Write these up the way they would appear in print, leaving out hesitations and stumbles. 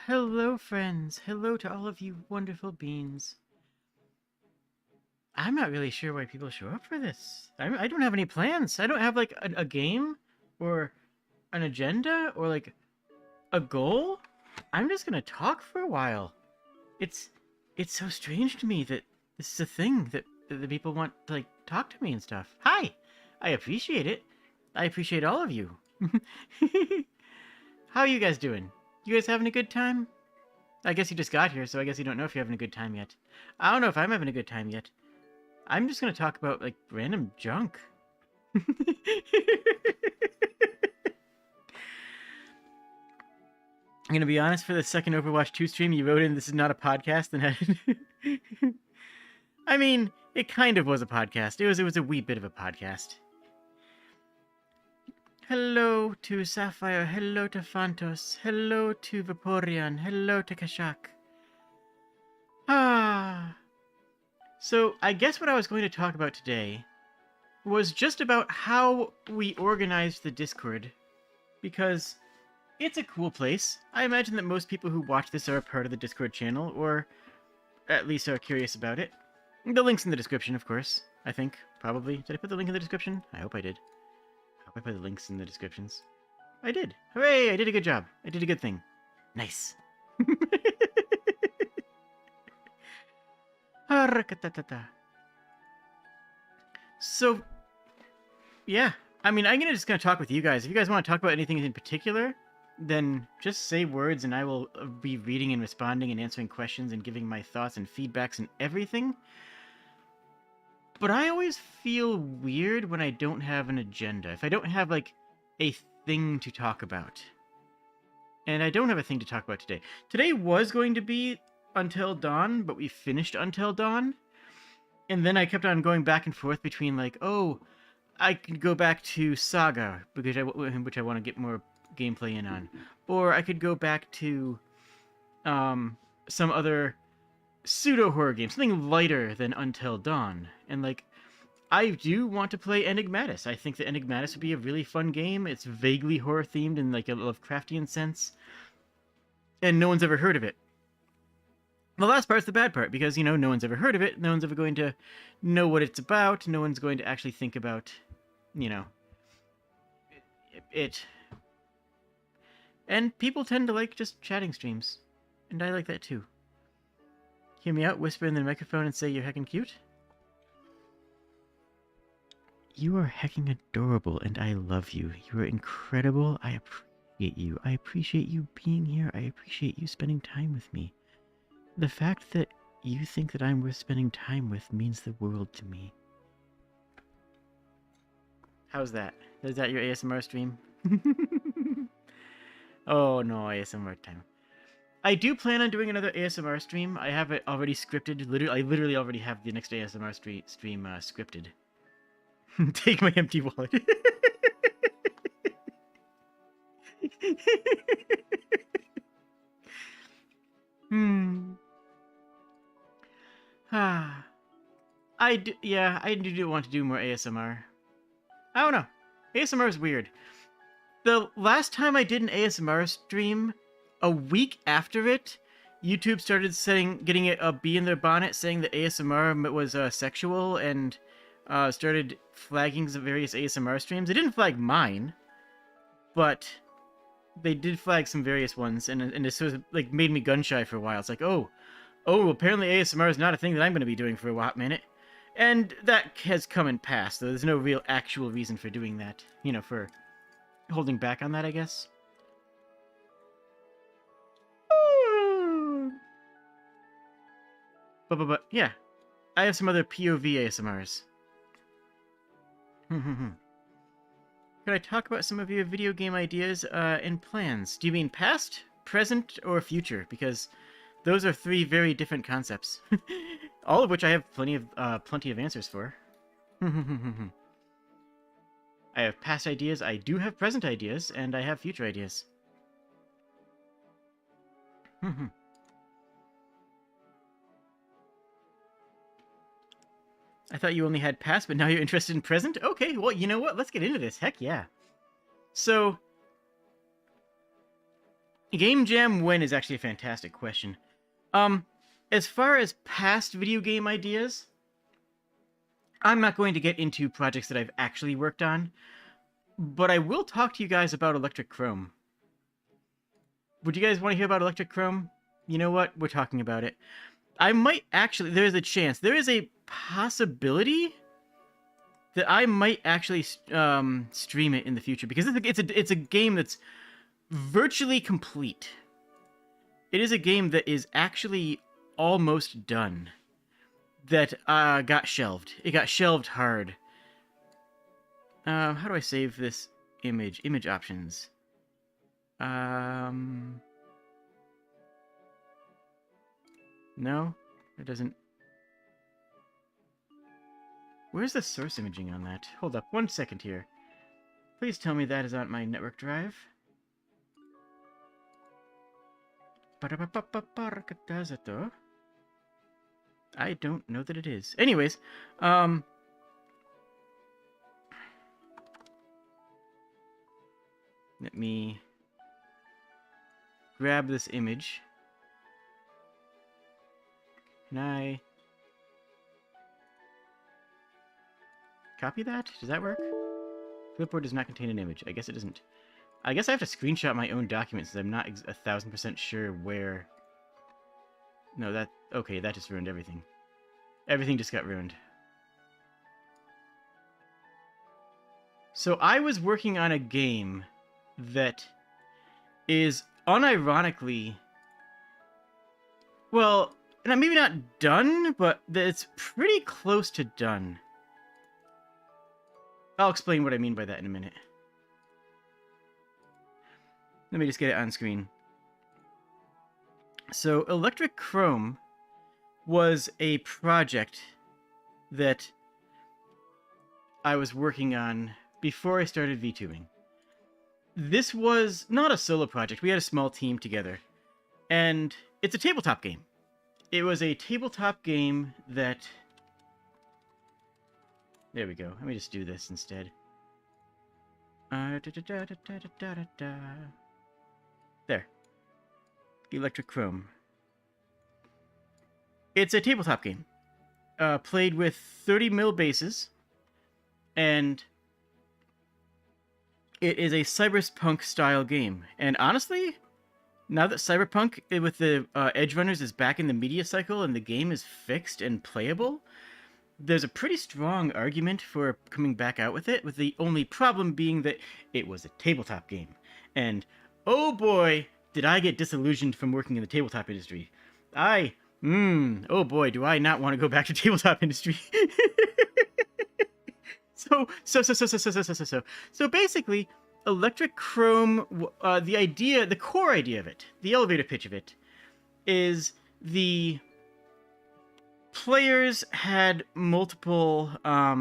Hello, friends. Hello to all of you wonderful beings. I'm not really sure why people show up for this. I don't have any plans. I don't have like a game or an agenda or like a goal. I'm just gonna talk for a while. It's it's so strange to me that this is a thing that the people want to like talk to me and stuff. Hi, I appreciate it. I appreciate all of you. How are you guys doing? You guys having a good time? I guess you just got here, so I guess you don't know if you're having a good time yet. I don't know if I'm having a good time yet. I'm just gonna talk about, like, random junk. I'm gonna be honest, for the second Overwatch 2 stream, you wrote in this is not a podcast, and I mean, it kind of was a podcast. It was a wee bit of a podcast. Hello to Sapphire, hello to Phantos, hello to Vaporeon, hello to Kashak. So I guess what I was going to talk about today was just about how we organized the Discord, because it's a cool place. I imagine that most people who watch this are a part of the Discord channel, or at least are curious about it. The link's in the description, of course, I think, probably. Did I put the link in the description? I hope I did. I hope I put the links in the descriptions. I did. Hooray, I did a good job. I did a good thing. Nice. So, yeah. I mean, I'm just gonna talk with you guys. If you guys want to talk about anything in particular, then just say words and I will be reading and responding and answering questions and giving my thoughts and feedbacks and everything. But I always feel weird when I don't have an agenda. If I don't have, like, a thing to talk about. And I don't have a thing to talk about today. Today was going to be Until Dawn, but we finished Until Dawn. And then I kept on going back and forth between, like, oh, I could go back to Saga, which I want to get more gameplay in on. Or I could go back to some other pseudo-horror game, something lighter than Until Dawn. And, like, I do want to play Enigmatis. I think that Enigmatis would be a really fun game. It's vaguely horror-themed in, like, a Lovecraftian sense. And no one's ever heard of it. The last part's the bad part, because, you know, no one's ever heard of it. No one's ever going to know what it's about. No one's going to actually think about, you know, it. And people tend to like just chatting streams. And I like that too. Hear me out, whisper in the microphone and say you're heckin' cute. You are heckin' adorable, and I love you. You are incredible. I appreciate you. I appreciate you being here. I appreciate you spending time with me. The fact that you think that I'm worth spending time with means the world to me. How's that? Is that your ASMR stream? Oh no, ASMR time. I do plan on doing another ASMR stream. I have it already scripted. I literally already have the next ASMR stream scripted. Take my empty wallet. I do want to do more ASMR. I don't know. ASMR is weird. The last time I did an ASMR stream, a week after it, YouTube started getting a bee in their bonnet, saying that ASMR was sexual, and started flagging some various ASMR streams. They didn't flag mine, but they did flag some various ones, and this was like made me gun shy for a while. It's like, oh, apparently ASMR is not a thing that I'm going to be doing for a hot minute. And that has come and passed, though there's no real actual reason for doing that. You know, for holding back on that, I guess. But yeah. I have some other POV ASMRs. Could I talk about some of your video game ideas and plans? Do you mean past, present, or future? Because those are three very different concepts. All of which I have plenty of answers for. I have past ideas, I do have present ideas, and I have future ideas. I thought you only had past, but now you're interested in present? Okay, well, you know what? Let's get into this. Heck yeah. So, Game jam when is actually a fantastic question. As far as past video game ideas, I'm not going to get into projects that I've actually worked on, but I will talk to you guys about Electric Chrome. Would you guys want to hear about Electric Chrome? You know what? We're talking about it. I might actually, there is a chance, there is a possibility that I might actually stream it in the future, because it's a game that's virtually complete. It is a game that is actually almost done. That got shelved. It got shelved hard. How do I save this image? Image options. No, it doesn't. Where's the source imaging on that? Hold up, 1 second here. Please tell me that is on my network drive. I don't know that it is. Anyways, let me grab this image. Can I copy that? Does that work? Clipboard does not contain an image. I guess it doesn't. I guess I have to screenshot my own documents, since I'm not 1,000% sure where... No, that... Okay, that just ruined everything. Everything just got ruined. So I was working on a game that is unironically... Well, maybe not done, but it's pretty close to done. I'll explain what I mean by that in a minute. Let me just get it on screen. So, Electric Chrome was a project that I was working on before I started VTubing. This was not a solo project. We had a small team together. And it's a tabletop game. It was a tabletop game that... There we go. Let me just do this instead. There. Electric Chrome. It's a tabletop game. Played with 30 mil bases. And it is a cyberpunk style game. And honestly, now that cyberpunk with the Edge Runners is back in the media cycle and the game is fixed and playable, there's a pretty strong argument for coming back out with it, with the only problem being that it was a tabletop game. And, oh boy, did I get disillusioned from working in the tabletop industry. Oh boy, do I not want to go back to tabletop industry. So basically, Electric Chrome, the core idea of it, the elevator pitch of it, is the players had multiple, there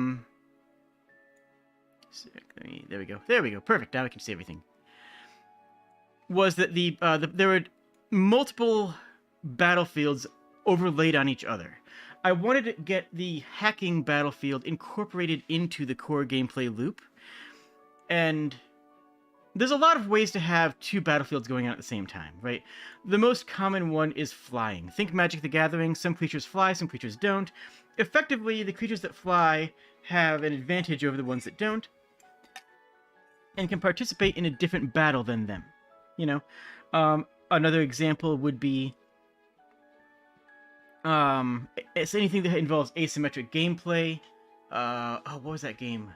we go, perfect, now I can see everything. Was that there were multiple battlefields overlaid on each other. I wanted to get the hacking battlefield incorporated into the core gameplay loop, and there's a lot of ways to have two battlefields going on at the same time, right? The most common one is flying. Think Magic the Gathering. Some creatures fly, some creatures don't. Effectively, the creatures that fly have an advantage over the ones that don't, and can participate in a different battle than them. You know? Another example would be it's anything that involves asymmetric gameplay. What was that game?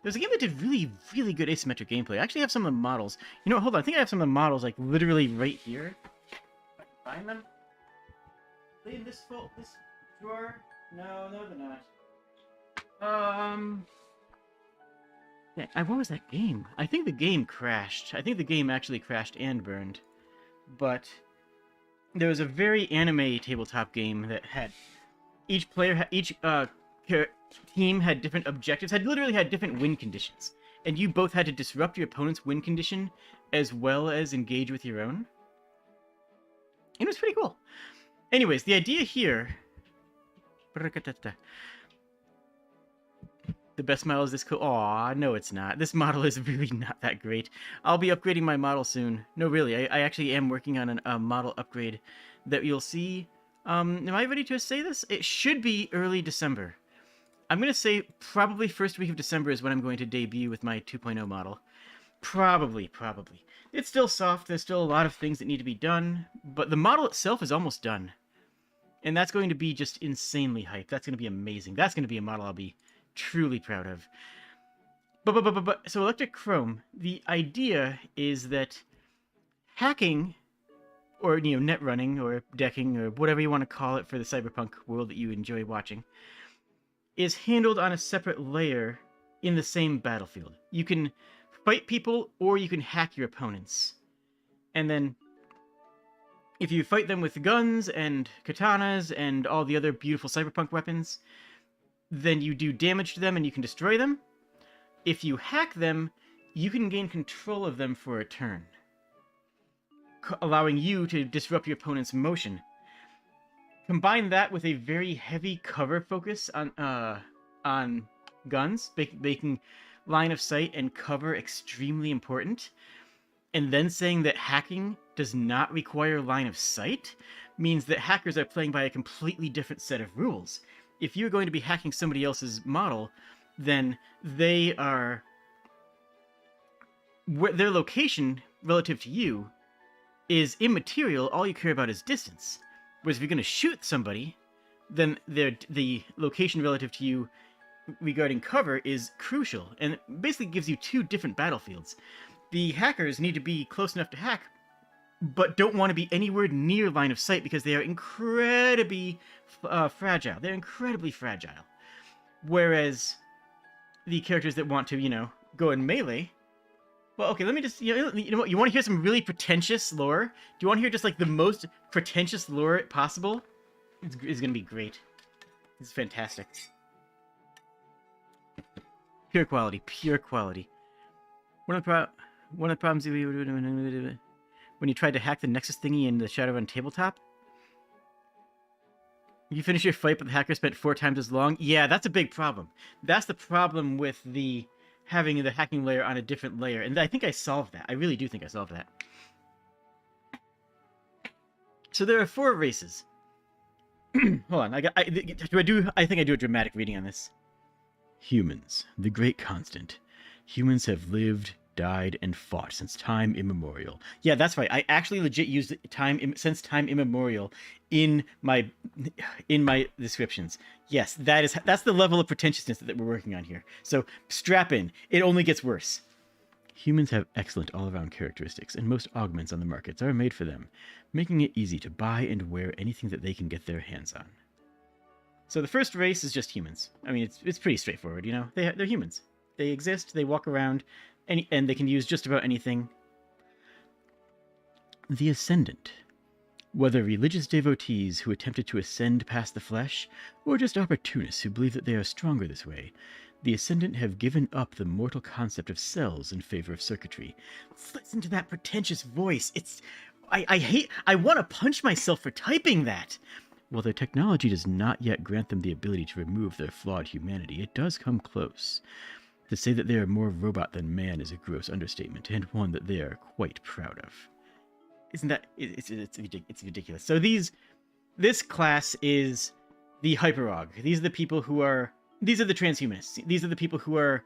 There's a game that did really, really good asymmetric gameplay. I actually have some of the models. You know what, hold on. I think I have some of the models, like, literally right here. If I can find them. Are they in this drawer? No, they're not. Yeah, what was that game? I think the game crashed. I think the game actually crashed and burned. But there was a very anime tabletop game that had each team had different objectives, literally had different win conditions, and you both had to disrupt your opponent's win condition as well as engage with your own. And it was pretty cool. Anyways, the idea here, the The best model is this cool. Aw, no, it's not. This model is really not that great. I'll be upgrading my model soon. No, really, I actually am working on a model upgrade that you'll see. Am I ready to say this? It should be early December. I'm going to say probably first week of December is when I'm going to debut with my 2.0 model. Probably. It's still soft. There's still a lot of things that need to be done, but the model itself is almost done. And that's going to be just insanely hyped. That's going to be amazing. That's going to be a model I'll be truly proud of. But so Electric Chrome, the idea is that hacking, or net running, or decking, or whatever you want to call it for the cyberpunk world that you enjoy watching, is handled on a separate layer in the same battlefield. You can fight people, or you can hack your opponents. And then, if you fight them with guns and katanas and all the other beautiful cyberpunk weapons, then you do damage to them and you can destroy them. If you hack them, you can gain control of them for a turn, allowing you to disrupt your opponent's motion. Combine that with a very heavy cover focus on guns, making line of sight and cover extremely important, and then saying that hacking does not require line of sight means that hackers are playing by a completely different set of rules. If you're going to be hacking somebody else's model, then their location relative to you is immaterial. All you care about is distance. Whereas if you're going to shoot somebody, then the location relative to you regarding cover is crucial, and it basically gives you two different battlefields. The hackers need to be close enough to hack, but don't want to be anywhere near line of sight because they are incredibly fragile. They're incredibly fragile. Whereas the characters that want to, go in melee... Well, okay, let me just... You know what? You want to hear some really pretentious lore? Do you want to hear just, the most pretentious lore possible? It's going to be great. It's fantastic. Pure quality. One of the problems when you tried to hack the Nexus thingy in the Shadowrun tabletop, you finish your fight, but the hacker spent 4 times as long. Yeah, that's a big problem. That's the problem with having the hacking layer on a different layer, and I think I solved that. I really do think I solved that. So there are 4 races. Hold on, I think I do a dramatic reading on this. Humans, the great constant. Humans have lived, died, and fought since time immemorial. Yeah, that's right. I actually legit used since time immemorial in my descriptions. Yes, that's the level of pretentiousness that we're working on here. So strap in. It only gets worse. Humans have excellent all-around characteristics, and most augments on the markets are made for them, making it easy to buy and wear anything that they can get their hands on. So the first race is just humans. I mean, it's pretty straightforward, They're humans. They exist, they walk around, and they can use just about anything. The Ascendant. Whether religious devotees who attempted to ascend past the flesh, or just opportunists who believe that they are stronger this way, the Ascendant have given up the mortal concept of cells in favor of circuitry. Listen to that pretentious voice. I want to punch myself for typing that. While their technology does not yet grant them the ability to remove their flawed humanity, it does come close. To say that they are more robot than man is a gross understatement, and one that they are quite proud of. Isn't that... It's ridiculous. So this class is the Hyperog. These are the people who are... These are the transhumanists. These are the people who are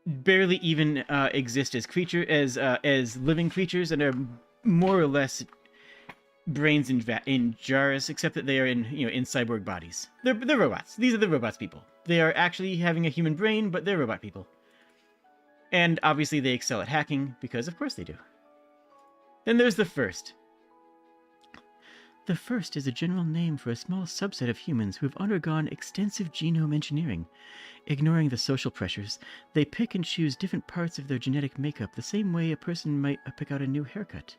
barely even exist as living creatures, and are more or less brains in jars, except that they are in cyborg bodies. They're robots. These are the robots people. They are actually having a human brain, but they're robot people. And obviously they excel at hacking, because of course they do. Then there's the First. The First is a general name for a small subset of humans who have undergone extensive genome engineering. Ignoring the social pressures, they pick and choose different parts of their genetic makeup the same way a person might pick out a new haircut.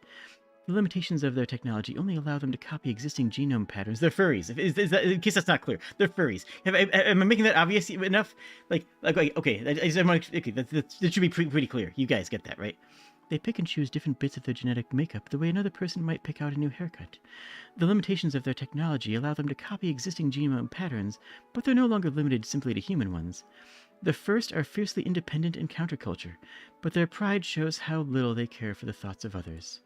The limitations of their technology only allow them to copy existing genome patterns. They're furries. Is that, in case that's not clear, they're furries. Am I making that obvious enough? Okay, that should be pretty clear. You guys get that, right? They pick and choose different bits of their genetic makeup the way another person might pick out a new haircut. The limitations of their technology allow them to copy existing genome patterns, but they're no longer limited simply to human ones. The first are fiercely independent and counterculture, but their pride shows how little they care for the thoughts of others.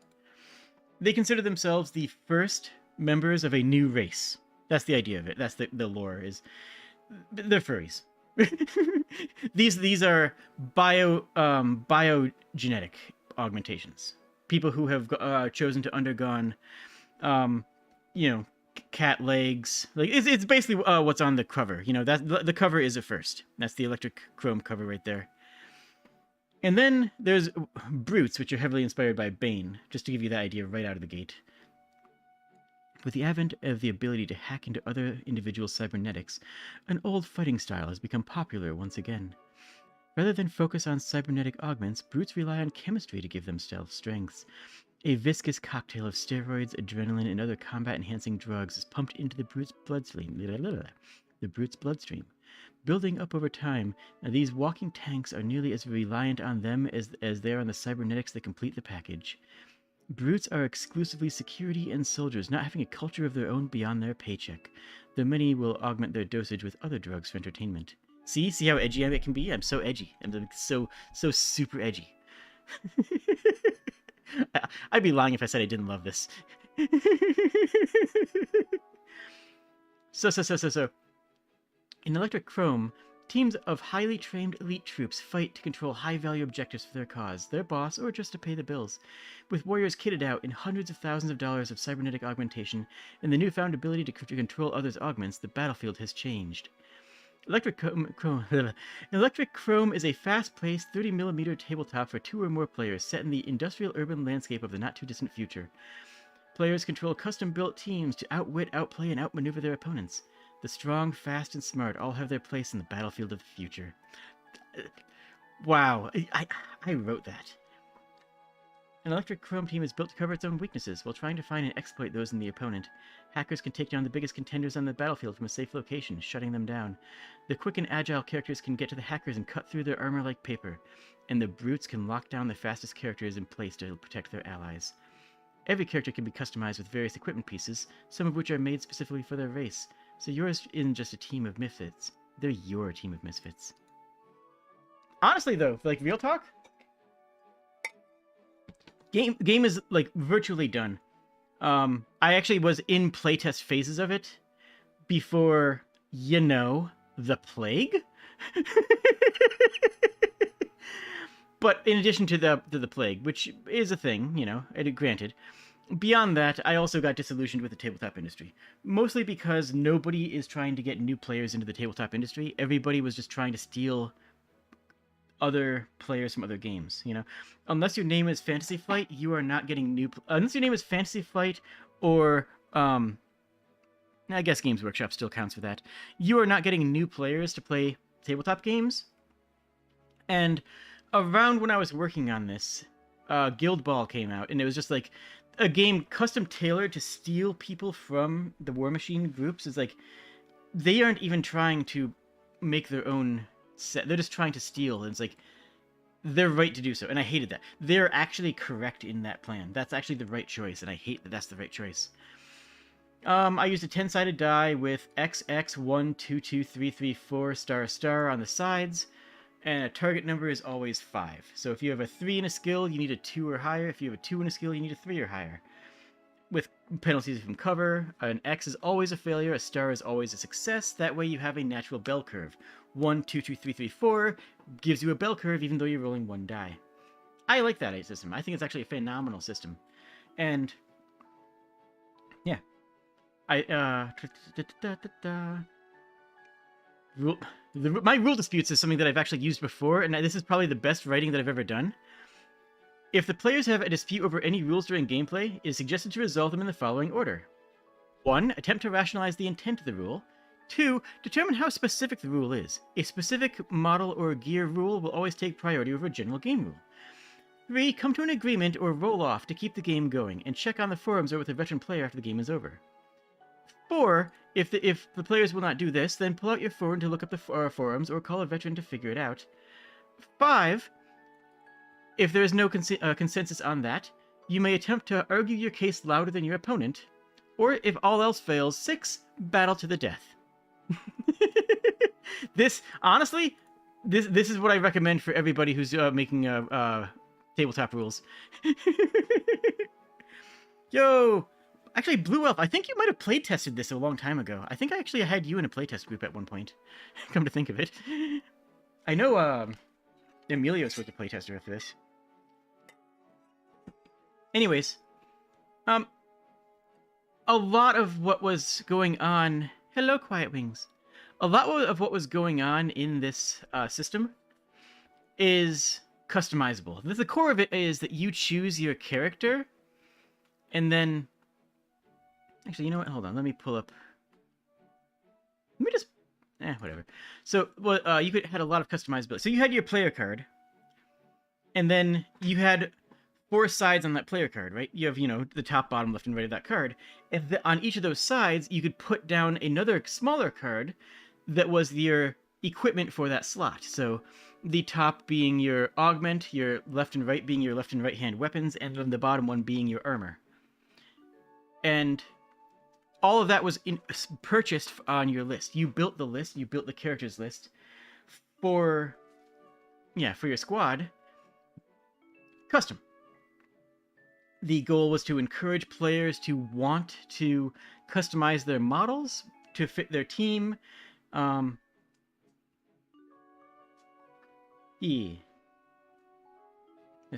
They consider themselves the first members of a new race. That's the idea of it. That's the lore is they're furries. these are biogenetic augmentations. People who have chosen to undergone, cat legs. Like it's basically what's on the cover. That the cover is a first. That's the electric chrome cover right there. And then there's brutes, which are heavily inspired by Bane, just to give you that idea right out of the gate. With the advent of the ability to hack into other individuals' cybernetics, an old fighting style has become popular once again. Rather than focus on cybernetic augments, brutes rely on chemistry to give themselves strengths. A viscous cocktail of steroids, adrenaline, and other combat-enhancing drugs is pumped into the brute's bloodstream. Building up over time, these walking tanks are nearly as reliant on them as they are on the cybernetics that complete the package. Brutes are exclusively security and soldiers, not having a culture of their own beyond their paycheck, though many will augment their dosage with other drugs for entertainment. See how edgy it can be? I'm so edgy. I'm so super edgy. I'd be lying if I said I didn't love this. So. In Electric Chrome, teams of highly trained elite troops fight to control high-value objectives for their cause, their boss, or just to pay the bills. With warriors kitted out in hundreds of thousands of dollars of cybernetic augmentation and the newfound ability to control others' augments, the battlefield has changed. Electric Chrome is a fast-paced 30mm tabletop for 2 or more players set in the industrial urban landscape of the not-too-distant future. Players control custom-built teams to outwit, outplay, and outmaneuver their opponents. The strong, fast, and smart all have their place in the battlefield of the future. Wow, I wrote that. An Electric Chrome team is built to cover its own weaknesses while trying to find and exploit those in the opponent. Hackers can take down the biggest contenders on the battlefield from a safe location, shutting them down. The quick and agile characters can get to the hackers and cut through their armor like paper, and the brutes can lock down the fastest characters in place to protect their allies. Every character can be customized with various equipment pieces, some of which are made specifically for their race. So yours isn't just a team of misfits. They're your team of misfits. Honestly, though, like, real talk? Game is, like, virtually done. I actually was in playtest phases of it before, the plague? But in addition to the plague, which is a thing, granted, beyond that, I also got disillusioned with the tabletop industry. Mostly because nobody is trying to get new players into the tabletop industry. Everybody was just trying to steal other players from other games, Unless your name is Fantasy Flight, you are not getting unless your name is Fantasy Flight or, I guess Games Workshop still counts for that. You are not getting new players to play tabletop games. And around when I was working on this, Guild Ball came out, and it was just like a game custom tailored to steal people from the War Machine groups. Is like they aren't even trying to make their own set. They're just trying to steal. And it's like they're right to do so, and I hated that. They're actually correct in that plan. That's actually the right choice, and I hate that that's the right choice. I used a 10-sided die with XX12233 * on the sides. And a target number is always 5. So if you have a 3 in a skill, you need a 2 or higher. If you have a 2 in a skill, you need a 3 or higher. With penalties from cover, an X is always a failure, a star is always a success. That way you have a natural bell curve. 1, 2, 2, 3, 3, 4 gives you a bell curve even though you're rolling 1 die. I like that system. I think it's actually a phenomenal system. And yeah. My rule disputes is something that I've actually used before, and this is probably the best writing that I've ever done. If the players have a dispute over any rules during gameplay, it is suggested to resolve them in the following order. 1. Attempt to rationalize the intent of the rule. 2. Determine how specific the rule is. A specific model or gear rule will always take priority over a general game rule. 3. Come to an agreement or roll off to keep the game going, and check on the forums or with a veteran player after the game is over. 4. If the players will not do this, then pull out your phone to look up the forums or call a veteran to figure it out. 5. If there is no consensus on that, you may attempt to argue your case louder than your opponent. Or if all else fails, 6. Battle to the death. This, honestly, this is what I recommend for everybody who's making tabletop rules. Yo, actually, Blue Elf, I think you might have play tested this a long time ago. I think I actually had you in a playtest group at one point. Come to think of it, I know Emilio's was a playtester of this. Anyways, a lot of what was going on. Hello, Quiet Wings. A lot of what was going on in this system is customizable. The core of it is that you choose your character, and then... Actually, you know what? Hold on. Let me pull up... Let me just... whatever. So, well, you had a lot of customizability. So you had your player card, and then you had 4 sides on that player card, right? You have, the top, bottom, left, and right of that card. And on each of those sides, you could put down another smaller card that was your equipment for that slot. So the top being your augment, your left and right being your left and right hand weapons, and then the bottom one being your armor. And all of that was purchased on your list. You built the list, you built the characters list for your squad, custom. The goal was to encourage players to want to customize their models to fit their team. Let's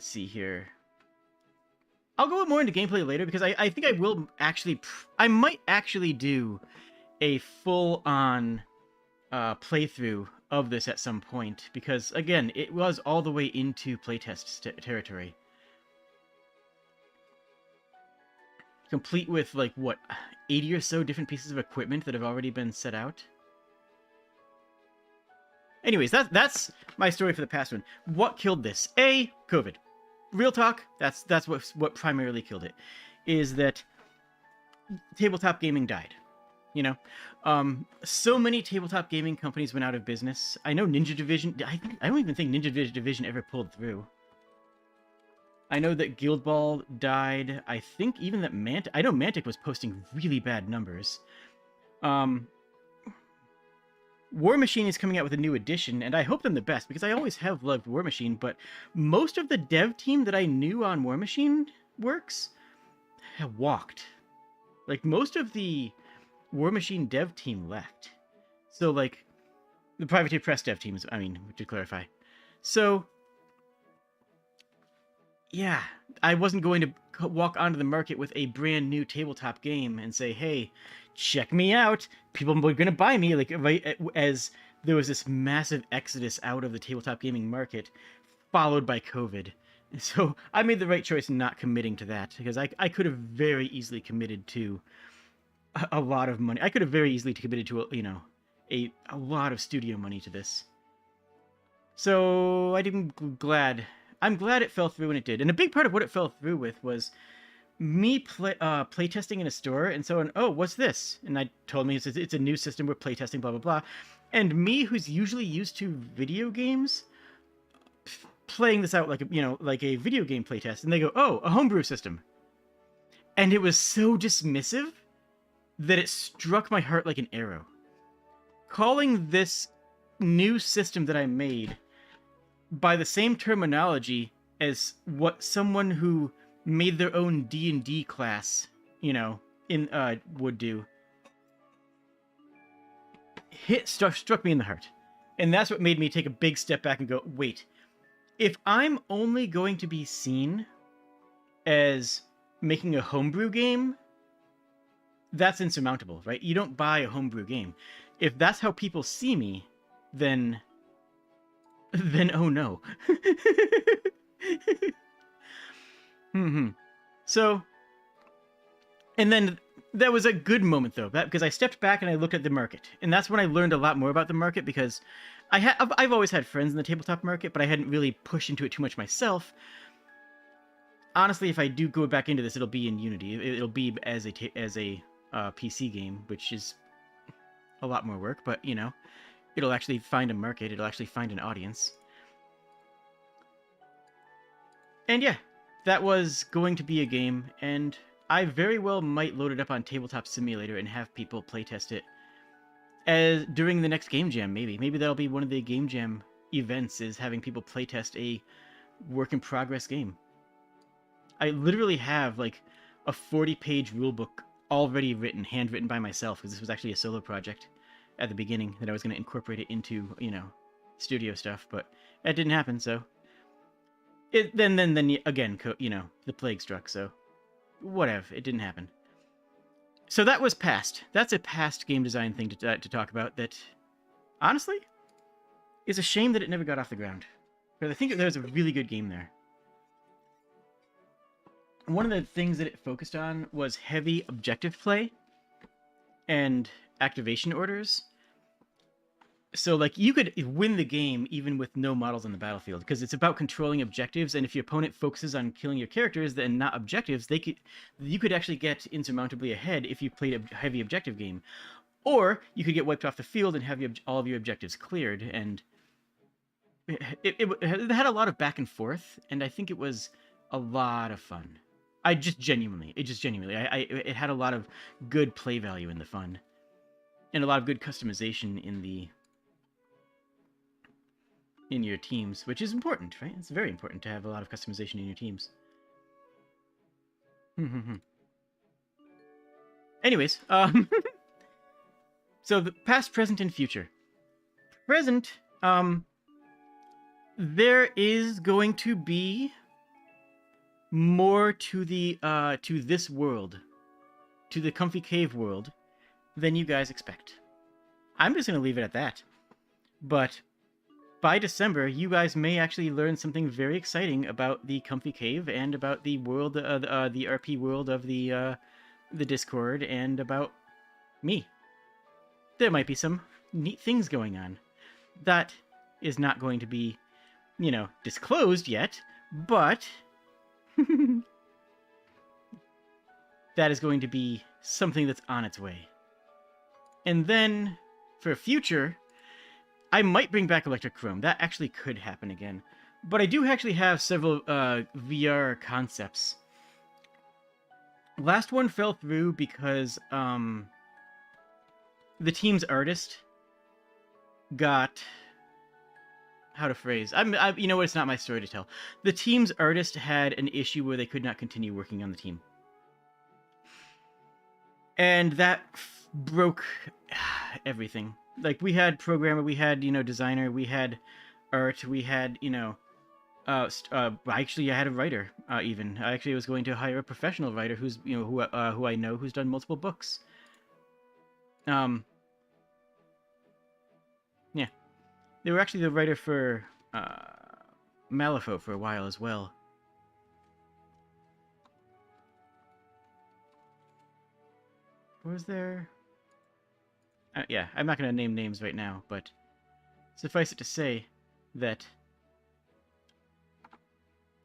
see here. I'll go more into gameplay later because I think I will actually... I might actually do a full-on playthrough of this at some point because, again, it was all the way into playtest territory. Complete with, 80 or so different pieces of equipment that have already been set out. Anyways, that's my story for the past one. What killed this? COVID. Real talk, that's what primarily killed it. Is that tabletop gaming died. So many tabletop gaming companies went out of business. I know Ninja Division... I don't even think Ninja Division ever pulled through. I know that Guild Ball died. I think even that I know Mantic was posting really bad numbers. War Machine is coming out with a new edition, and I hope them the best, because I always have loved War Machine, but most of the dev team that I knew on War Machine works have walked. Most of the War Machine dev team left. So, the Privateer Press dev teams, to clarify. So... yeah, I wasn't going to walk onto the market with a brand new tabletop game and say, hey, check me out. People were going to buy me, right as there was this massive exodus out of the tabletop gaming market, followed by COVID. So I made the right choice in not committing to that, because I could have very easily committed to a lot of money. I could have very easily committed to, a lot of studio money to this. So I'm glad it fell through when it did. And a big part of what it fell through with was me playtesting in a store, and someone, oh, what's this? And I told me it's a new system, we're playtesting, blah, blah, blah. And me, who's usually used to video games, playing this out like a video game playtest, and they go, oh, a homebrew system. And it was so dismissive that it struck my heart like an arrow. Calling this new system that I made by the same terminology as what someone who made their own D&D class, would do, struck me in the heart. And that's what made me take a big step back and go, wait, if I'm only going to be seen as making a homebrew game, that's insurmountable, right? You don't buy a homebrew game. If that's how people see me, then oh no. So, and then that was a good moment though, because I stepped back and I looked at the market, and that's when I learned a lot more about the market, because I've always had friends in the tabletop market, but I hadn't really pushed into it too much myself. Honestly, if I do go back into this, it'll be in Unity. It'll be as a PC game, which is a lot more work, but it'll actually find a market. It'll actually find an audience. And yeah, that was going to be a game, and I very well might load it up on Tabletop Simulator and have people playtest it during the next Game Jam, maybe. Maybe that'll be one of the Game Jam events is having people playtest a work in progress game. I literally have like a 40-page rulebook already written, handwritten by myself, because this was actually a solo project at the beginning that I was going to incorporate it into, studio stuff, but that didn't happen. So then again, the plague struck. So whatever, it didn't happen. So that was past. That's a past game design thing to talk about. That honestly is a shame that it never got off the ground. Because I think there's a really good game there. One of the things that it focused on was heavy objective play and activation orders. So, like, you could win the game even with no models on the battlefield, because it's about controlling objectives, and if your opponent focuses on killing your characters and not objectives, you could actually get insurmountably ahead if you played a heavy objective game. Or you could get wiped off the field and have all of your objectives cleared, and it had a lot of back and forth, and I think it was a lot of fun. It just genuinely, it had a lot of good play value in the fun, and a lot of good customization in your teams, which is important, right? It's very important to have a lot of customization in your teams. Anyways, so the past, present, and future. Present, there is going to be more to the to this world, to the Comfy Cave world, than you guys expect. I'm just going to leave it at that. But by December, you guys may actually learn something very exciting about the Comfy Cave and about the world, the RP world of the Discord, and about me. There might be some neat things going on. That is not going to be, disclosed yet, but that is going to be something that's on its way. And then, for future, I might bring back Electrochrome. That actually could happen again. But I do actually have several VR concepts. Last one fell through because the team's artist got... How to phrase? You know what? It's not my story to tell. The team's artist had an issue where they could not continue working on the team. And that broke everything. Like, we had programmer, we had, designer, we had art, we had, actually I had a writer, even. I actually was going to hire a professional writer who's, who I know, who's done multiple books. Yeah. They were actually the writer for, Malifaux for a while as well. Was there... yeah, I'm not going to name names right now, but suffice it to say that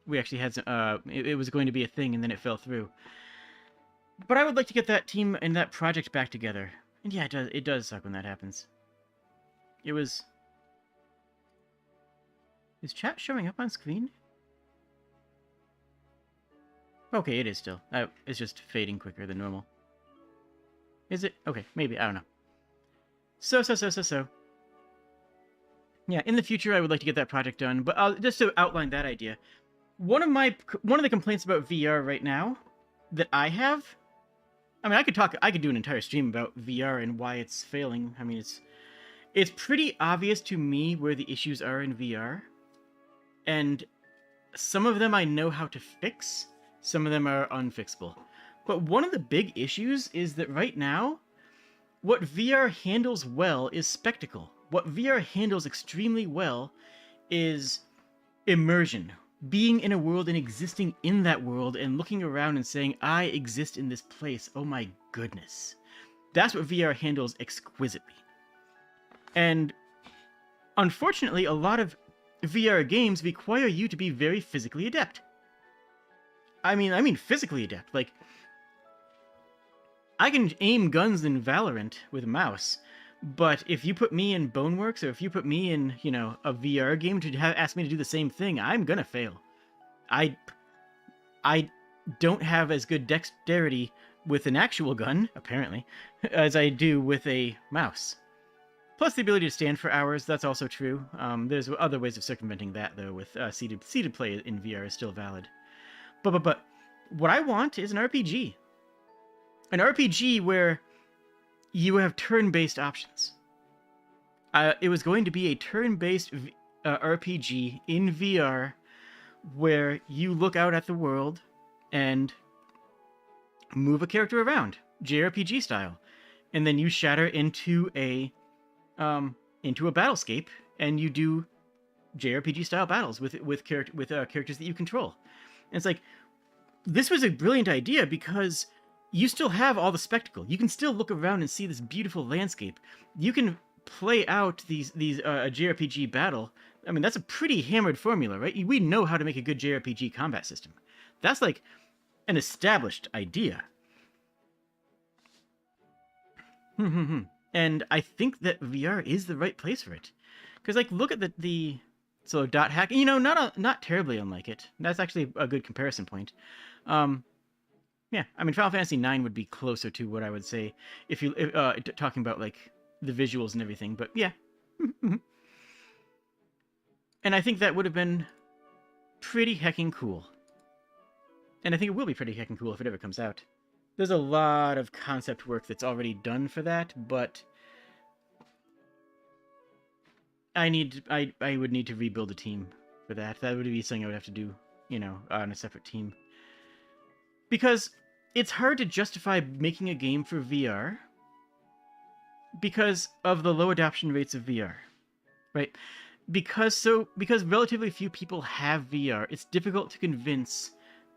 we actually had some, it was going to be a thing, and then it fell through. But I would like to get that team and that project back together. And yeah, it does suck when that happens. It was... Is chat showing up on screen? Okay, it is still. It's just fading quicker than normal. Is it? Okay, maybe. I don't know. So. Yeah, in the future, I would like to get that project done. But just to outline that idea, one of the complaints about VR right now that I have... I mean, I could do an entire stream about VR and why it's failing. I mean, it's pretty obvious to me where the issues are in VR. And some of them I know how to fix. Some of them are unfixable. But one of the big issues is that right now, what VR handles well is spectacle. What VR handles extremely well is immersion. Being in a world and existing in that world and looking around and saying, I exist in this place. Oh my goodness. That's what VR handles exquisitely. And unfortunately, a lot of VR games require you to be very physically adept. I mean physically adept. Like, I can aim guns in Valorant with a mouse, but if you put me in Boneworks, or if you put me in, a VR game to ask me to do the same thing, I'm gonna fail. I don't have as good dexterity with an actual gun, apparently, as I do with a mouse. Plus the ability to stand for hours, that's also true. There's other ways of circumventing that, though, with seated play in VR is still valid. But what I want is an RPG. An RPG where you have turn-based options. It was going to be a turn-based RPG in VR where you look out at the world and move a character around, JRPG style, and then you shatter into a battlescape, and you do JRPG style battles with characters that you control. And it's like, this was a brilliant idea because you still have all the spectacle. You can still look around and see this beautiful landscape. You can play out these JRPG battle. I mean, that's a pretty hammered formula, right? We know how to make a good JRPG combat system. That's like an established idea. And I think that VR is the right place for it. Because, like, look at the dot hack. You know, not terribly unlike it. That's actually a good comparison point. Yeah, I mean, Final Fantasy IX would be closer to what I would say if talking about, like, the visuals and everything. But, yeah. And I think that would have been pretty hecking cool. And I think it will be pretty hecking cool if it ever comes out. There's a lot of concept work that's already done for that, but I would need to rebuild a team for that. That would be something I would have to do, you know, on a separate team. Because it's hard to justify making a game for VR because of the low adoption rates of VR, right? Because relatively few people have VR, it's difficult to convince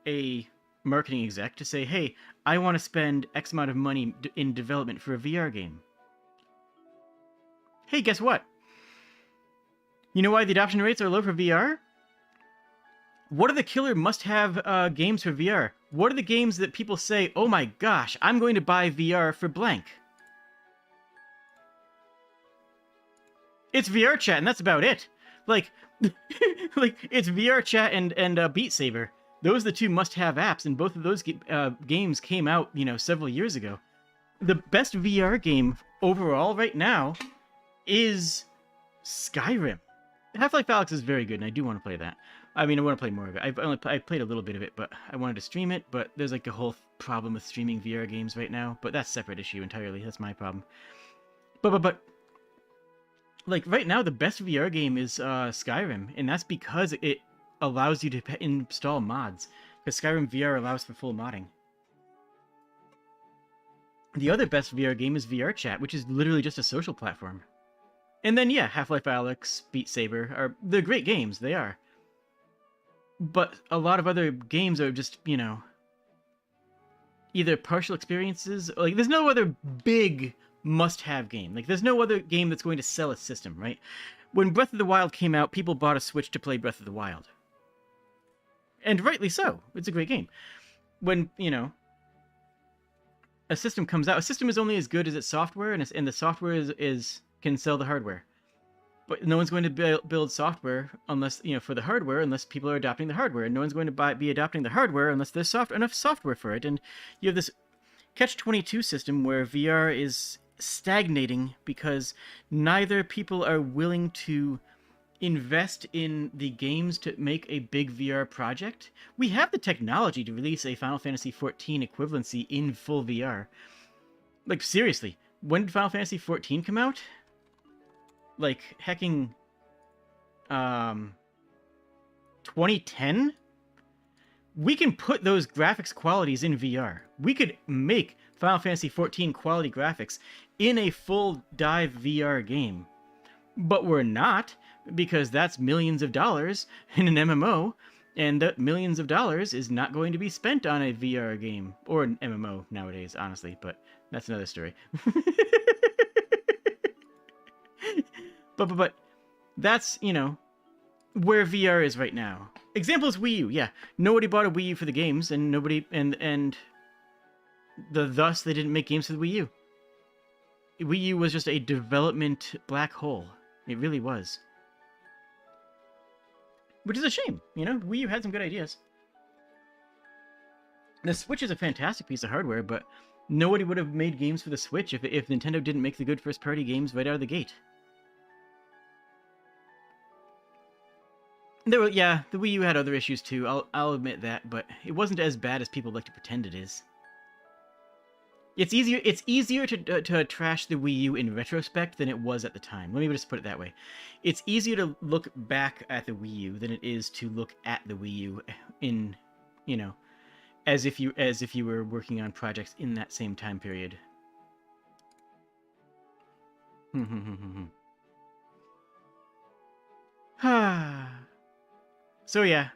a marketing exec to say, hey, I want to spend X amount of money in development for a VR game. Hey, guess what? You know why the adoption rates are low for VR? What are the killer must-have games for VR? What are the games that people say, oh my gosh, I'm going to buy VR for blank? It's VR Chat, and that's about it. Like, it's VR Chat and Beat Saber. Those are the two must-have apps, and both of those games came out, you know, several years ago. The best VR game overall right now is Skyrim. Half-Life Alyx is very good, and I do want to play that. I mean, I want to play more of it. I played a little bit of it, but I wanted to stream it, but there's like a whole problem with streaming VR games right now, but that's a separate issue entirely. That's my problem. But like, right now, the best VR game is Skyrim, and that's because it allows you to install mods, because Skyrim VR allows for full modding. The other best VR game is VR Chat, which is literally just a social platform. And then, yeah, Half-Life Alyx, Beat Saber, they're great games, they are. But a lot of other games are just, you know, either partial experiences, like, there's no other big must-have game. Like, there's no other game that's going to sell a system, right? When Breath of the Wild came out, people bought a Switch to play Breath of the Wild. And rightly so. It's a great game. When, you know, a system comes out, a system is only as good as its software, and the software can sell the hardware. But no one's going to build software unless, you know, for the hardware, unless people are adopting the hardware. And no one's going to be adopting the hardware unless there's enough software for it. And you have this catch-22 system where VR is stagnating because neither people are willing to invest in the games to make a big VR project. We have the technology to release a Final Fantasy XIV equivalency in full VR. Like, seriously, when did Final Fantasy XIV come out? Like, hecking 2010? We can put those graphics qualities in VR. We could make Final Fantasy XIV quality graphics in a full dive VR game. But we're not, because that's millions of dollars in an MMO, and that millions of dollars is not going to be spent on a VR game, or an MMO nowadays, honestly, but that's another story. But that's, you know, where VR is right now. Example is Wii U, yeah. Nobody bought a Wii U for the games, and thus they didn't make games for the Wii U. Wii U was just a development black hole. It really was. Which is a shame, you know? Wii U had some good ideas. The Switch is a fantastic piece of hardware, but nobody would have made games for the Switch if Nintendo didn't make the good first-party games right out of the gate. Yeah, the Wii U had other issues too. I'll admit that, but it wasn't as bad as people like to pretend it is. It's easier to trash the Wii U in retrospect than it was at the time. Let me just put it that way. It's easier to look back at the Wii U than it is to look at the Wii U in, you know, as if you were working on projects in that same time period. So yeah,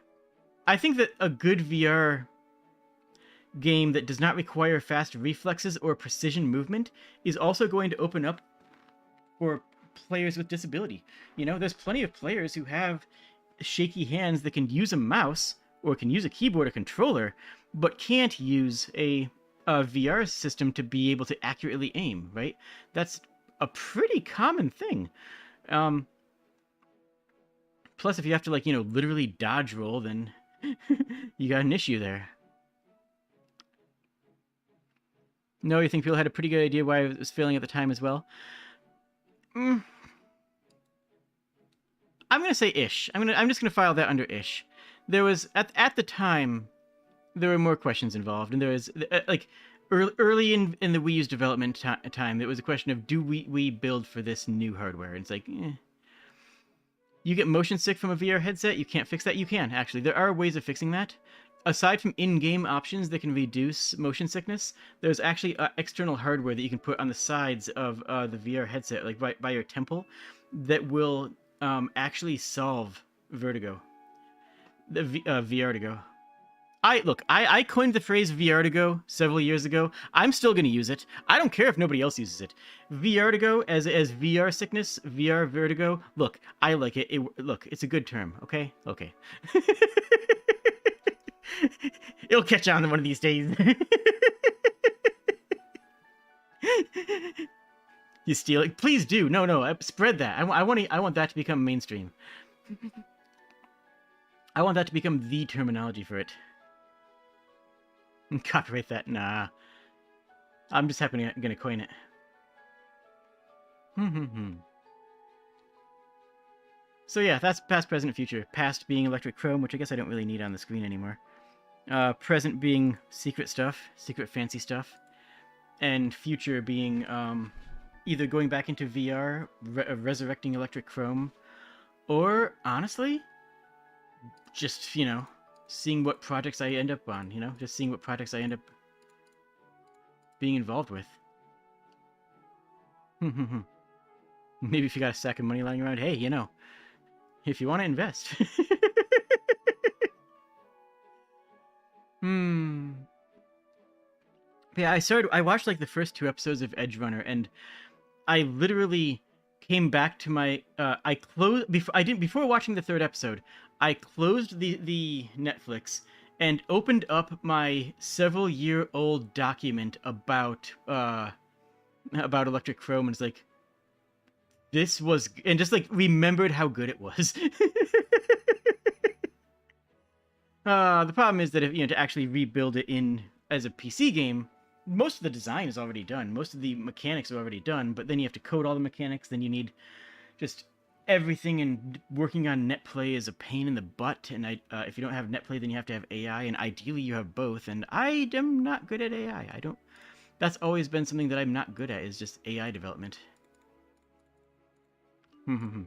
I think that a good VR game that does not require fast reflexes or precision movement is also going to open up for players with disability. There's plenty of players who have shaky hands that can use a mouse or can use a keyboard or controller, but can't use a VR system to be able to accurately aim, right? That's a pretty common thing. Plus, if you have to, literally dodge roll, then you got an issue there. No, you think people had a pretty good idea why it was failing at the time as well? I'm gonna say ish. I'm just gonna file that under ish. There was at the time, there were more questions involved, and there was early in the Wii U's development time, it was a question of, do we build for this new hardware? And it's like, you get motion sick from a VR headset, you can't fix that. You can, actually. There are ways of fixing that. Aside from in-game options that can reduce motion sickness, there's actually external hardware that you can put on the sides of the VR headset, like by your temple, that will actually solve vertigo. The VR-tigo. I coined the phrase VR-tigo several years ago. I'm still going to use it. I don't care if nobody else uses it. VR-tigo as VR sickness, VR vertigo. Look, I like it. Look, it's a good term. Okay. It'll catch on one of these days. You steal it? Please do. No. Spread that. I want that to become mainstream. I want that to become the terminology for it. Copyright that? Nah. I'm just gonna coin it. So yeah, that's past, present, future. Past being electric chrome, which I guess I don't really need on the screen anymore. Present being secret stuff, secret fancy stuff. And future being either going back into VR, resurrecting electric chrome, or honestly, just, seeing what projects I end up on, just seeing what projects I end up being involved with. Maybe if you got a sack of money lying around, hey, if you want to invest. Yeah, I watched like the first 2 episodes of Edge Runner, and I literally came back to my before watching the 3rd episode, I closed the Netflix and opened up my several-year-old document about Electric Chrome, and it's like, this was, and just like remembered how good it was. The problem is that if to actually rebuild it in as a PC game, most of the design is already done. Most of the mechanics are already done, but then you have to code all the mechanics. Then you need just everything, and working on netplay is a pain in the butt. And if you don't have netplay, then you have to have AI, and ideally you have both. And I am not good at AI. That's always been something that I'm not good at, is just AI development. The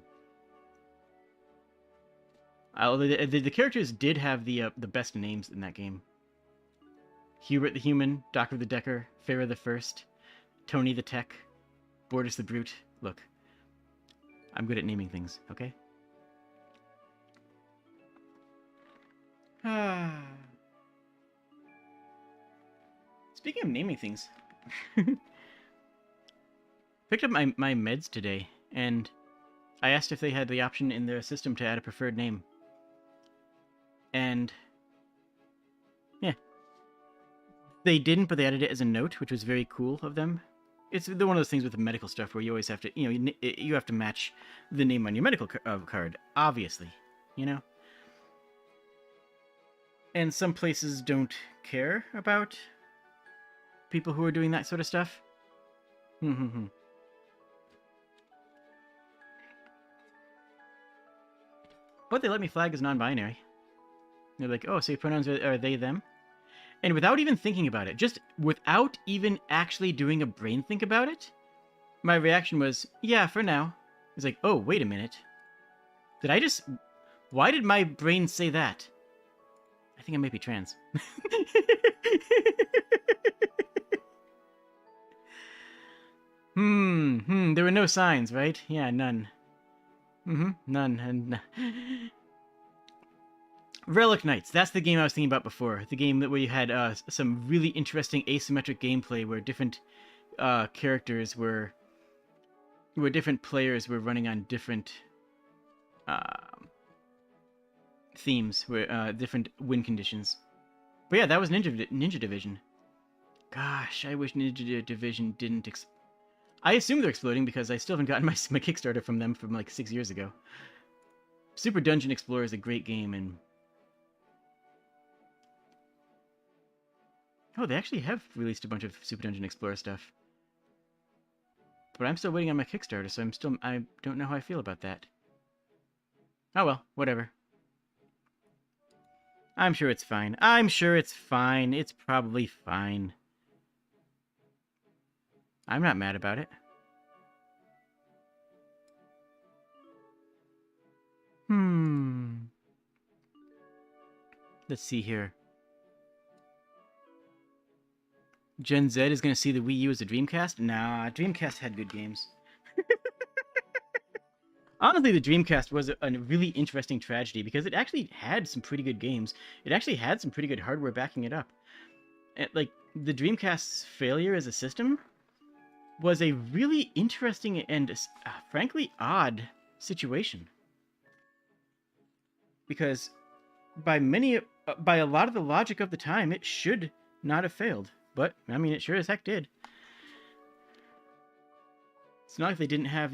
characters did have the best names in that game. Hubert the Human, Doctor the Decker, Farah the First, Tony the Tech, Borders the Brute. Look, I'm good at naming things, okay? Speaking of naming things, picked up my meds today, and I asked if they had the option in their system to add a preferred name. And yeah, they didn't, but they added it as a note, which was very cool of them. It's one of those things with the medical stuff where you always have to, you have to match the name on your medical card, obviously, And some places don't care about people who are doing that sort of stuff. But they let me flag as non-binary. They're like, oh, so your pronouns are they, them? And without even thinking about it, just without even actually doing a brain think about it, my reaction was, yeah, for now. It's like, oh, wait a minute. Did I just... Why did my brain say that? I think I might be trans. There were no signs, right? Yeah, none. None. And Relic Knights. That's the game I was thinking about before. The game where you had some really interesting asymmetric gameplay where different characters where different players were running on different themes, where different win conditions. But yeah, that was Ninja Division. Gosh, I wish Ninja Division didn't. I assume they're exploding because I still haven't gotten my Kickstarter from them from like 6 years ago. Super Dungeon Explorer is a great game, and oh, they actually have released a bunch of Super Dungeon Explorer stuff. But I'm still waiting on my Kickstarter, so I don't know how I feel about that. Oh well, whatever. I'm sure it's fine. I'm sure it's fine. It's probably fine. I'm not mad about it. Let's see here. Gen Z is going to see the Wii U as a Dreamcast? Nah, Dreamcast had good games. Honestly, the Dreamcast was a really interesting tragedy because it actually had some pretty good games. It actually had some pretty good hardware backing it up. Like, the Dreamcast's failure as a system was a really interesting and, frankly, odd situation. Because by a lot of the logic of the time, it should not have failed. But, I mean, it sure as heck did. It's not like they didn't have,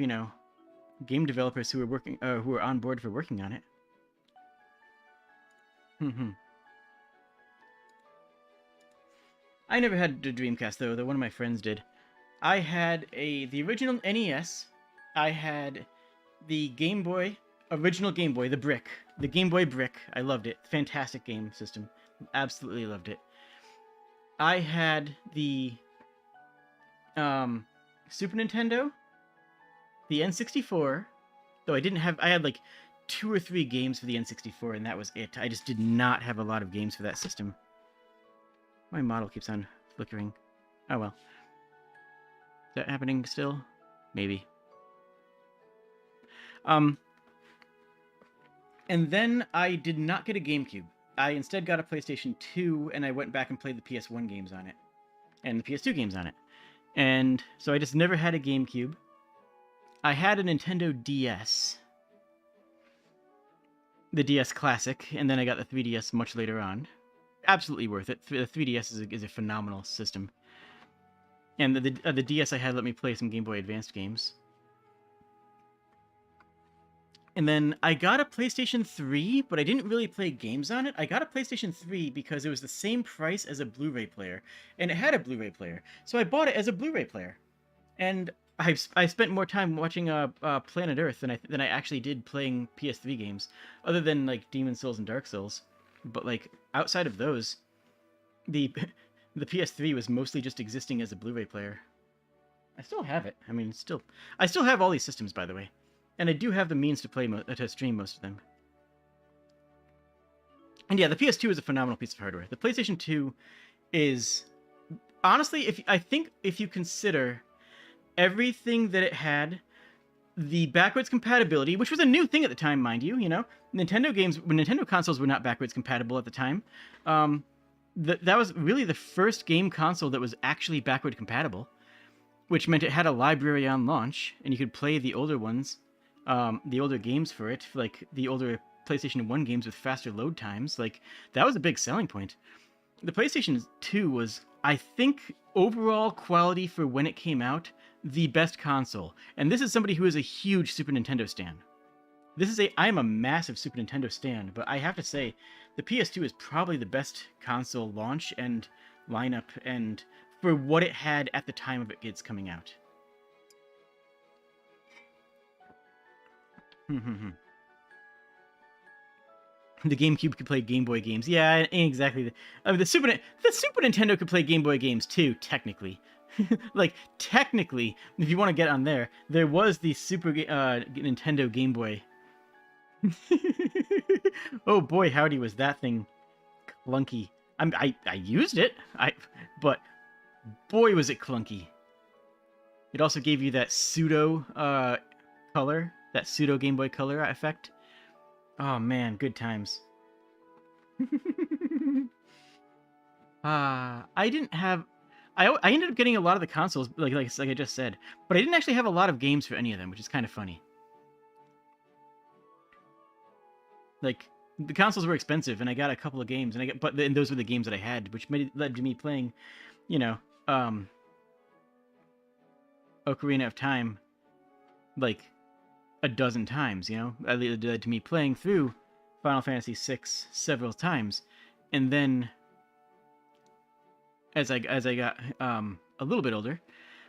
game developers who were on board for working on it. I never had a Dreamcast though one of my friends did. I had the original NES. I had the Game Boy, original Game Boy, the brick, the Game Boy brick. I loved it. Fantastic game system. Absolutely loved it. I had the Super Nintendo, the N64, though I had like 2 or 3 games for the N64, and that was it. I just did not have a lot of games for that system. My model keeps on flickering. Oh well. Is that happening still? Maybe. And then I did not get a GameCube. I instead got a PlayStation 2, and I went back and played the PS1 games on it. And the PS2 games on it. And so I just never had a GameCube. I had a Nintendo DS. The DS Classic, and then I got the 3DS much later on. Absolutely worth it. The 3DS is a phenomenal system. And the DS I had let me play some Game Boy Advanced games. And then I got a PlayStation 3, but I didn't really play games on it. I got a PlayStation 3 because it was the same price as a Blu-ray player, and it had a Blu-ray player. So I bought it as a Blu-ray player. And I spent more time watching Planet Earth than I actually did playing PS3 games, other than like Demon's Souls and Dark Souls. But like outside of those, the PS3 was mostly just existing as a Blu-ray player. I still have it. I mean, I still have all these systems, by the way, and I do have the means to stream most of them. And yeah, the PS2 is a phenomenal piece of hardware. The PlayStation 2 is honestly, if you consider everything that it had, the backwards compatibility, which was a new thing at the time, mind you, Nintendo consoles were not backwards compatible at the time. That was really the first game console that was actually backward compatible, which meant it had a library on launch, and you could play the older ones, the older games for it, like the older PlayStation 1 games with faster load times. Like, that was a big selling point. The PlayStation 2 was, I think, overall quality for when it came out, the best console. And this is somebody who is a huge Super Nintendo stan. I am a massive Super Nintendo stan, but I have to say, the PS2 is probably the best console launch and lineup, and for what it had at the time of its coming out. The GameCube could play Game Boy games. Yeah, exactly. I mean, the Super Nintendo could play Game Boy games too, technically. Like, technically, if you want to get on there was the Nintendo Game Boy. Oh boy, howdy, was that thing clunky. I used it, but boy was it clunky. It also gave you that pseudo color, that pseudo Game Boy Color effect. Oh man, good times. I didn't have. I ended up getting a lot of the consoles, like I just said, but I didn't actually have a lot of games for any of them, which is kind of funny. Like the consoles were expensive, and I got a couple of games, and those were the games that I had, which led to me playing, you know, um, Ocarina of Time, like a dozen times. You know, it led to me playing through Final Fantasy VI several times, and then as I got a little bit older,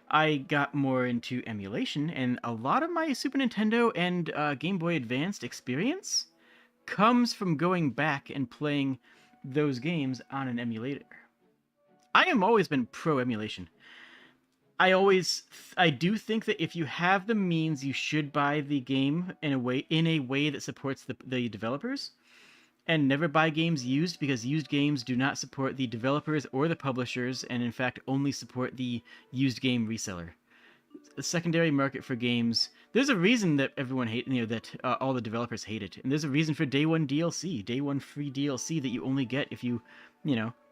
I got more into emulation, and a lot of my Super Nintendo and Game Boy Advanced experience comes from going back and playing those games on an emulator. I have always been pro emulation. I do think that if you have the means, you should buy the game in a way that supports the developers, and never buy games used, because used games do not support the developers or the publishers, and in fact only support the used game reseller. The secondary market for games. There's a reason that everyone that all the developers hate it, and there's a reason for day one DLC, day one free DLC that you only get if you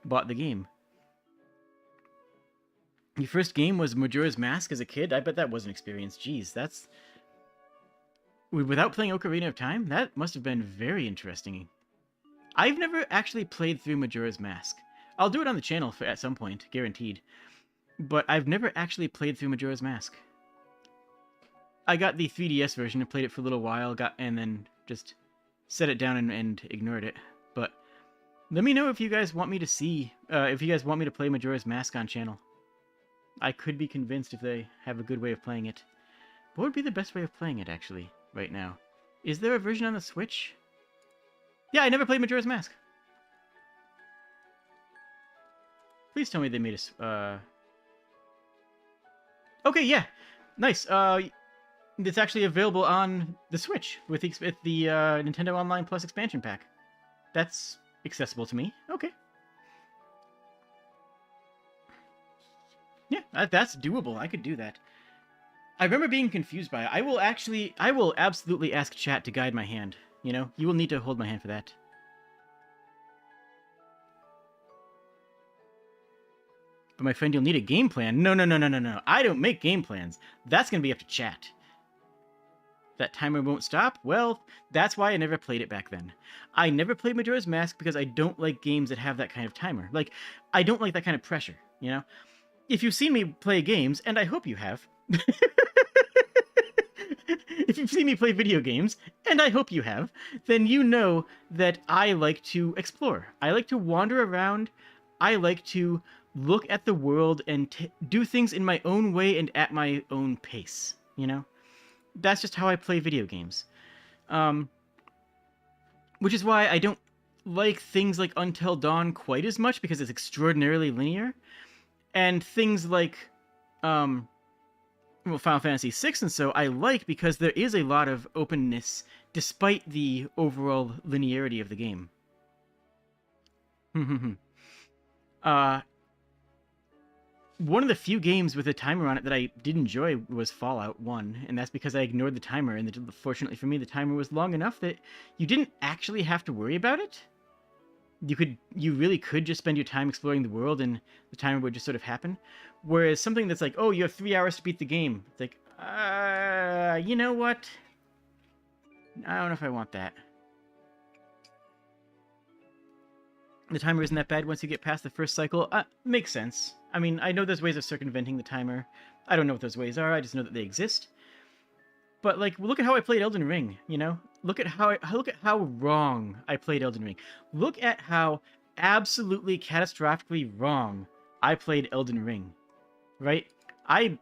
bought the game. Your first game was Majora's Mask as a kid? I bet that was an experience. Jeez, that's without playing Ocarina of Time. That must have been very interesting. I've never actually played through Majora's Mask. I'll do it on the channel at some point, guaranteed. But I've never actually played through Majora's Mask. I got the 3DS version and played it for a little while, and then just set it down and ignored it. But let me know if you guys want me to if you guys want me to play Majora's Mask on channel. I could be convinced if they have a good way of playing it. What would be the best way of playing it, actually, right now? Is there a version on the Switch? Yeah, I never played Majora's Mask. Please tell me they made a... Okay, yeah. Nice. It's actually available on the Switch with the Nintendo Online Plus expansion pack. That's accessible to me. Okay. Yeah, that's doable. I could do that. I remember being confused by it. I will absolutely ask chat to guide my hand. You will need to hold my hand for that. But my friend, you'll need a game plan. No. I don't make game plans. That's going to be up to chat. That timer won't stop? Well, that's why I never played it back then. I never played Majora's Mask because I don't like games that have that kind of timer. Like, I don't like that kind of pressure, If you've seen me play games, and I hope you have... If you've seen me play video games, and I hope you have, then you know that I like to explore. I like to wander around. I like to look at the world and do things in my own way and at my own pace, That's just how I play video games. Which is why I don't like things like Until Dawn quite as much, because it's extraordinarily linear. And things like... Final Fantasy VI and so I like, because there is a lot of openness despite the overall linearity of the game. One of the few games with a timer on it that I did enjoy was Fallout 1, and that's because I ignored the timer, and fortunately for me, the timer was long enough that you didn't actually have to worry about it. You really could just spend your time exploring the world, and the timer would just sort of happen. Whereas something that's like, oh, you have 3 hours to beat the game. It's like, you know what? I don't know if I want that. The timer isn't that bad once you get past the first cycle. Makes sense. I mean, I know there's ways of circumventing the timer. I don't know what those ways are. I just know that they exist. But like, look at how I played Elden Ring. Look at how wrong I played Elden Ring. Look at how absolutely catastrophically wrong I played Elden Ring. Right? I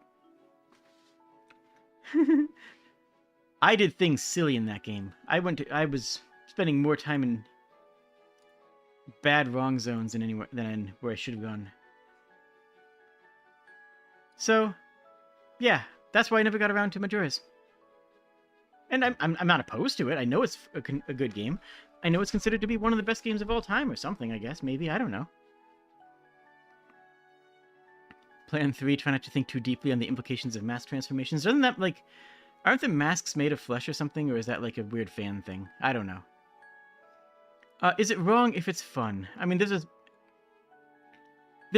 did things silly in that game. I was spending more time bad wrong zones than where I should have gone. So, yeah, that's why I never got around to Majora's. And I'm not opposed to it. I know it's a good game. I know it's considered to be one of the best games of all time or something, I guess. Maybe, I don't know. Plan 3, try not to think too deeply on the implications of mask transformations. Doesn't that, like... Aren't the masks made of flesh or something, or is that like a weird fan thing? I don't know. Is it wrong if it's fun? I mean, there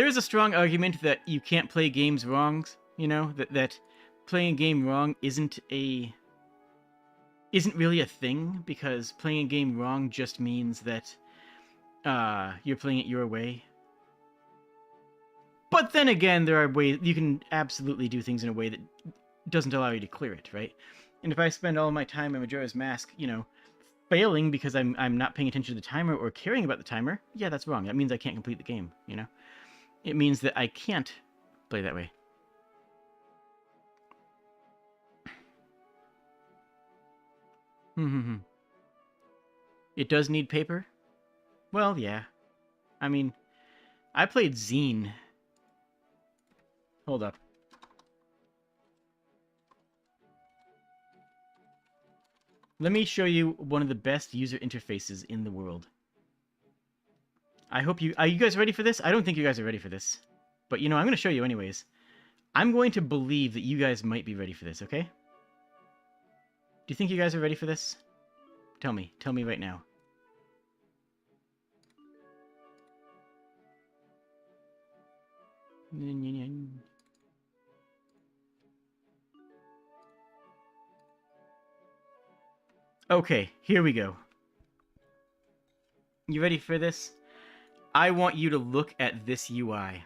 is a strong argument that you can't play games wrong, you know? That playing a game wrong isn't really a thing, because playing a game wrong just means that you're playing it your way. But then again, there are ways you can absolutely do things in a way that doesn't allow you to clear it, right? And if I spend all my time in Majora's Mask, you know, failing because I'm not paying attention to the timer or caring about the timer, yeah, that's wrong. That means I can't complete the game, you know? It means that I can't play that way. It does need paper? Well, yeah. I mean, I played Zine. Hold up. Let me show you one of the best user interfaces in the world. I hope you... Are you guys ready for this? I don't think you guys are ready for this. But, you know, I'm going to show you anyways. I'm going to believe that you guys might be ready for this, okay? Do you think you guys are ready for this? Tell me. Tell me right now. Okay, here we go. You ready for this? I want you to look at this UI.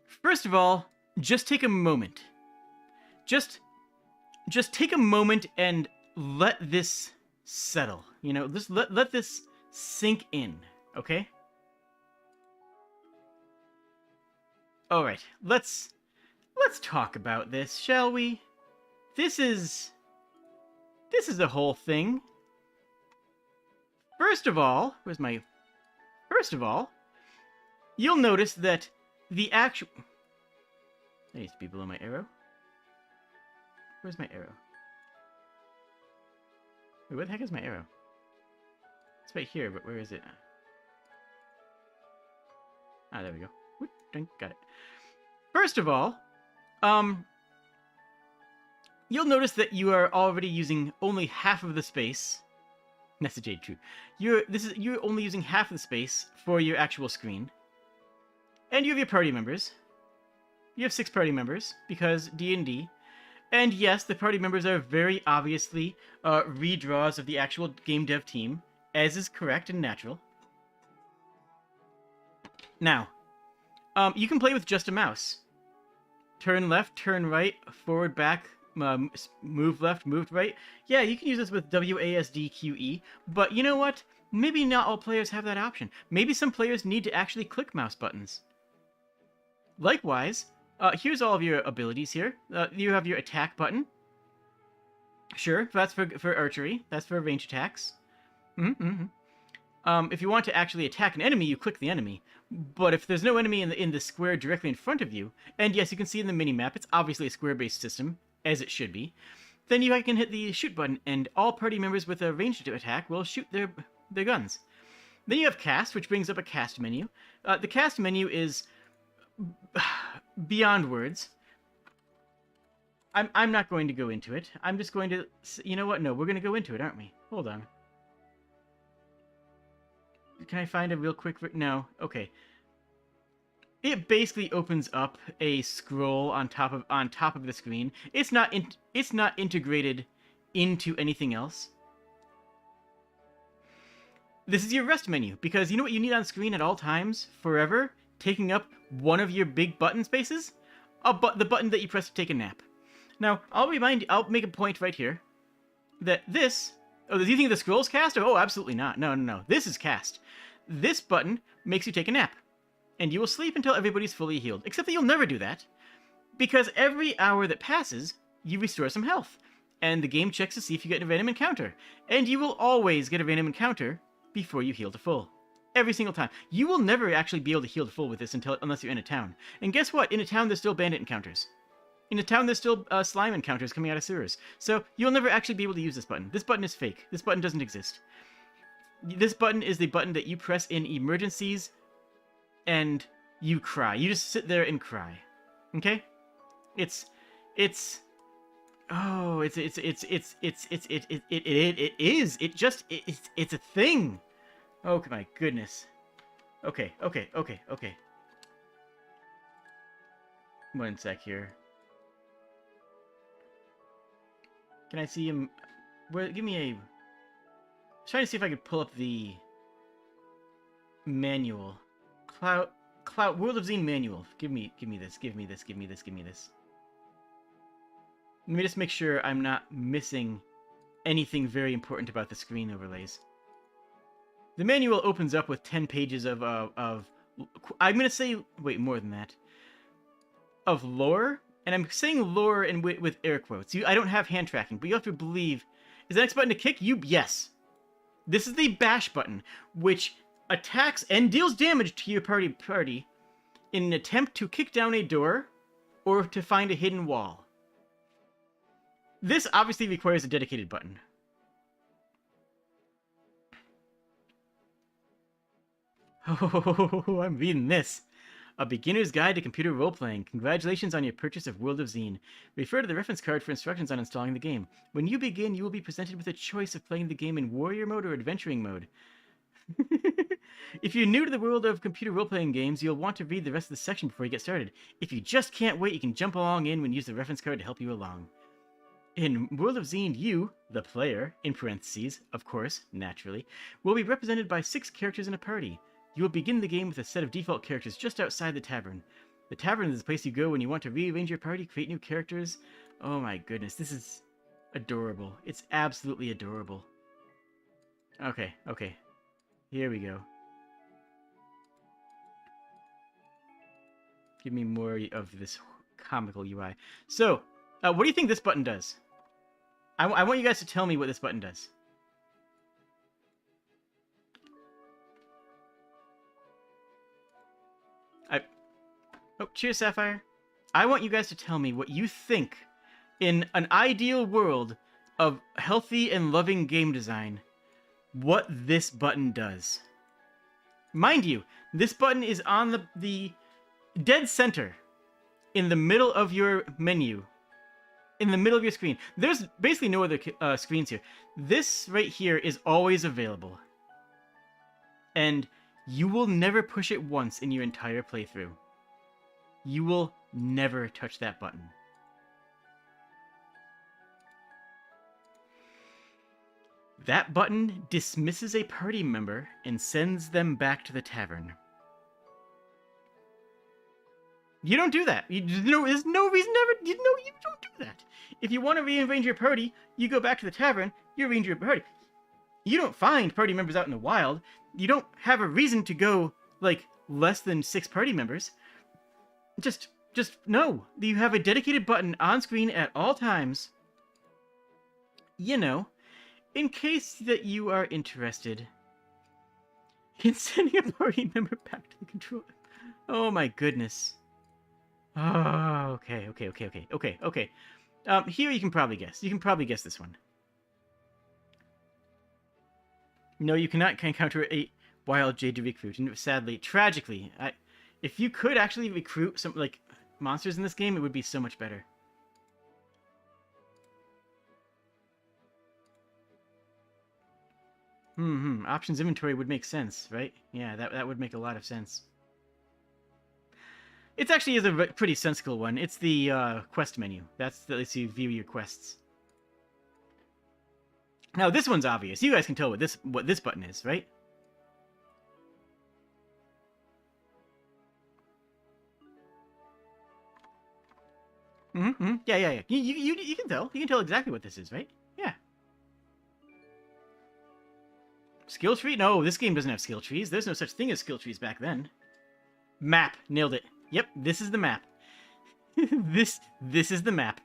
First of all, just take a moment. Just take a moment and let this settle. You know, just let this sink in, okay? All right, let's talk about this, shall we? This is the whole thing. First of all, you'll notice that the actual... That needs to be below my arrow. Where's my arrow? Wait, where the heck is my arrow? It's right here, but where is it? Ah, there we go. Whoop, got it. First of all, you'll notice that you are already using only half of the space. That's the Jade true. You're only using half of the space for your actual screen. And you have your party members. You have 6 party members, because D&D. And yes, the party members are very obviously redraws of the actual game dev team, as is correct and natural. Now, you can play with just a mouse. Turn left, turn right, forward, back, move left, move right. Yeah, you can use this with WASD-QE, but you know what? Maybe not all players have that option. Maybe some players need to actually click mouse buttons. Likewise, here's all of your abilities here. You have your attack button. Sure, that's for archery. That's for range attacks. If you want to actually attack an enemy, you click the enemy. But if there's no enemy in the square directly in front of you, and yes, you can see in the minimap, it's obviously a square-based system, as it should be, then you can hit the shoot button, and all party members with a ranged attack will shoot their guns. Then you have cast, which brings up a cast menu. The cast menu is beyond words. I'm not going to go into it. I'm just going to... You know what? No, we're going to go into it, aren't we? Hold on. Can I find a real quick... No. Okay. It basically opens up a scroll on top of the screen. It's not integrated into anything else. This is your rest menu, because you know what you need on screen at all times, forever, taking up one of your big button spaces? The button that you press to take a nap. Now, I'll make a point right here that this... Oh, do you think the scroll's cast? Oh, absolutely not. No. This is cast. This button makes you take a nap. And you will sleep until everybody's fully healed. Except that you'll never do that. Because every hour that passes, you restore some health. And the game checks to see if you get a random encounter. And you will always get a random encounter before you heal to full. Every single time. You will never actually be able to heal to full with this unless you're in a town. And guess what? In a town, there's still bandit encounters. In a town, there's still slime encounters coming out of sewers. So you'll never actually be able to use this button. This button is fake. This button doesn't exist. This button is the button that you press in emergencies and you cry. You just sit there and cry. Okay? It is. It's a thing. Oh my goodness. Okay. One sec here. Can I see him? Where? Give me a. I'm trying to see if I could pull up the manual. Cloud World of Zine manual. Give me this. Let me just make sure I'm not missing anything very important about the screen overlays. The manual opens up with 10 pages of I'm gonna say, wait, more than that, of lore, and I'm saying lore and with air quotes. I don't have hand tracking, but you have to believe. Is the next button to kick? Yes. This is the bash button, which attacks and deals damage to your party in an attempt to kick down a door or to find a hidden wall. This obviously requires a dedicated button. Oh, I'm reading this. A Beginner's Guide to Computer Role-Playing. Congratulations on your purchase of World of Zine. Refer to the reference card for instructions on installing the game. When you begin, you will be presented with a choice of playing the game in Warrior Mode or Adventuring Mode. If you're new to the world of computer role-playing games, you'll want to read the rest of the section before you get started. If you just can't wait, you can jump along in and use the reference card to help you along. In World of Zine, you, the player, in parentheses, of course, naturally, will be represented by 6 characters in a party. You will begin the game with a set of default characters just outside the tavern. The tavern is the place you go when you want to rearrange your party, create new characters. Oh my goodness, this is adorable. It's absolutely adorable. Okay. Here we go. Give me more of this comical UI. So, what do you think this button does? I want you guys to tell me what this button does. Oh, cheers, Sapphire. I want you guys to tell me what you think, in an ideal world of healthy and loving game design, what this button does. Mind you, this button is on the dead center, in the middle of your menu, in the middle of your screen. There's basically no other screens here. This right here is always available. And you will never push it once in your entire playthrough. You will never touch that button. That button dismisses a party member and sends them back to the tavern. You don't do that. There's no reason ever. You don't do that. If you want to rearrange your party, you go back to the tavern, you arrange your party. You don't find party members out in the wild. You don't have a reason to go, like, less than 6 party members. Just no. You have a dedicated button on screen at all times. You know, in case that you are interested in sending a party member back to the controller. Oh my goodness. Oh, okay. Here you can probably guess. You can probably guess this one. No, you cannot encounter a wild Jade to recruit. And sadly, tragically, if you could actually recruit some, like, monsters in this game, it would be so much better. Options inventory would make sense, right? Yeah, that would make a lot of sense. It actually is a pretty sensible one. It's the quest menu. That lets you view your quests. Now, this one's obvious. You guys can tell what this button is, right? Yeah. You can tell. You can tell exactly what this is, right? Yeah. Skill tree? No, this game doesn't have skill trees. There's no such thing as skill trees back then. Map. Nailed it. Yep, this is the map. This is the map.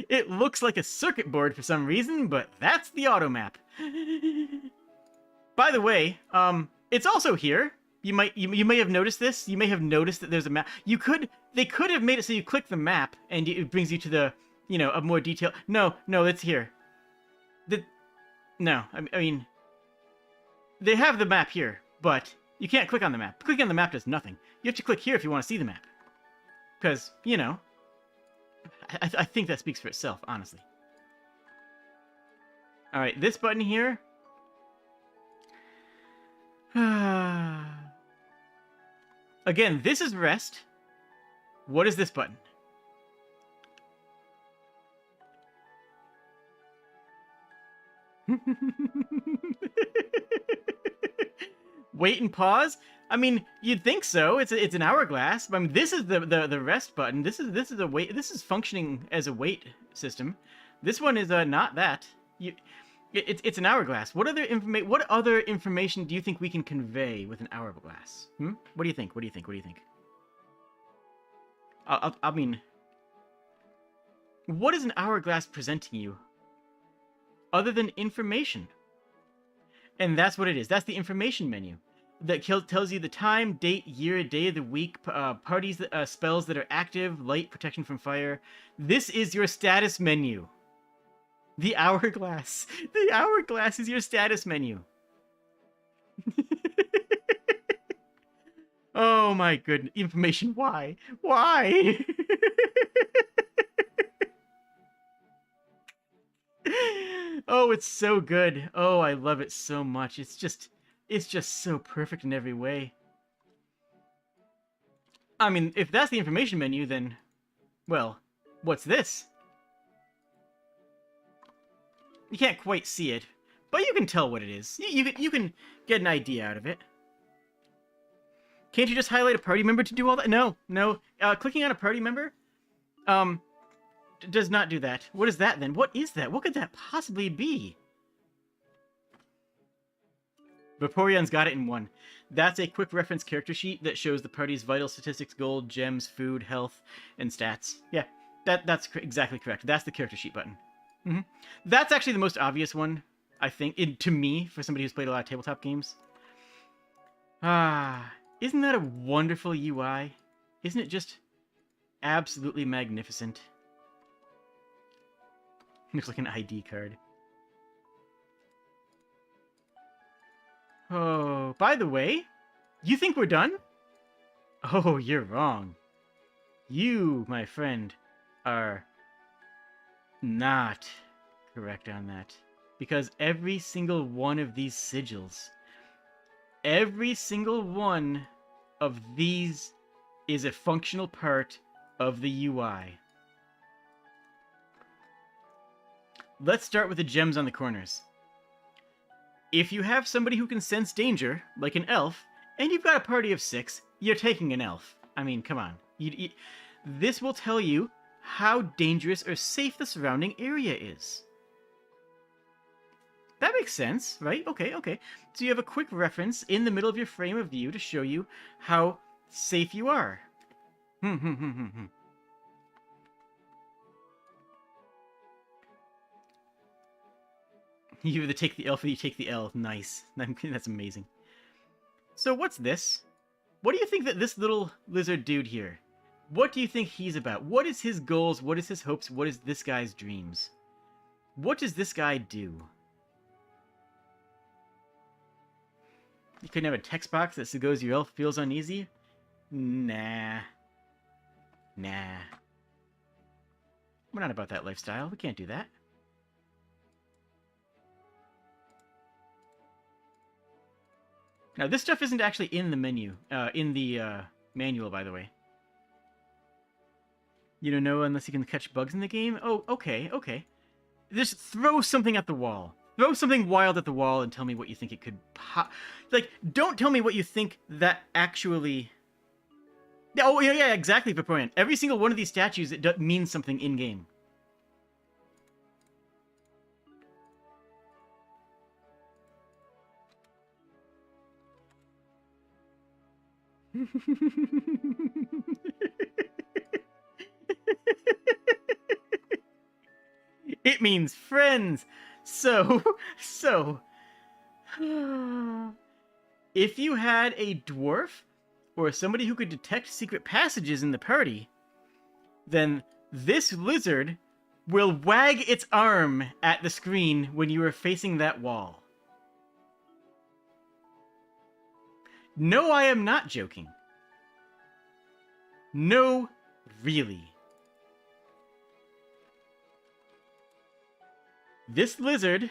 It looks like a circuit board for some reason, but that's the auto map. By the way, it's also here. You may have noticed this. You may have noticed that there's a map. They could have made it so you click the map and it brings you to the, a more detail. No, it's here. No, I mean, they have the map here, but you can't click on the map. Clicking on the map does nothing. You have to click here if you want to see the map. Because, I think that speaks for itself, honestly. Alright, this button here. Again, this is rest. What is this button? Wait and pause? I mean, you'd think so. It's an hourglass. I mean, this is the rest button. This is a wait. This is functioning as a wait system. This one is not that. It's an hourglass. What other information do you think we can convey with an hourglass? What do you think? I mean, what is an hourglass presenting you other than information? And that's what it is. That's the information menu that tells you the time, date, year, day of the week, parties, spells that are active, light, protection from fire. This is your status menu. The hourglass. The hourglass is your status menu. Oh my goodness. Information. Why? Why? Oh, it's so good. Oh, I love it so much. It's just so perfect in every way. I mean, if that's the information menu, then, well, what's this? You can't quite see it, but you can tell what it is. You can get an idea out of it. Can't you just highlight a party member to do all that? No. Clicking on a party member, does not do that. What is that then? What is that? What could that possibly be? Vaporeon's got it in one. That's a quick reference character sheet that shows the party's vital statistics, gold, gems, food, health, and stats. Yeah, that's exactly correct. That's the character sheet button. That's actually the most obvious one, I think, to me, for somebody who's played a lot of tabletop games. Isn't that a wonderful UI? Isn't it just absolutely magnificent? Looks like an ID card. Oh, by the way, you think we're done? Oh, you're wrong. You, my friend, are not correct on that. Because every single one of these sigils, every single one of these is a functional part of the UI. Let's start with the gems on the corners. If you have somebody who can sense danger, like an elf, and you've got a party of 6, you're taking an elf. I mean, come on. This will tell you how dangerous or safe the surrounding area is. That makes sense, right? Okay. So you have a quick reference in the middle of your frame of view to show you how safe you are. You either take the elf or you take the L. Nice. That's amazing. So what's this? What do you think that this little lizard dude here, what do you think he's about? What is his goals? What is his hopes? What is this guy's dreams? What does this guy do? You couldn't have a text box that goes, your elf feels uneasy? Nah. We're not about that lifestyle. We can't do that. Now, this stuff isn't actually in the menu, in the manual, by the way. You don't know unless you can catch bugs in the game? Oh, okay. Just throw something at the wall. Throw something wild at the wall and tell me what you think it could like, don't tell me what you think that actually... Oh, yeah, exactly, Vaporeon. Every single one of these statues, it means something in-game. It means friends. So, if you had a dwarf or somebody who could detect secret passages in the party, then this lizard will wag its arm at the screen when you are facing that wall. No, I am not joking. No, really. This lizard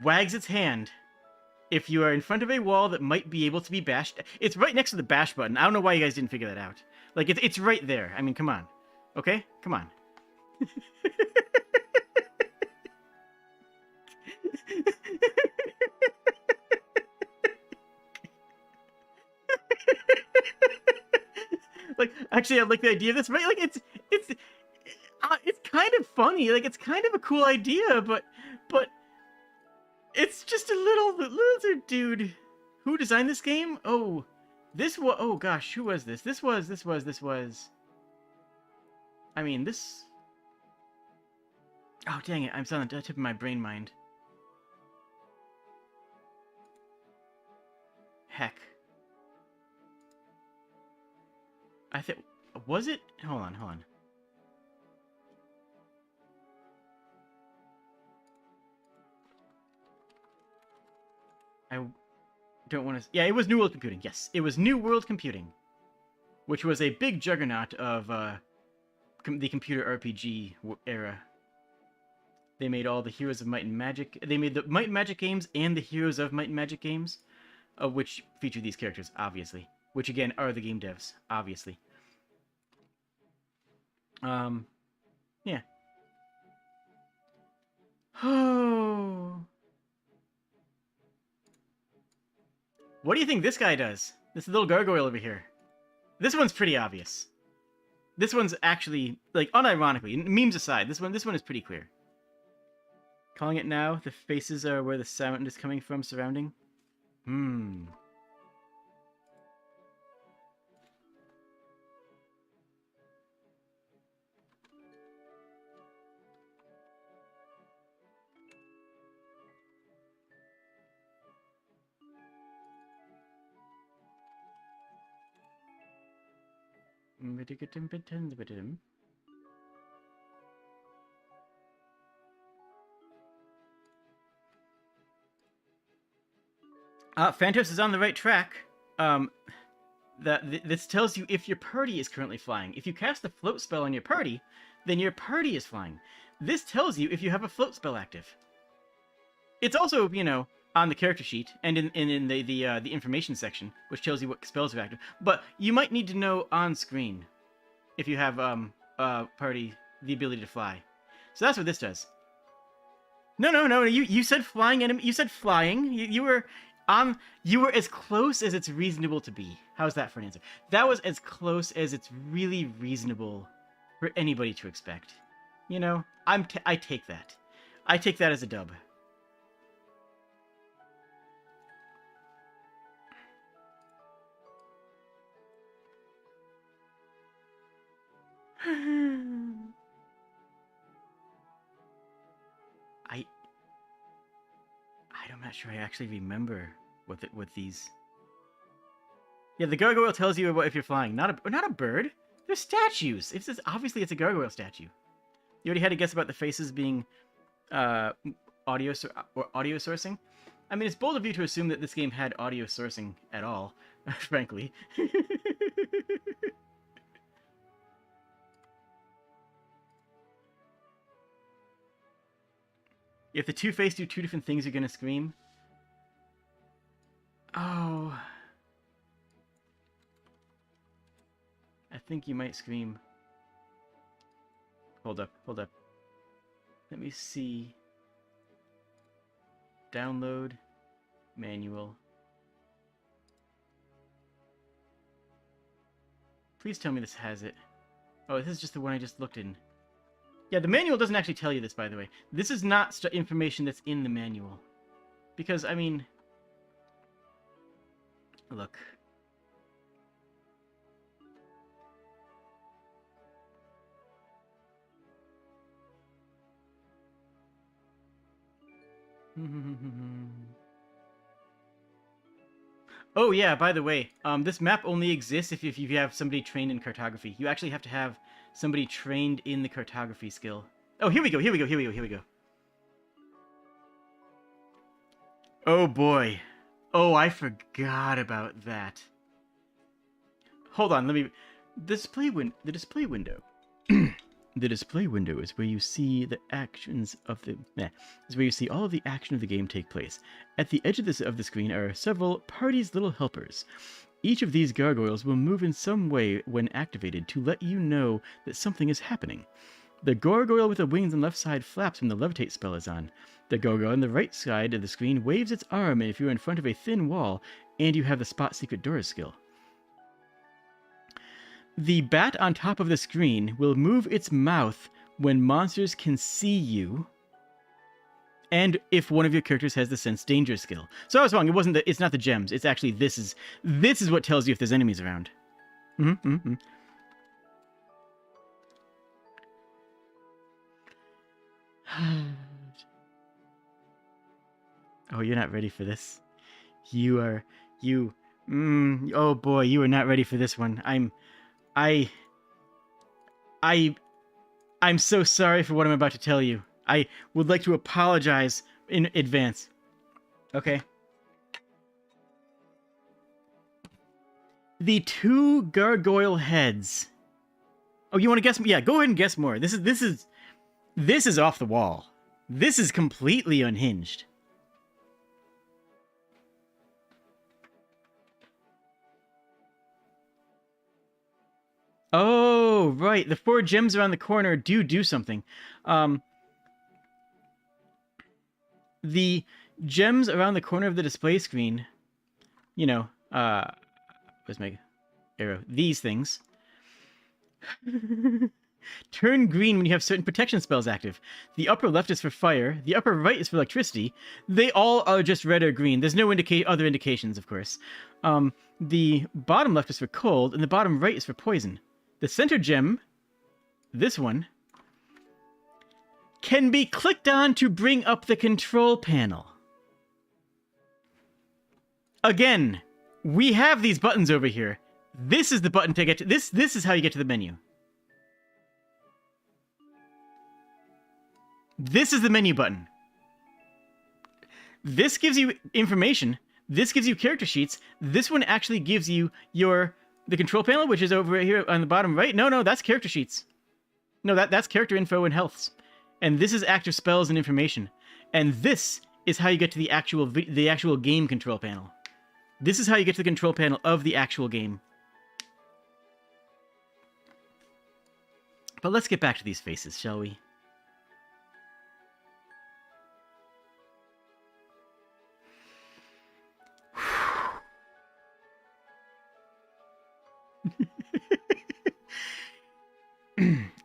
wags its hand if you are in front of a wall that might be able to be bashed. It's right next to the bash button. I don't know why you guys didn't figure that out. Like, it's right there. I mean, come on. Okay? Come on. Like, actually, I like the idea of this, right? Like, it's kind of funny. Like, it's kind of a cool idea, but it's just a little lizard dude. Who designed this game? Oh, this was. Oh gosh, who was this? This was. I mean, this. Oh dang it! I'm still on the tip of my brain mind. Heck. I think. Was it? Hold on. I don't want to. Yeah, it was New World Computing. Yes, it was New World Computing, which was a big juggernaut of the computer RPG era. They made all the Heroes of Might and Magic. They made the Might and Magic games and the Heroes of Might and Magic games, which feature these characters, obviously. Which again are the game devs, obviously. Yeah. Oh. What do you think this guy does? This little gargoyle over here. This one's pretty obvious. This one's actually, like, unironically, memes aside, this one is pretty clear. Calling it now, the faces are where the sound is coming from surrounding. Phantos is on the right track. This tells you if your party is currently flying. If you cast the float spell on your party, then your party is flying. This tells you if you have a float spell active. It's also, you know, on the character sheet and in the information section, which tells you what spells are active. But you might need to know on screen if you have party the ability to fly. So that's what this does. No. You said flying enemy. You said flying. You were as close as it's reasonable to be. How's that for an answer? That was as close as it's really reasonable for anybody to expect. You know, I take that. I take that as a dub. I'm not sure I actually remember what these. Yeah, the gargoyle tells you if you're flying, not a bird. They're statues. Obviously it's a gargoyle statue. You already had to guess about the faces being audio sourcing. I mean, it's bold of you to assume that this game had audio sourcing at all, frankly. If the two faces do two different things, you're gonna scream. Oh. I think you might scream. Hold up. Let me see. Download. Manual. Please tell me this has it. Oh, this is just the one I just looked in. Yeah, the manual doesn't actually tell you this, by the way. This is not information that's in the manual. Because, I mean... Look. Oh yeah, by the way, this map only exists if you have somebody trained in cartography. You actually have to have somebody trained in the cartography skill. Oh, here we go, here we go, here we go, here we go. Oh boy. Oh, I forgot about that. Hold on, let me... The display window. The display window is where you see the actions of the... is where you see all of the action of the game take place. At the edge of the screen are several party's little helpers. Each of these gargoyles will move in some way when activated to let you know that something is happening. The gargoyle with the wings on the left side flaps when the levitate spell is on. The gargoyle on the right side of the screen waves its arm if you're in front of a thin wall and you have the spot secret doors skill. The bat on top of the screen will move its mouth when monsters can see you, and if one of your characters has the sense danger skill. So I was wrong. It's not the gems. It's actually this is what tells you if there's enemies around. Oh, you're not ready for this. Oh boy, you are not ready for this one. I'm so sorry for what I'm about to tell you. I would like to apologize in advance. Okay. The two gargoyle heads. Oh, you want to guess? Yeah, go ahead and guess more. This is off the wall. This is completely unhinged. Oh, right. The 4 gems around the corner do something. The gems around the corner of the display screen, you know, where's my arrow? These things. Turn green when you have certain protection spells active. The upper left is for fire. The upper right is for electricity. They all are just red or green. There's no other indications, of course. The bottom left is for cold, and the bottom right is for poison. The center gem, this one, can be clicked on to bring up the control panel. Again, we have these buttons over here. This is the button to get to... This is how you get to the menu. This is the menu button. This gives you information. This gives you character sheets. This one actually gives you the control panel, which is over here on the bottom right. No, that's character sheets. No, that's character info and healths. And this is active spells and information. And this is how you get to the actual game control panel. This is how you get to the control panel of the actual game. But let's get back to these faces, shall we?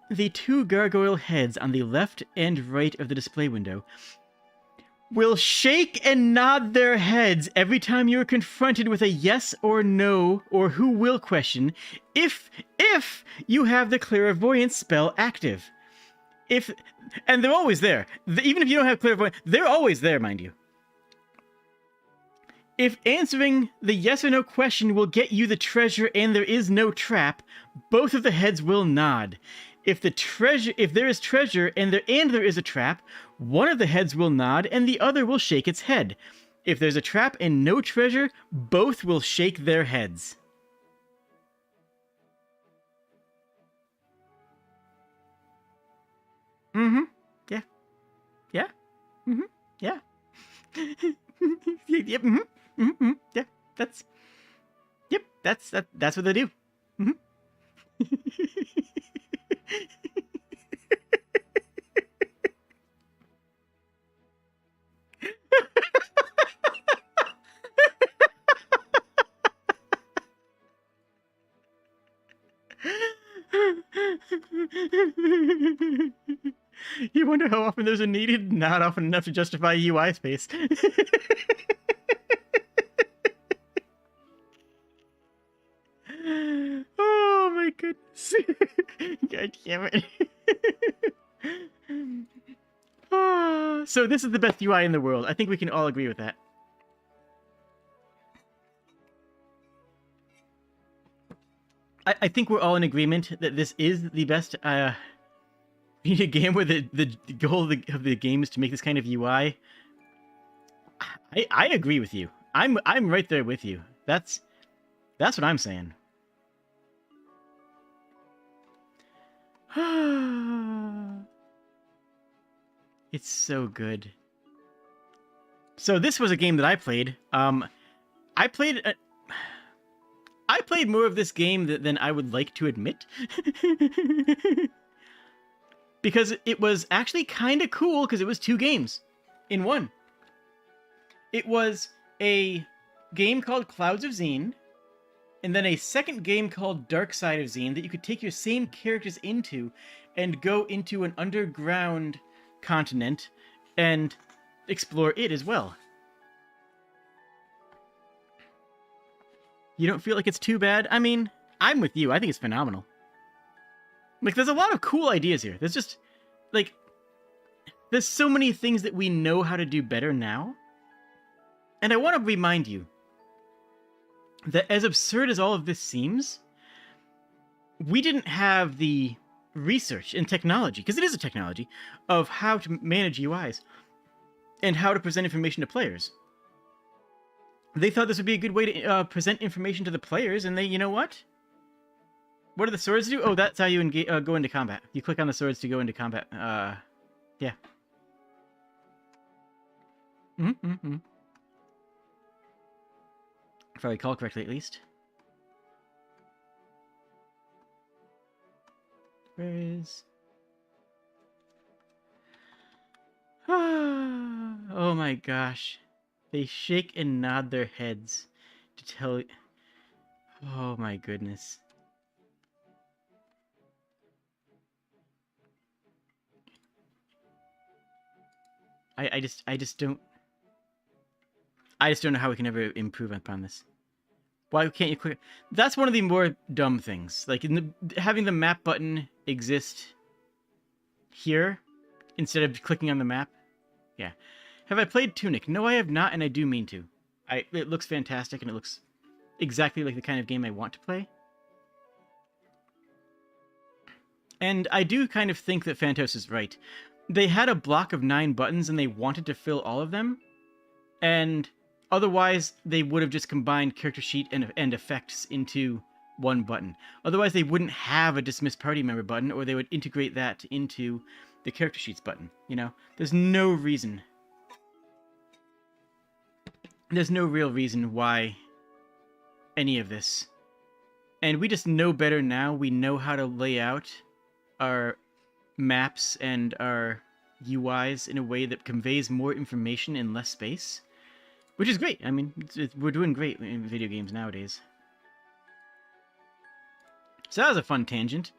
The two gargoyle heads on the left and right of the display window will shake and nod their heads every time you are confronted with a yes or no or who will question if you have the clairvoyance spell active. And they're always there. Even if you don't have clairvoyance, they're always there, mind you. If answering the yes or no question will get you the treasure and there is no trap, both of the heads will nod. If there is treasure and there is a trap, one of the heads will nod and the other will shake its head. If there's a trap and no treasure, both will shake their heads. Mm-hmm. Yeah. Yeah. Mm-hmm. Yeah. Yep. Mm-hmm. Mm-hmm. Yeah. That's what they do. Mm-hmm. You wonder how often there's a needed? Not often enough to justify UI space. Oh my goodness. God damn it. Oh. So this is the best UI in the world. I think we can all agree with that. I think we're all in agreement that this is the best video game where the goal of the game is to make this kind of UI. I agree with you. I'm right there with you. That's what I'm saying. It's so good. So this was a game that I played. I played more of this game than I would like to admit. Because it was actually kind of cool because it was 2 games in one. It was a game called Clouds of Xeen, and then a second game called Dark Side of Xeen that you could take your same characters into and go into an underground continent and explore it as well. You don't feel like it's too bad? I mean, I'm with you. I think it's phenomenal. Like, there's a lot of cool ideas here. There's just, like, there's so many things that we know how to do better now. And I want to remind you that as absurd as all of this seems, we didn't have the research and technology, because it is a technology, of how to manage UIs and how to present information to players. They thought this would be a good way to present information to the players, and they, you know what? What do the swords do? Oh, that's how you go into combat. You click on the swords to go into combat. Yeah. Mm-hmm. If I recall correctly, at least. Where is... Oh my gosh. They shake and nod their heads to tell... Oh my goodness. I just don't know how we can ever improve upon this. Why can't you click? That's one of the more dumb things. Like having the map button exist here instead of clicking on the map. Yeah. Have I played Tunic? No, I have not, and I do mean to. It looks fantastic, and it looks exactly like the kind of game I want to play. And I do kind of think that Phantos is right. They had a block of 9 buttons, and they wanted to fill all of them. And otherwise, they would have just combined character sheet and effects into one button. Otherwise, they wouldn't have a dismiss party member button, or they would integrate that into the character sheets button. You know, there's no reason. There's no real reason why any of this. And we just know better now. We know how to lay out our maps and our UIs in a way that conveys more information in less space. Which is great. I mean, we're doing great in video games nowadays. So that was a fun tangent.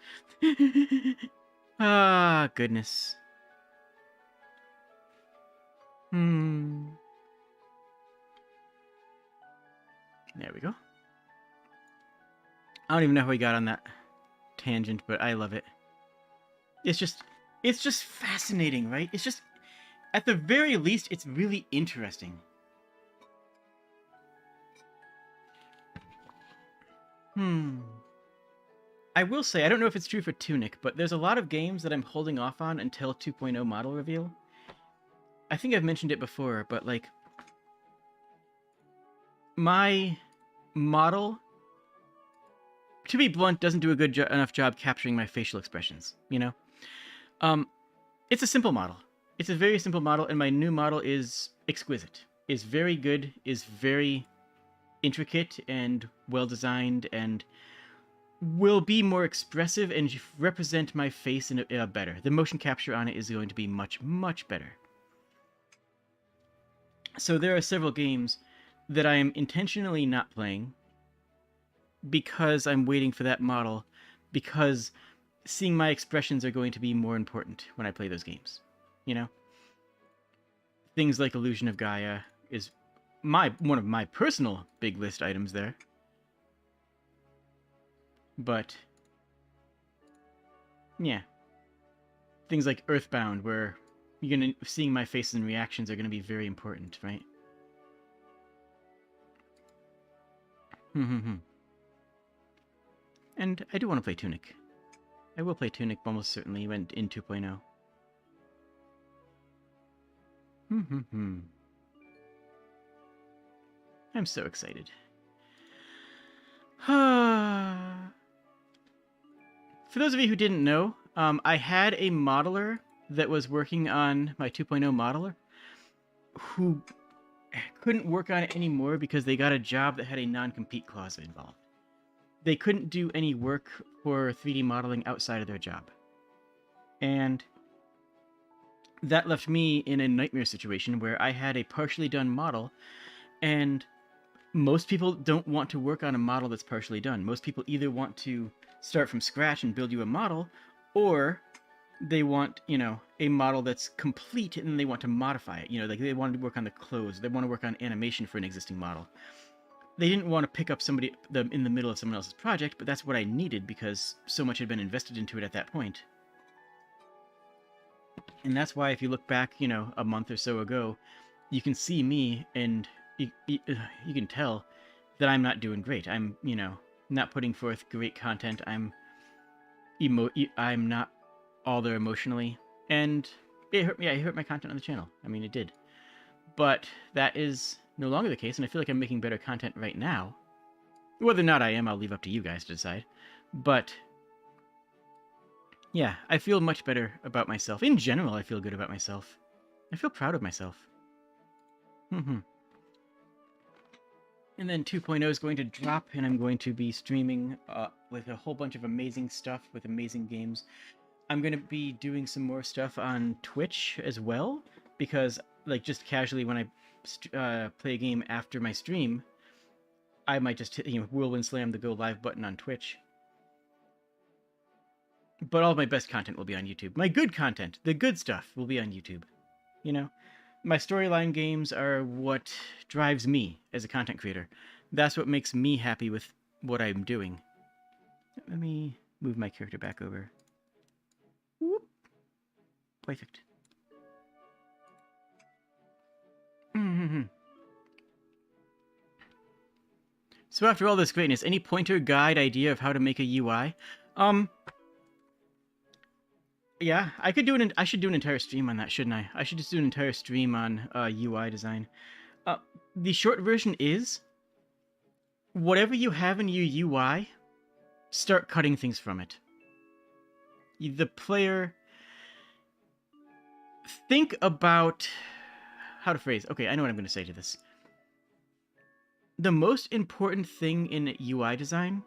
Ah, goodness. There we go. I don't even know how we got on that tangent, but I love it. It's just fascinating, right? It's just, at the very least, it's really interesting. I will say, I don't know if it's true for Tunic, but there's a lot of games that I'm holding off on until 2.0 model reveal. I think I've mentioned it before, but like, my model, to be blunt, doesn't do a good enough job capturing my facial expressions, you know? It's a simple model. It's a very simple model, and my new model is exquisite. Is very good, is very intricate and well-designed, and will be more expressive and represent my face in a better. The motion capture on it is going to be much, much better. So there are several games that I am intentionally not playing because I'm waiting for that model, because seeing my expressions are going to be more important when I play those games. You know? Things like Illusion of Gaia is one of my personal big list items there. But yeah. Things like Earthbound, where seeing my faces and reactions are gonna be very important, right? And I do want to play Tunic. I will play Tunic almost certainly when in 2.0. I'm so excited. For those of you who didn't know, I had a modeler that was working on my 2.0 modeler who couldn't work on it anymore because they got a job that had a non-compete clause involved. They couldn't do any work for 3D modeling outside of their job. And that left me in a nightmare situation where I had a partially done model, and most people don't want to work on a model that's partially done. Most people either want to start from scratch and build you a model, or they want, a model that's complete and they want to modify it. Like they want to work on the clothes, they want to work on animation for an existing model. They didn't want to pick up somebody in the middle of someone else's project, but that's what I needed because so much had been invested into it at that point. And that's why if you look back, a month or so ago, you can see me and you can tell that I'm not doing great. I'm, not putting forth great content. I'm not all there emotionally. And it hurt my content on the channel. I mean, it did. But that is no longer the case, and I feel like I'm making better content right now. Whether or not I am, I'll leave up to you guys to decide. But yeah, I feel much better about myself. In general, I feel good about myself. I feel proud of myself. And then 2.0 is going to drop, and I'm going to be streaming with a whole bunch of amazing stuff, with amazing games. I'm going to be doing some more stuff on Twitch as well, because, like, just casually when I play a game after my stream, I might just, whirlwind slam the go live button on Twitch. But all of my best content will be on YouTube. My good content, the good stuff, will be on YouTube. My storyline games are what drives me as a content creator. That's what makes me happy with what I'm doing. Let me move my character back over. Whoop. Perfect. So after all this greatness, any pointer, guide, idea of how to make a UI? Yeah, I should do an entire stream on that, shouldn't I? I should just do an entire stream on UI design. The short version is, whatever you have in your UI, start cutting things from it. The player... Think about... How to phrase... Okay, I know what I'm going to say to this. The most important thing in UI design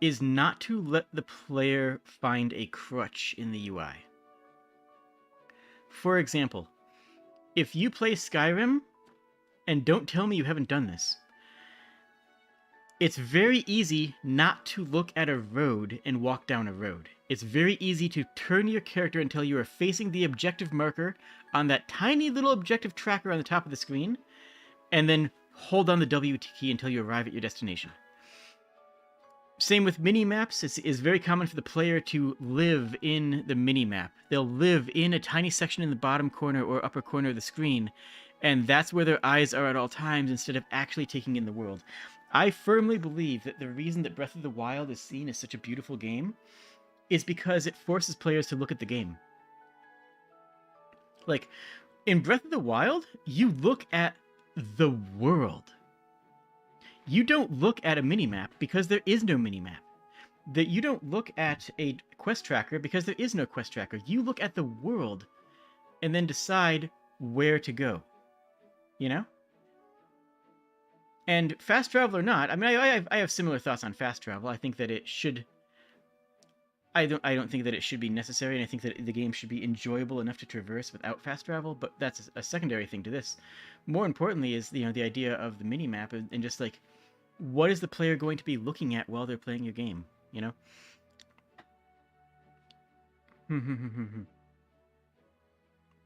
is not to let the player find a crutch in the UI. For example, if you play Skyrim, and don't tell me you haven't done this, it's very easy not to look at a road and walk down a road. It's very easy to turn your character until you are facing the objective marker on that tiny little objective tracker on the top of the screen, and then hold on the W key until you arrive at your destination. Same with mini-maps. It's very common for the player to live in the mini-map. They'll live in a tiny section in the bottom corner or upper corner of the screen, and that's where their eyes are at all times instead of actually taking in the world. I firmly believe that the reason that Breath of the Wild is seen as such a beautiful game is because it forces players to look at the game. Like, in Breath of the Wild, you look at the world. You don't look at a minimap because there is no minimap. That you don't look at a quest tracker because there is no quest tracker. You look at the world and then decide where to go. And fast travel or not, I mean, I have similar thoughts on fast travel. I think that it should... I don't think that it should be necessary, and I think that the game should be enjoyable enough to traverse without fast travel, but that's a secondary thing to this. More importantly is, the idea of the minimap and just, like, what is the player going to be looking at while they're playing your game,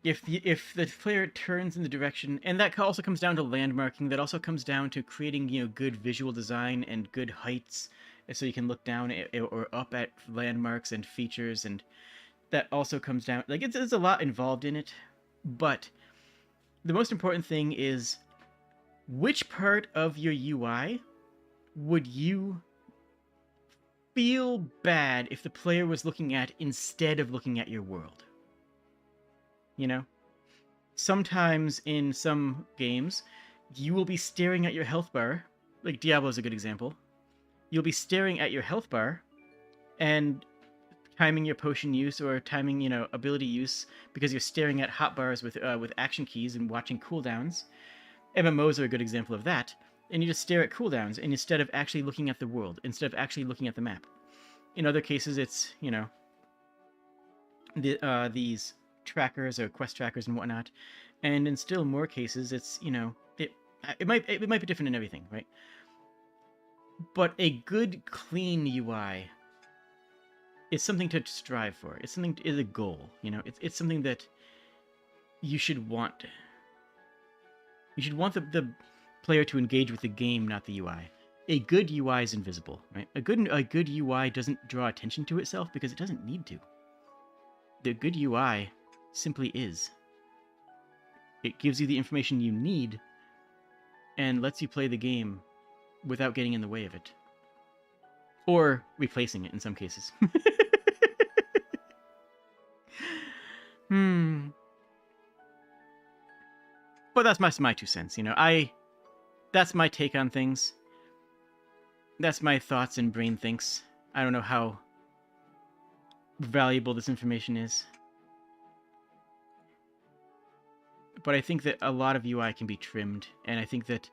If the player turns in the direction, and that also comes down to landmarking, that also comes down to creating, good visual design and good heights, so you can look down or up at landmarks and features, and that also comes down, like, it's a lot involved in it, but the most important thing is which part of your UI would you feel bad if the player was looking at instead of looking at your world? You know? Sometimes in some games, you will be staring at your health bar. Like Diablo is a good example. You'll be staring at your health bar and timing your potion use or timing, ability use because you're staring at hotbars with action keys and watching cooldowns. MMOs are a good example of that. And you just stare at cooldowns and instead of actually looking at the world, instead of actually looking at the map. In other cases, it's, these trackers or quest trackers and whatnot. And in still more cases, it's, it might be different in everything, right? But a good, clean UI is something to strive for. It's something is a goal, It's something that you should want. You should want the player to engage with the game, not the UI. A good UI is invisible, right? A good UI doesn't draw attention to itself because it doesn't need to. The good UI simply is. It gives you the information you need and lets you play the game without getting in the way of it. Or replacing it in some cases. But that's my 2 cents, that's my take on things. That's my thoughts and brain thinks. I don't know how valuable this information is. But I think that a lot of UI can be trimmed, and I think that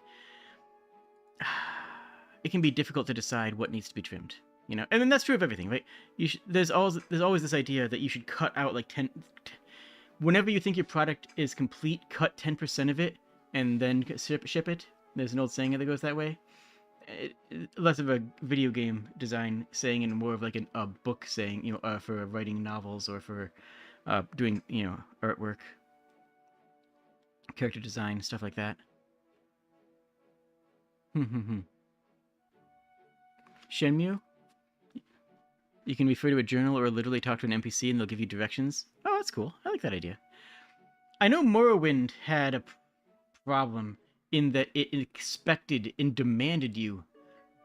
it can be difficult to decide what needs to be trimmed, And then that's true of everything, right? There's always this idea that you should cut out like 10. Whenever you think your product is complete, cut 10% of it and then ship it. There's an old saying that goes that way. Less of a video game design saying and more of like a book saying, for writing novels or for doing, artwork, character design, stuff like that. Shenmue? You can refer to a journal or literally talk to an NPC and they'll give you directions. Oh, that's cool. I like that idea. I know Morrowind had a problem in that it expected and demanded you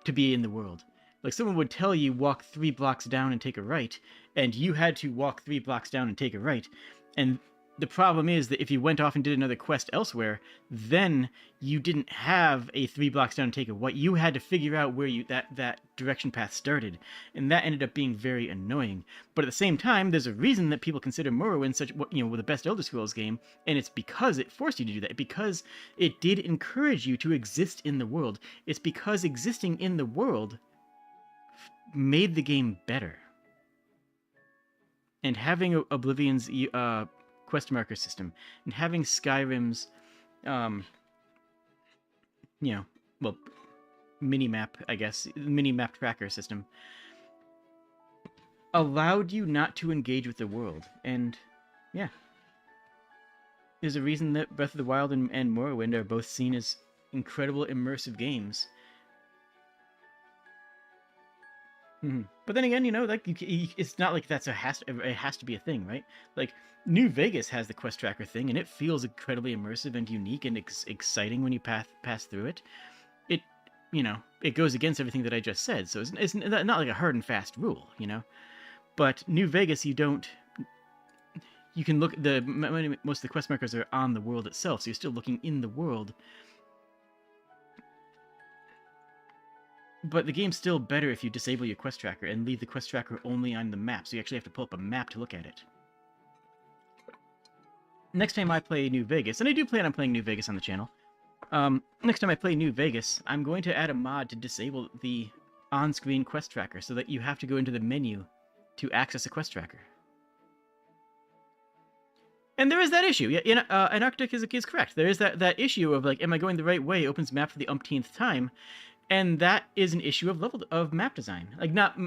to be in the world. Like someone would tell you walk 3 blocks down and take a right, and you had to walk 3 blocks down and take a right. And the problem is that if you went off and did another quest elsewhere, then you didn't have a 3 blocks down and take a right. You had to figure out where that direction path started, and that ended up being very annoying. But at the same time, there's a reason that people consider Morrowind such, the best Elder Scrolls game, and it's because it forced you to do that. Because it did encourage you to exist in the world. It's because existing in the world made the game better. And having Oblivion's quest marker system and having Skyrim's mini-map, I guess, mini-map tracker system allowed you not to engage with the world. And yeah, there's a reason that Breath of the Wild and Morrowind are both seen as incredible immersive games. But then again, like it's not like it has to be a thing, right? Like New Vegas has the quest tracker thing, and it feels incredibly immersive and unique and exciting when you pass through it. It goes against everything that I just said, so it's not like a hard and fast rule, But New Vegas, you can look most of the quest markers are on the world itself, so you're still looking in the world. But the game's still better if you disable your quest tracker and leave the quest tracker only on the map, so you actually have to pull up a map to look at it. Next time I play New Vegas, and I do plan on playing New Vegas on the channel, next time I play New Vegas, I'm going to add a mod to disable the on-screen quest tracker so that you have to go into the menu to access a quest tracker. And there is that issue. Yeah, and Arctic is correct. There is that issue of, like, am I going the right way? Opens map for the umpteenth time. And that is an issue of map design. Like, not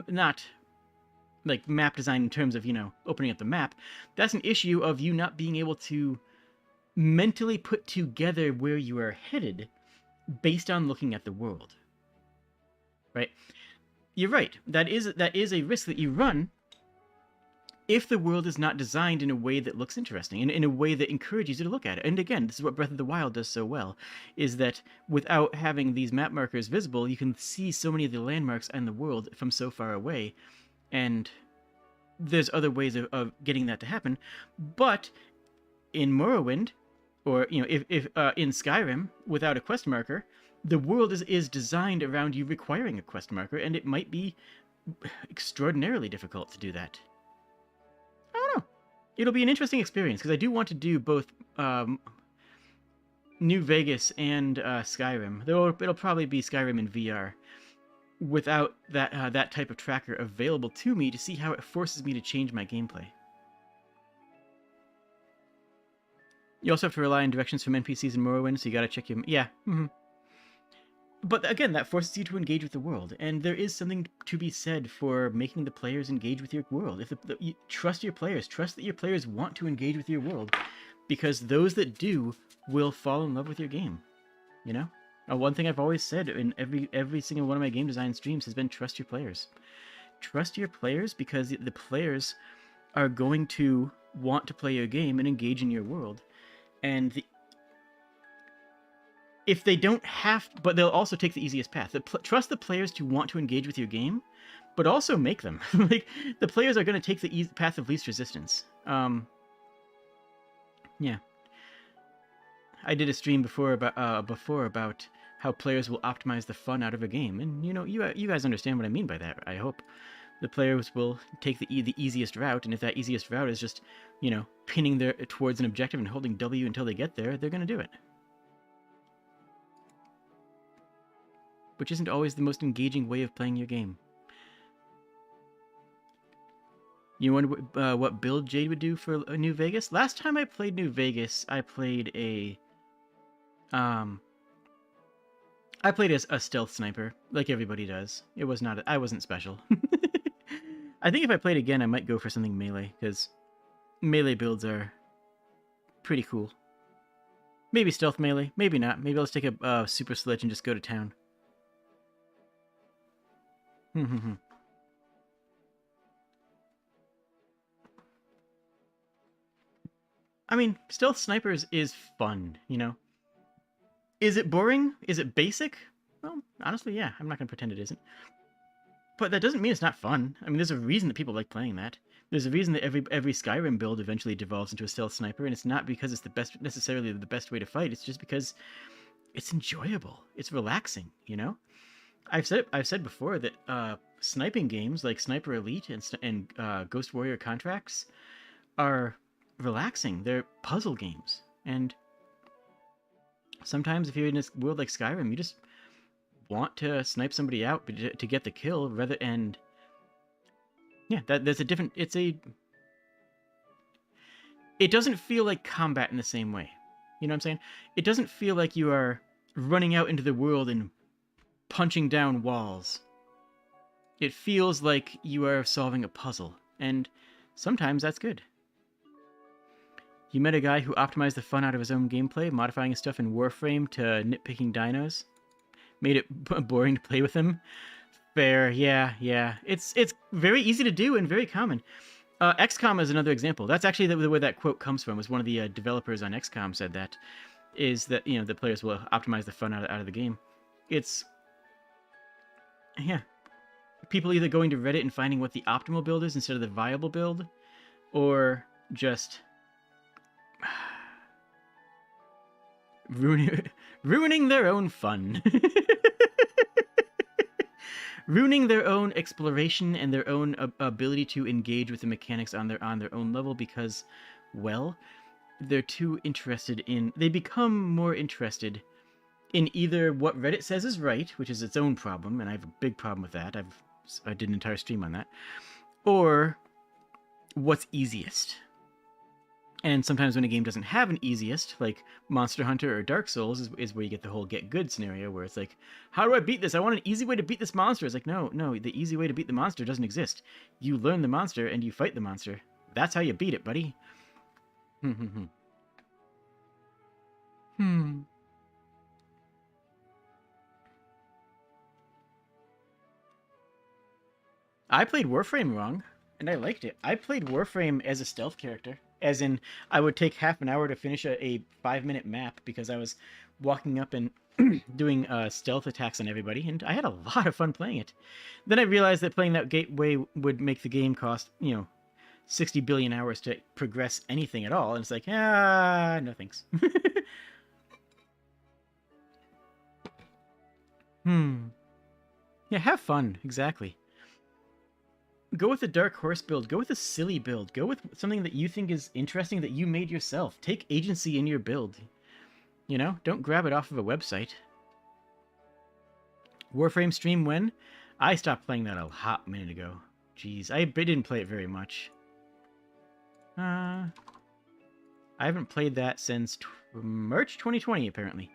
like map design in terms of, opening up the map. That's an issue of you not being able to mentally put together where you are headed based on looking at the world. Right? You're right. That is a risk that you run if the world is not designed in a way that looks interesting, in a way that encourages you to look at it. And again, this is what Breath of the Wild does so well, is that without having these map markers visible, you can see so many of the landmarks in the world from so far away. And there's other ways of getting that to happen. But in Morrowind, or if in Skyrim, without a quest marker, the world is designed around you requiring a quest marker, and it might be extraordinarily difficult to do that. I don't know. It'll be an interesting experience because I do want to do both New Vegas and Skyrim. It'll probably be Skyrim in VR without that type of tracker available to me to see how it forces me to change my gameplay. You also have to rely on directions from NPCs in Morrowind, so you gotta check your... Yeah. Mm-hmm. But again, that forces you to engage with the world, and there is something to be said for making the players engage with your world. If you trust your players, trust that your players want to engage with your world, because those that do will fall in love with your game. You know? One thing I've always said in every single one of my game design streams has been trust your players. Trust your players because the players are going to want to play your game and engage in your world. And if they don't have, but they'll also take the easiest path. Trust the players to want to engage with your game, but also make them. Like, the players are going to take the path of least resistance. Yeah. I did a stream before about how players will optimize the fun out of a game, and you guys understand what I mean by that. I hope the players will take the easiest route, and if that easiest route is just pinning towards an objective and holding W until they get there, they're going to do it. Which isn't always the most engaging way of playing your game. You wonder what build Jade would do for New Vegas? Last time I played New Vegas, I played a stealth sniper, like everybody does. I wasn't special. I think if I played again, I might go for something melee, because melee builds are pretty cool. Maybe stealth melee, maybe not. Maybe I'll just take a super sledge and just go to town. I mean, stealth snipers is fun, Is it boring? Is it basic? Well, honestly, yeah. I'm not going to pretend it isn't. But that doesn't mean it's not fun. I mean, there's a reason that people like playing that. There's a reason that every Skyrim build eventually devolves into a stealth sniper, and it's not because it's necessarily the best way to fight. It's just because it's enjoyable. It's relaxing, I've said before that sniping games like Sniper Elite and Ghost Warrior Contracts are relaxing. They're puzzle games, and sometimes if you're in a world like Skyrim, you just want to snipe somebody out to get the kill and yeah, there's a different. It doesn't feel like combat in the same way. You know what I'm saying? It doesn't feel like you are running out into the world and punching down walls. It feels like you are solving a puzzle, and sometimes that's good. You met a guy who optimized the fun out of his own gameplay, modifying his stuff in Warframe to nitpicking dinos. Made it boring to play with him. Fair, yeah. It's very easy to do and very common. XCOM is another example. That's actually where that quote comes from. Was one of the developers on XCOM said that, is that the players will optimize the fun out of the game. Yeah. People either going to Reddit and finding what the optimal build is instead of the viable build, or just ruining their own fun. Ruining their own exploration and their own ability to engage with the mechanics on their own level because, well, they're too interested in... They become more interested in either what Reddit says is right, which is its own problem, and I have a big problem with that. I did an entire stream on that. Or what's easiest. And sometimes when a game doesn't have an easiest, like Monster Hunter or Dark Souls, is where you get the whole get good scenario, where it's like, how do I beat this? I want an easy way to beat this monster. It's like, no, the easy way to beat the monster doesn't exist. You learn the monster and you fight the monster. That's how you beat it, buddy. I played Warframe wrong. and I liked it. I played Warframe as a stealth character, as in I would take half an hour to finish a 5-minute map because I was walking up and doing stealth attacks on everybody, and I had a lot of fun playing it. Then I realized that playing that gateway would make the game cost, 60 billion hours to progress anything at all, and it's like, no thanks. Yeah, have fun, exactly. Go with a dark horse build. Go with a silly build. Go with something that you think is interesting that you made yourself. Take agency in your build. Don't grab it off of a website. Warframe stream when? I stopped playing that a hot minute ago. Jeez, I didn't play it very much. I haven't played that since March 2020, apparently.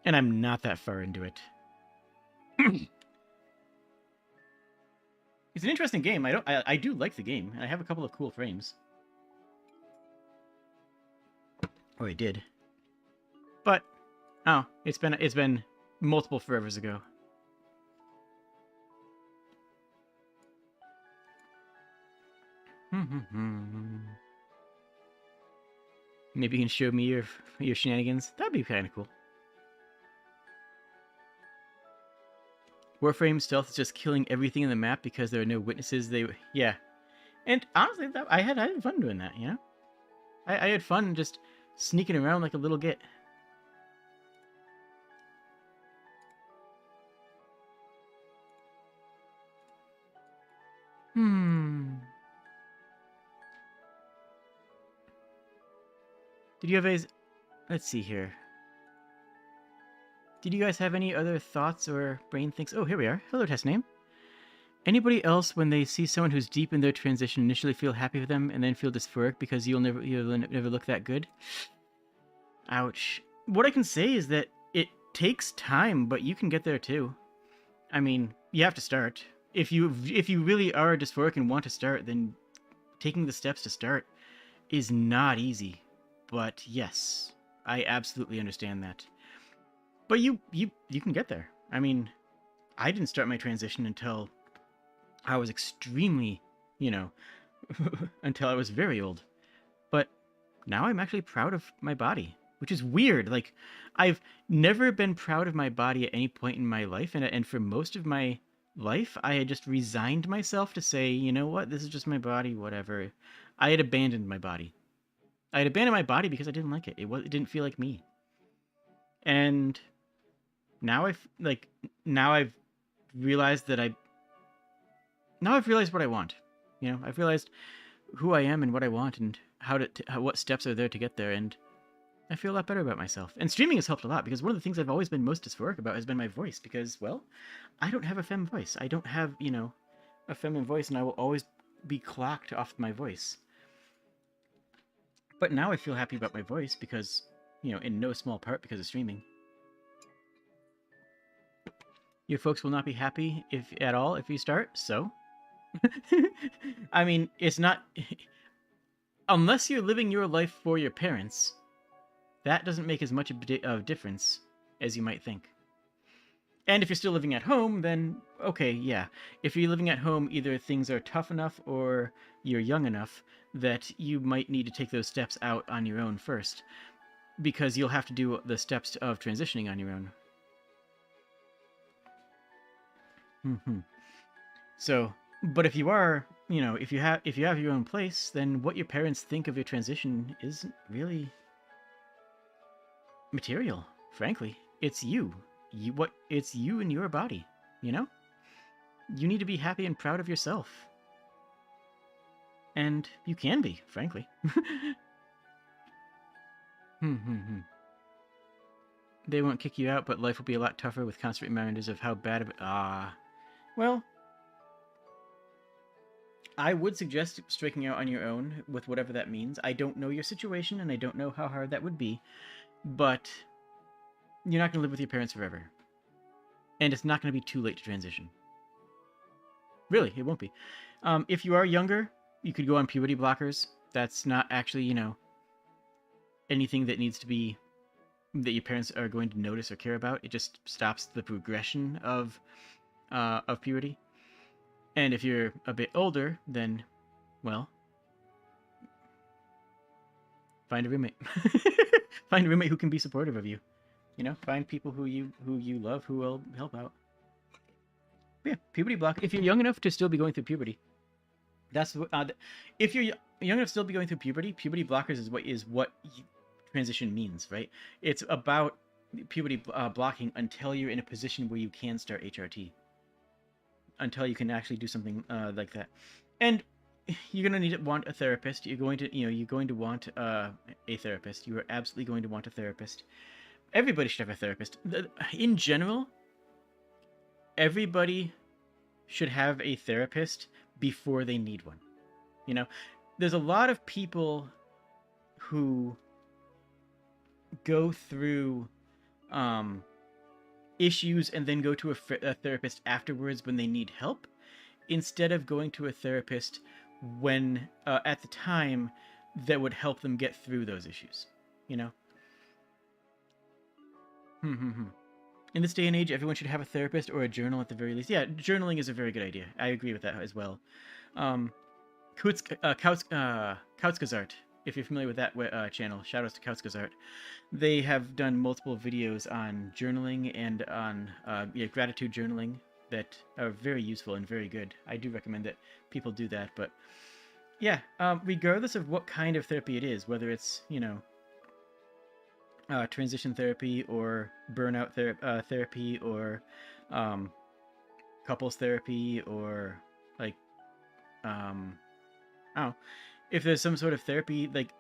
And I'm not that far into it. It's an interesting game. I do like the game, and I have a couple of cool frames. Oh, I did. But it's been multiple forevers ago. Maybe you can show me your shenanigans. That'd be kind of cool. Warframe stealth is just killing everything in the map because there are no witnesses. Yeah, and honestly, I had fun doing that. I had fun just sneaking around like a little git. Did you have a... Let's see here. Did you guys have any other thoughts or brain thinks? Oh, here we are. Hello, test name. Anybody else, when they see someone who's deep in their transition, initially feel happy with them and then feel dysphoric because you'll never look that good? Ouch. What I can say is that it takes time, but you can get there too. I mean, you have to start. If you really are dysphoric and want to start, then taking the steps to start is not easy. But yes, I absolutely understand that. But you can get there. I mean, I didn't start my transition until I was extremely, until I was very old. But now I'm actually proud of my body, which is weird. Like, I've never been proud of my body at any point in my life, and for most of my life, I had just resigned myself to say, you know what, this is just my body, whatever. I had abandoned my body. I had abandoned my body because I didn't like it. It didn't feel like me. And now I've realized that I've realized what I want. I've realized who I am and what I want and what steps are there to get there, and I feel a lot better about myself. And streaming has helped a lot because one of the things I've always been most dysphoric about has been my voice because, well, I don't have a femme voice. I don't have, a feminine voice, and I will always be clocked off my voice. But now I feel happy about my voice because, in no small part because of streaming. Your folks will not be happy at all if you start, so... I mean, it's not... Unless you're living your life for your parents, that doesn't make as much of a difference as you might think. And if you're still living at home, then, okay, yeah. If you're living at home, either things are tough enough or you're young enough that you might need to take those steps out on your own first, because you'll have to do the steps of transitioning on your own. So, but if you are, if you have your own place, then what your parents think of your transition isn't really material, frankly. It's you. It's you and your body, You need to be happy and proud of yourself. And you can be, frankly. They won't kick you out, but life will be a lot tougher with constant reminders of how bad of it... Well, I would suggest striking out on your own with whatever that means. I don't know your situation, and I don't know how hard that would be, but you're not going to live with your parents forever. And it's not going to be too late to transition. Really, it won't be. If you are younger, you could go on puberty blockers. That's not actually, anything that needs to be... that your parents are going to notice or care about. It just stops the progression of puberty. And if you're a bit older, then, well, find a roommate. Find a roommate who can be supportive of you. You know, find people who you love who will help out. But yeah, puberty block. If you're young enough to still be going through puberty, that's if you're young enough to still be going through puberty. Puberty blockers is what transition means, right? It's about puberty blocking until you're in a position where you can start HRT. Until you can actually do something like that, and you're gonna want a therapist. You're going to want a therapist. You are absolutely going to want a therapist. Everybody should have a therapist. In general, everybody should have a therapist before they need one. You know, there's a lot of people who go through issues and then go to a therapist afterwards when they need help, instead of going to a therapist when at the time that would help them get through those issues. You know. In this day and age, everyone should have a therapist or a journal at the very least. Yeah, journaling is a very good idea. I agree with that as well. Kautskazart, if you're familiar with that channel, shoutouts to Kautskazart. They have done multiple videos on journaling and on gratitude journaling that are very useful and very good. I do recommend that people do that. But yeah, regardless of what kind of therapy it is, whether it's, transition therapy or burnout therapy or couples therapy or like if there's some sort of therapy, like,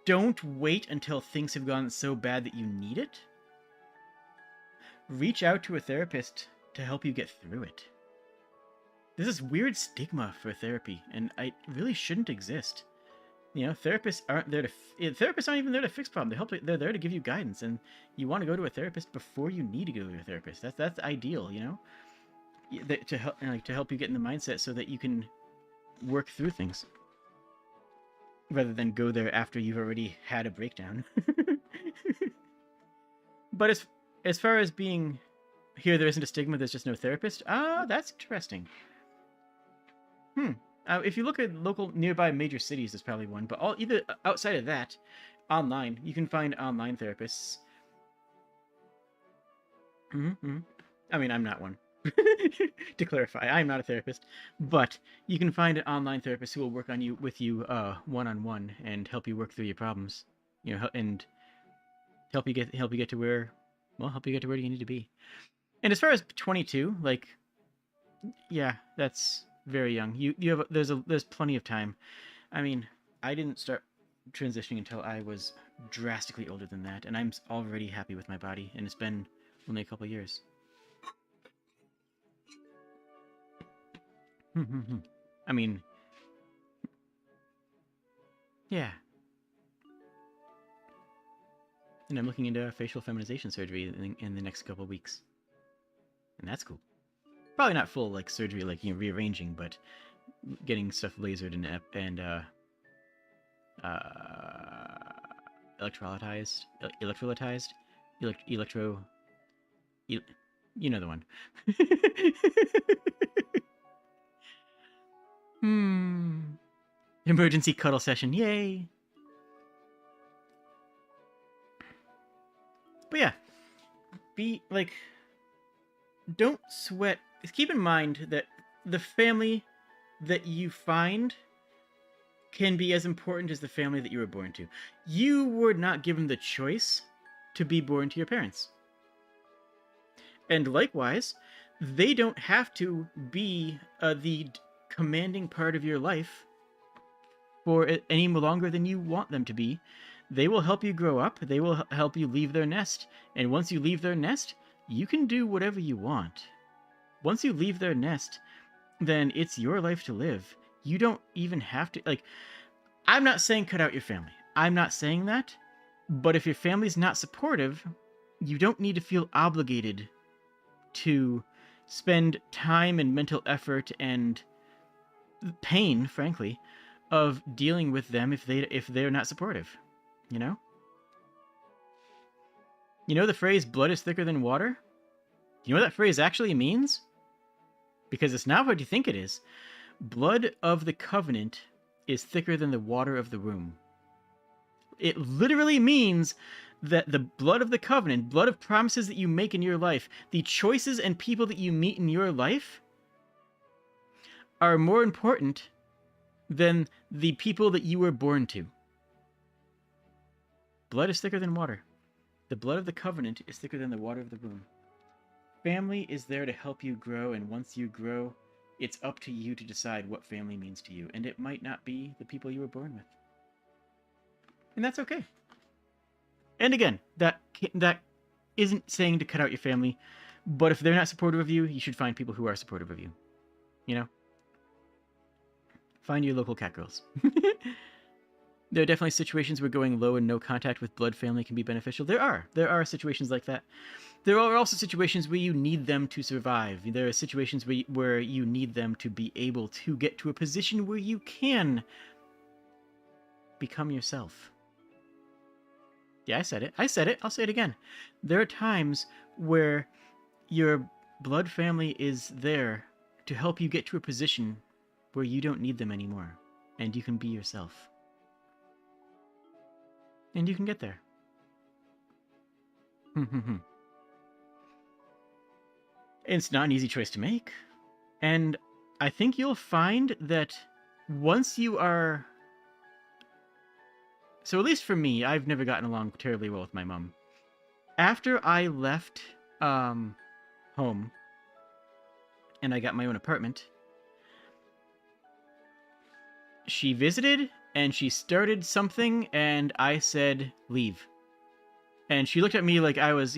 don't wait until things have gone so bad that you need it. Reach out to a therapist to help you get through it. There's this weird stigma for therapy, and it really shouldn't exist. Therapists aren't there to. Therapists aren't even there to fix problems. They're there to give you guidance, and you want to go to a therapist before you need to go to a therapist. That's ideal, to help you get in the mindset so that you can work through things, rather than go there after you've already had a breakdown. But as far as being here, there isn't a stigma. There's just no therapist. That's interesting. If you look at local nearby major cities, there's probably one. But either outside of that, online, you can find online therapists. I mean, I'm not one. To clarify, I'm not a therapist, but you can find an online therapist who will work with you one-on-one and help you work through your problems. And help you get to where you need to be. And as far as 22, like, yeah, that's very young. There's plenty of time. I mean, I didn't start transitioning until I was drastically older than that, and I'm already happy with my body, and it's been only a couple years. I mean, yeah. And I'm looking into facial feminization surgery in the next couple of weeks, and that's cool. Probably not full like surgery, like rearranging, but getting stuff lasered and electrolytized. You know the one. Emergency cuddle session, yay! But yeah, don't sweat. Keep in mind that the family that you find can be as important as the family that you were born to. You were not given the choice to be born to your parents. And likewise, they don't have to be the commanding part of your life for any longer than you want them to be. They will help you grow up. They will help you leave their nest. And once you leave their nest, you can do whatever you want. Once you leave their nest, then it's your life to live. You don't even have to, I'm not saying cut out your family. I'm not saying that. But if your family's not supportive, you don't need to feel obligated to spend time and mental effort and pain, frankly, of dealing with them if they're not supportive. You know the phrase "blood is thicker than water"? Do you know what that phrase actually means? Because it's not what you think it is. Blood of the covenant is thicker than the water of the womb. It literally means that the blood of the covenant, blood of promises that you make in your life, the choices and people that you meet in your life are more important than the people that you were born to. Blood is thicker than water. The blood of the covenant is thicker than the water of the womb. Family is there to help you grow, and once you grow, it's up to you to decide what family means to you, and it might not be the people you were born with. And that's okay. And again, that isn't saying to cut out your family, but if they're not supportive of you, you should find people who are supportive of you. You know? Find your local cat girls. There are definitely situations where going low and no contact with blood family can be beneficial. There are situations like that. There are also situations where you need them to survive. There are situations where you need them to be able to get to a position where you can become yourself. Yeah, I said it. I'll say it again. There are times where your blood family is there to help you get to a position where you don't need them anymore, and you can be yourself. And you can get there. It's not an easy choice to make. And I think you'll find that once you are... So at least for me, I've never gotten along terribly well with my mom. After I left home and I got my own apartment, she visited and she started something and I said, leave. And she looked at me like I was,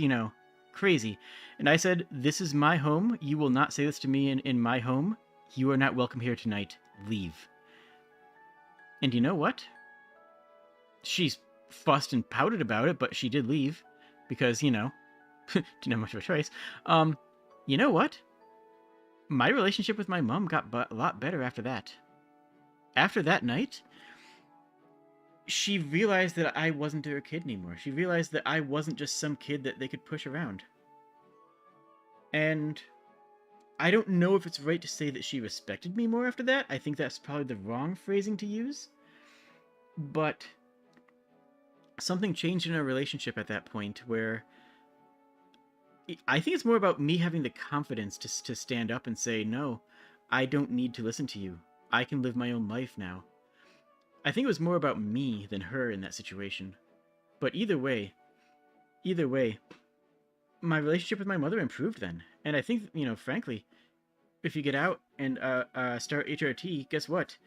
crazy. And I said, this is my home. You will not say this to me in my home. You are not welcome here tonight. Leave. And you know what? She's fussed and pouted about it, but she did leave. Because, didn't have much of a choice. You know what? My relationship with my mom got a lot better after that. After that night, she realized that I wasn't her kid anymore. She realized that I wasn't just some kid that they could push around. And I don't know if it's right to say that she respected me more after that. I think that's probably the wrong phrasing to use. But something changed in our relationship at that point where I think it's more about me having the confidence to stand up and say, no, I don't need to listen to you. I can live my own life now. I think it was more about me than her in that situation. But either way, my relationship with my mother improved then. And I think, frankly, if you get out and start HRT, guess what?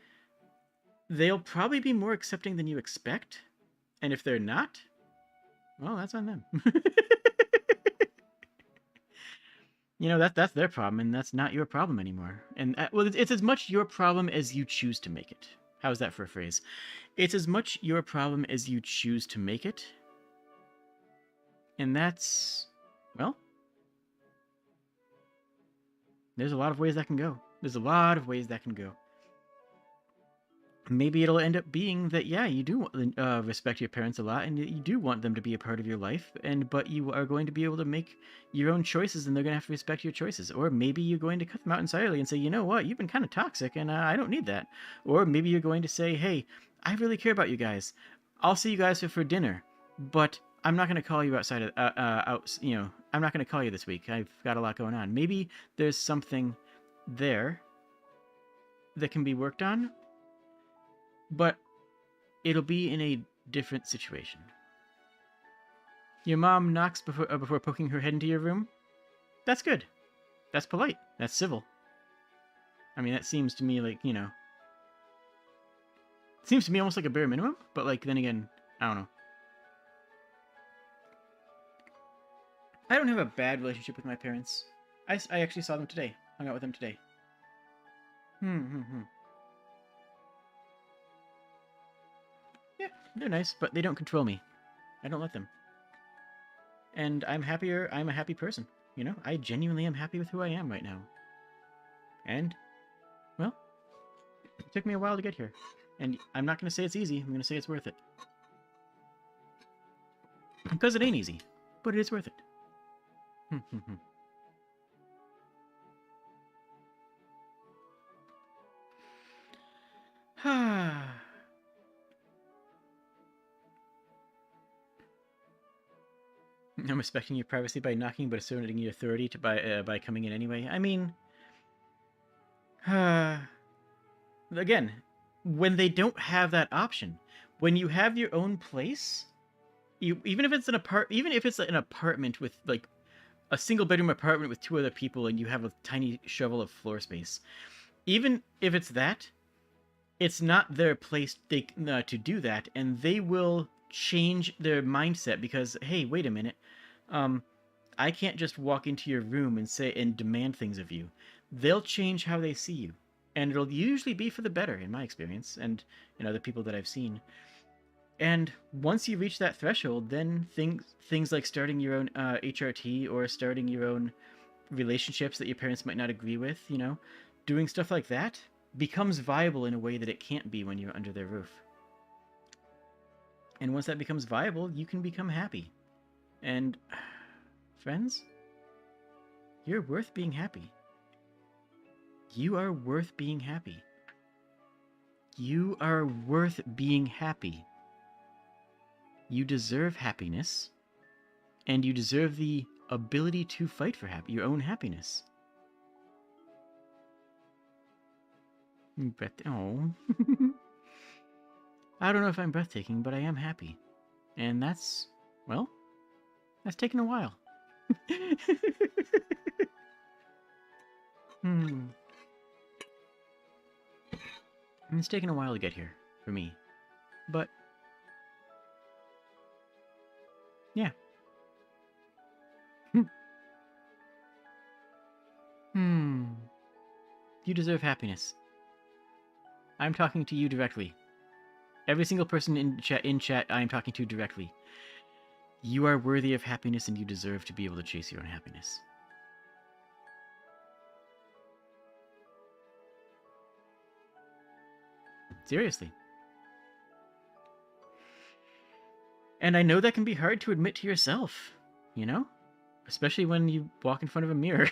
They'll probably be more accepting than you expect. And if they're not, well, that's on them. That's their problem, and that's not your problem anymore. And, well, it's as much your problem as you choose to make it. How's that for a phrase? It's as much your problem as you choose to make it. And that's, well, there's a lot of ways that can go. Maybe it'll end up being that, yeah, you do respect your parents a lot, and you do want them to be a part of your life, but you are going to be able to make your own choices, and they're going to have to respect your choices. Or maybe you're going to cut them out entirely and say, you know what, you've been kind of toxic, and I don't need that. Or maybe you're going to say, hey, I really care about you guys. I'll see you guys for dinner, but I'm not going to call you outside of, I'm not going to call you this week. I've got a lot going on. Maybe there's something there that can be worked on, but it'll be in a different situation. Your mom knocks before poking her head into your room? That's good. That's polite. That's civil. I mean, that seems to me like, it seems to me almost like a bare minimum, but then again, I don't know. I don't have a bad relationship with my parents. I actually saw them today. Hung out with them today. Yeah, they're nice, but they don't control me. I don't let them. And I'm happier. I'm a happy person. I genuinely am happy with who I am right now. And, well, it took me a while to get here. And I'm not going to say it's easy. I'm going to say it's worth it. Because it ain't easy, but it is worth it. I'm respecting your privacy by knocking, but asserting your authority by coming in anyway. I mean, again, when they don't have that option, when you have your own place, even if it's an apartment with like a single bedroom apartment with 2 other people, and you have a tiny shovel of floor space, even if it's that, it's not their place to do that, and they will change their mindset because, hey, wait a minute, I can't just walk into your room and demand things of you. They'll change how they see you, and it'll usually be for the better, in my experience, and in other people that I've seen. And once you reach that threshold, then things like starting your own HRT or starting your own relationships that your parents might not agree with, doing stuff like that becomes viable in a way that it can't be when you're under their roof. And once that becomes viable, you can become happy. And friends, you're worth being happy. You are worth being happy. You are worth being happy. You deserve happiness, and you deserve the ability to fight for your own happiness. Oh. I don't know if I'm breathtaking, but I am happy. And that's taken a while. It's taken a while to get here, for me. But, yeah. You deserve happiness. I'm talking to you directly. Every single person in chat, I am talking to directly. You are worthy of happiness, and you deserve to be able to chase your own happiness. Seriously. And I know that can be hard to admit to yourself, Especially when you walk in front of a mirror.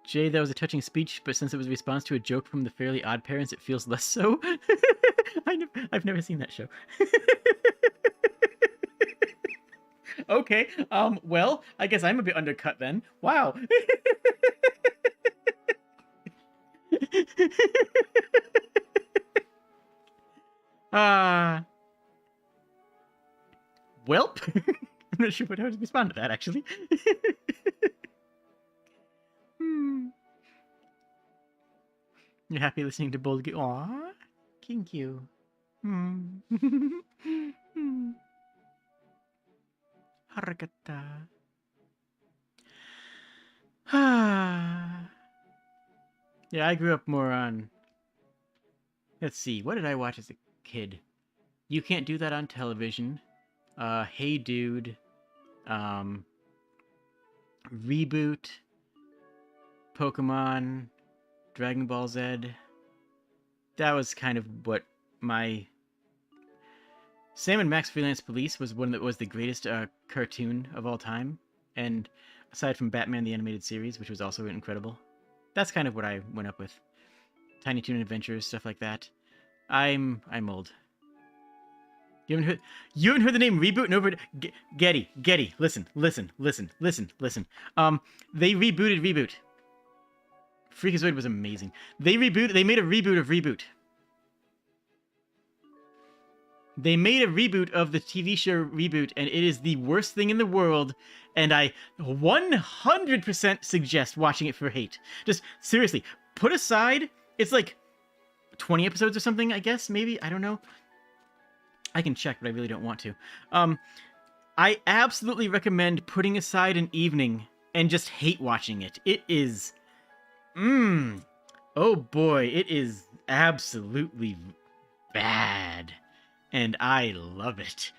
Jade, that was a touching speech, but since it was a response to a joke from the Fairly Odd Parents, it feels less so. I've never seen that show. Okay, well, I guess I'm a bit undercut then. Wow. Welp. I'm not sure how to respond to that, actually. You're happy listening to Bold. Aww, thank you. Harakata. Yeah, I grew up more on. Let's see, what did I watch as a kid? You Can't Do That on Television. Hey Dude. Reboot. Pokemon. Dragon Ball Z. That was kind of what my... Sam and Max Freelance Police was one that was the greatest cartoon of all time. And aside from Batman the Animated Series, which was also incredible. That's kind of what I went up with. Tiny Toon Adventures, stuff like that. I'm old. You haven't heard the name Reboot? No, Getty, listen. They rebooted Reboot. Freakazoid was amazing. They made a reboot of Reboot. They made a reboot of the TV show Reboot, and it is the worst thing in the world, and I 100% suggest watching it for hate. Just, seriously, put aside, it's like 20 episodes or something, I guess, maybe, I don't know. I can check, but I really don't want to. I absolutely recommend putting aside an evening and just hate watching it. It is... oh boy, it is absolutely bad. And I love it.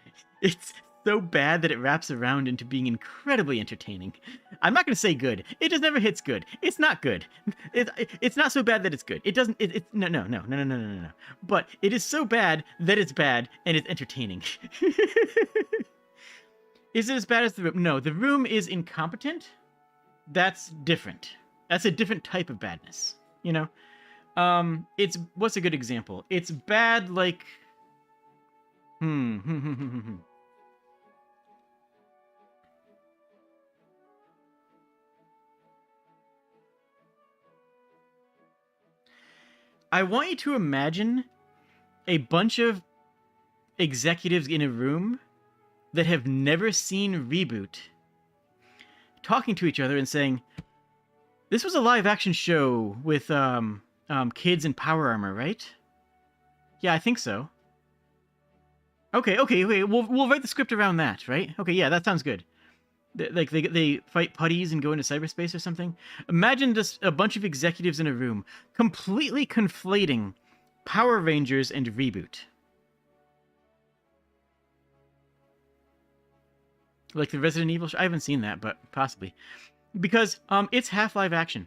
It's so bad that it wraps around into being incredibly entertaining. I'm not going to say good. It just never hits good. It's not good. It's not so bad that it's good. It doesn't... No. But it is so bad that it's bad, and it's entertaining. Is it as bad as The Room? No, The Room is incompetent. That's different. That's a different type of badness, what's a good example? It's bad like... I want you to imagine a bunch of executives in a room that have never seen Reboot talking to each other and saying, "This was a live-action show with kids in power armor, right? Yeah, I think so. Okay. We'll write the script around that, right? Okay, yeah, that sounds good. Like they fight putties and go into cyberspace or something. Imagine just a bunch of executives in a room completely conflating Power Rangers and Reboot. Like the Resident Evil show. I haven't seen that, but possibly. Because it's half live action.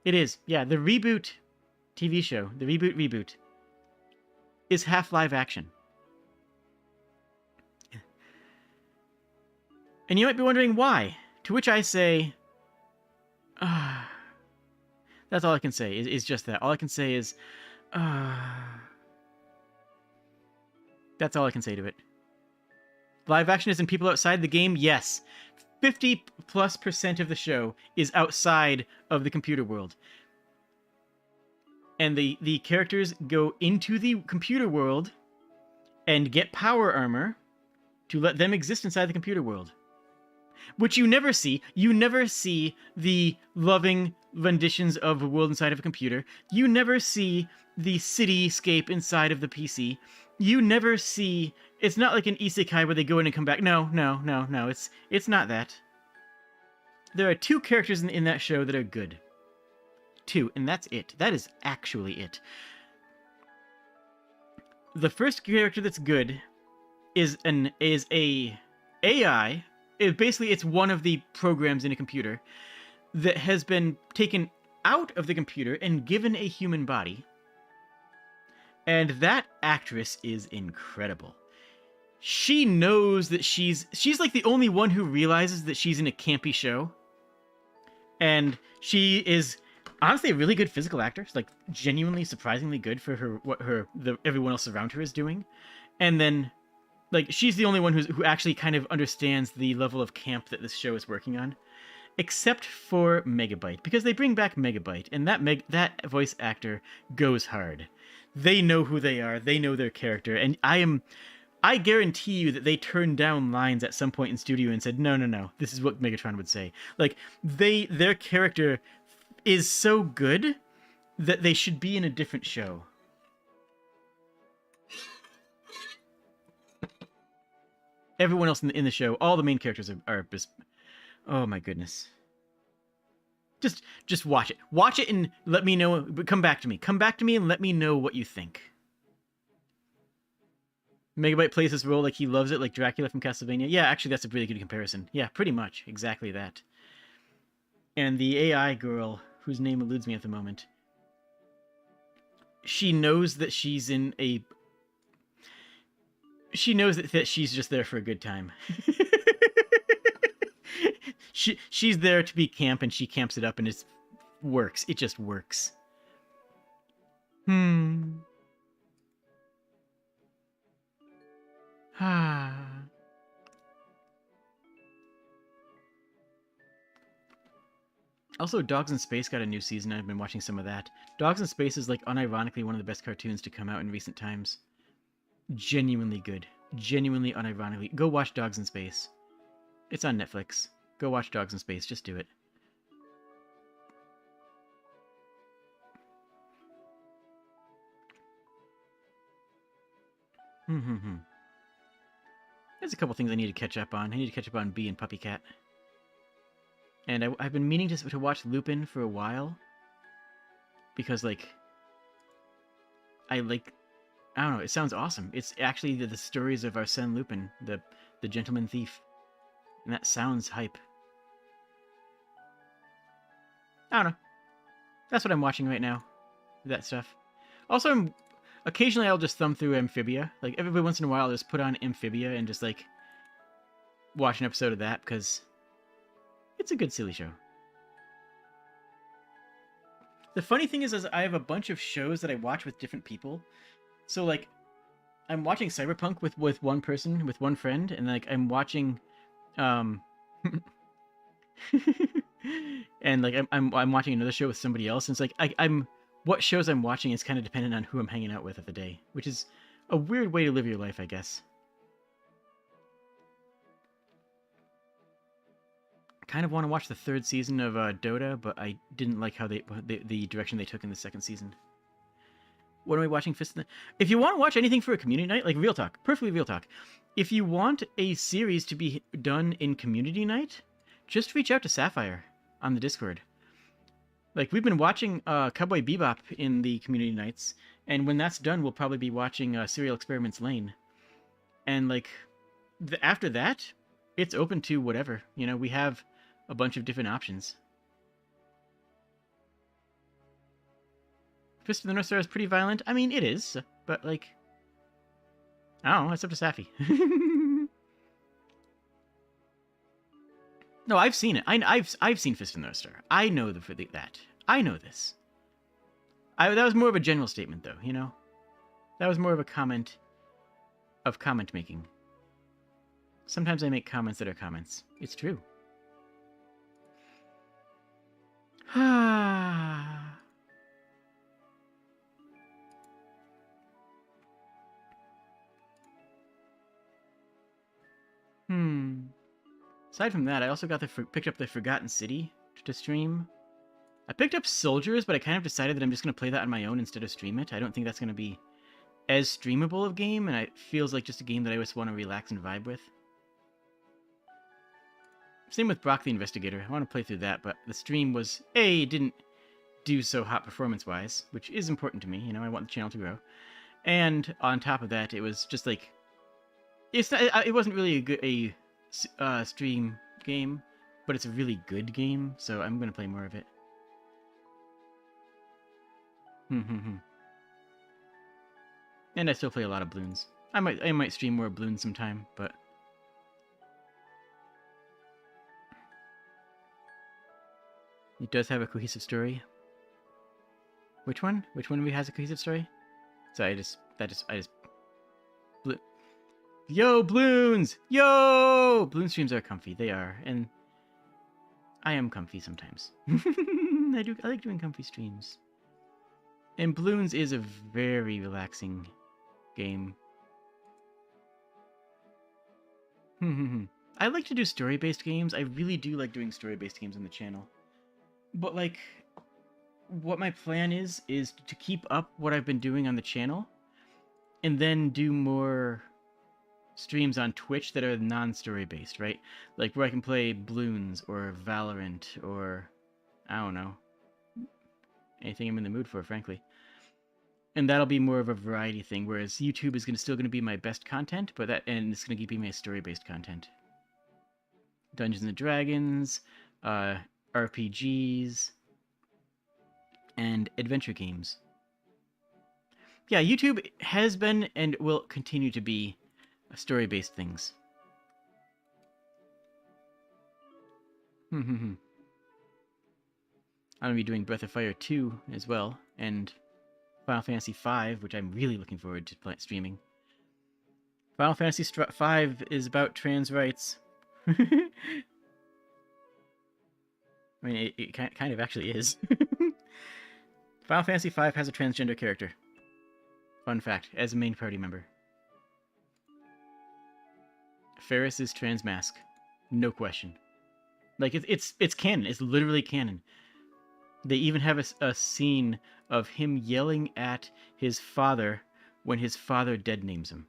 It is. Yeah, the Reboot TV show, the Reboot, is half live action. And you might be wondering why. To which I say, that's all I can say, is just that. All I can say is, that's all I can say to it. Live action isn't people outside the game? Yes. 50+% of the show is outside of the computer world. And the characters go into the computer world and get power armor to let them exist inside the computer world. Which you never see. You never see the loving renditions of a world inside of a computer. You never see the cityscape inside of the PC. You never see... It's not like an isekai where they go in and come back. No. It's not that. There are 2 characters in that show that are good. 2, and that's it. That is actually it. The first character that's good is a AI. It's one of the programs in a computer that has been taken out of the computer and given a human body. And that actress is incredible. She knows that she's like the only one who realizes that she's in a campy show. And she is honestly a really good physical actor. She's like genuinely surprisingly good for everyone else around her is doing. And then like she's the only one who actually kind of understands the level of camp that this show is working on, except for Megabyte, because they bring back Megabyte, and that voice actor goes hard. They know who they are, they know their character, and I guarantee you that they turned down lines at some point in studio and said, no, this is what Megatron would say. Like their character is so good that they should be in a different show. Everyone else in the show, all the main characters are just... Oh my goodness. Just watch it. Watch it and let me know. Come back to me. Come back to me and let me know what you think. Megabyte plays this role like he loves it, like Dracula from Castlevania. Yeah, actually, that's a really good comparison. Yeah, pretty much. Exactly that. And the AI girl, whose name eludes me at the moment, she knows that she's in a... She knows that she's just there for a good time. She's there to be camp, and she camps it up, and it works. It just works. Also, Dogs in Space got a new season. I've been watching some of that. Dogs in Space is like unironically one of the best cartoons to come out in recent times. Genuinely good. Genuinely unironically. Go watch Dogs in Space. It's on Netflix. Go watch Dogs in Space. Just do it. There's a couple things I need to catch up on. I need to catch up on Bee and Puppy Cat. And I've been meaning to watch Lupin for a while. Because, like... I don't know, it sounds awesome. It's actually the stories of Arsène Lupin, the gentleman thief. And that sounds hype. I don't know. That's what I'm watching right now. That stuff. Also, occasionally I'll just thumb through Amphibia. Like, every once in a while I'll just put on Amphibia and just, like, watch an episode of that, because it's a good silly show. The funny thing is I have a bunch of shows that I watch with different people. So, like, I'm watching Cyberpunk with one person, with one friend, and, like, I'm watching, and, like, I'm watching another show with somebody else, and it's like, I'm what shows I'm watching is kind of dependent on who I'm hanging out with of the day, which is a weird way to live your life, I guess. Kind of want to watch the 3rd season of Dota, but I didn't like how the direction they took in the 2nd season. What am I watching? If you want to watch anything for a community night, like real talk, perfectly real talk, if you want a series to be done in community night, just reach out to Sapphire on the Discord. Like, we've been watching Cowboy Bebop in the community nights, and when that's done, we'll probably be watching Serial Experiments Lane. And, like, after that, it's open to whatever. You know, we have a bunch of different options. Fist of the North Star is pretty violent. I mean, it is, but, like, I don't know, it's up to Safi. No, I've seen it. I've seen Fist of the North Star. I know that. I know this. That was more of a general statement, though, you know? That was more of a comment of comment making. Sometimes I make comments that are comments. It's true. Aside from that, I also picked up the Forgotten City to stream. I picked up Soldiers, but I kind of decided that I'm just going to play that on my own instead of stream it. I don't think that's going to be as streamable of a game, and it feels like just a game that I just want to relax and vibe with. Same with Brock the Investigator. I want to play through that, but the stream was, didn't do so hot performance-wise, which is important to me. You know, I want the channel to grow. And on top of that, it was just like, it wasn't really a stream game, but it's a really good game, so I'm going to play more of it. And I still play a lot of Bloons. I might stream more Bloons sometime, but it does have a cohesive story. Which one? Which one has a cohesive story? So I just Yo, Bloons! Yo! Bloon streams are comfy. They are, and I am comfy sometimes. I like doing comfy streams. And Bloons is a very relaxing game. I like to do story-based games. I really do like doing story-based games on the channel. But, like, what my plan is to keep up what I've been doing on the channel, and then do more streams on Twitch that are non-story based, right? Like where I can play Bloons or Valorant or, I don't know, anything I'm in the mood for, frankly. And that'll be more of a variety thing, whereas YouTube is still going to be my best content, and it's going to be my story-based content. Dungeons and Dragons, RPGs, and adventure games. Yeah, YouTube has been and will continue to be story-based things. I'm going to be doing Breath of Fire 2 as well, and Final Fantasy V, which I'm really looking forward to streaming. Final Fantasy V is about trans rights. I mean, it kind of actually is. Final Fantasy V has a transgender character. Fun fact, as a main party member. Ferris is trans mask. No question. Like, it's canon. It's literally canon. They even have a scene of him yelling at his father when his father dead names him.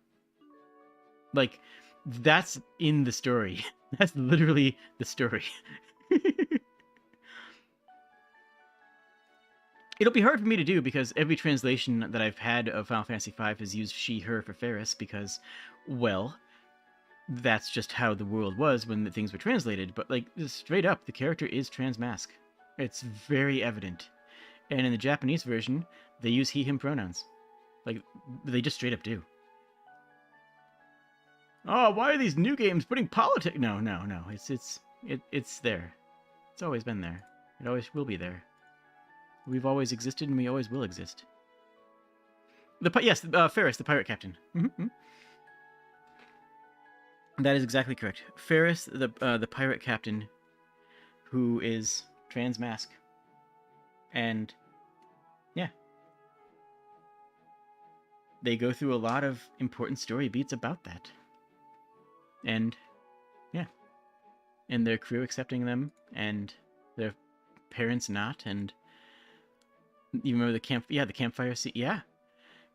Like, that's in the story. That's literally the story. It'll be hard for me to do because every translation that I've had of Final Fantasy V has used she, her for Ferris because, well, that's just how the world was when the things were translated. But, like, straight up, the character is trans mask. It's very evident. And in the Japanese version, they use he, him pronouns. Like, they just straight up do. Oh, why are these new games putting politics? No. It's there. It's always been there. It always will be there. We've always existed, and we always will exist. Ferris, the pirate captain. That is exactly correct. Ferris, the pirate captain, who is trans mask, and yeah, they go through a lot of important story beats about that. And yeah, and their crew accepting them, and their parents not, and you remember the campfire scene? Yeah,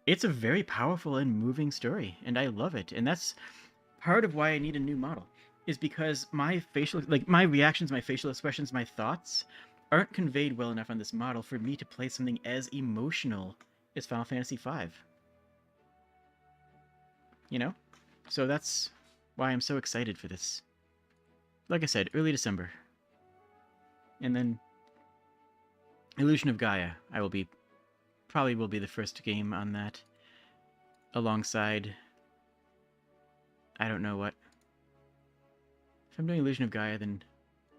it's a very powerful and moving story, and I love it. And that's part of why I need a new model, is because my my reactions, my facial expressions, my thoughts aren't conveyed well enough on this model for me to play something as emotional as Final Fantasy V. You know? So that's why I'm so excited for this. Like I said, early December. And then Illusion of Gaia, probably will be the first game on that, alongside, I don't know what. If I'm doing Illusion of Gaia, then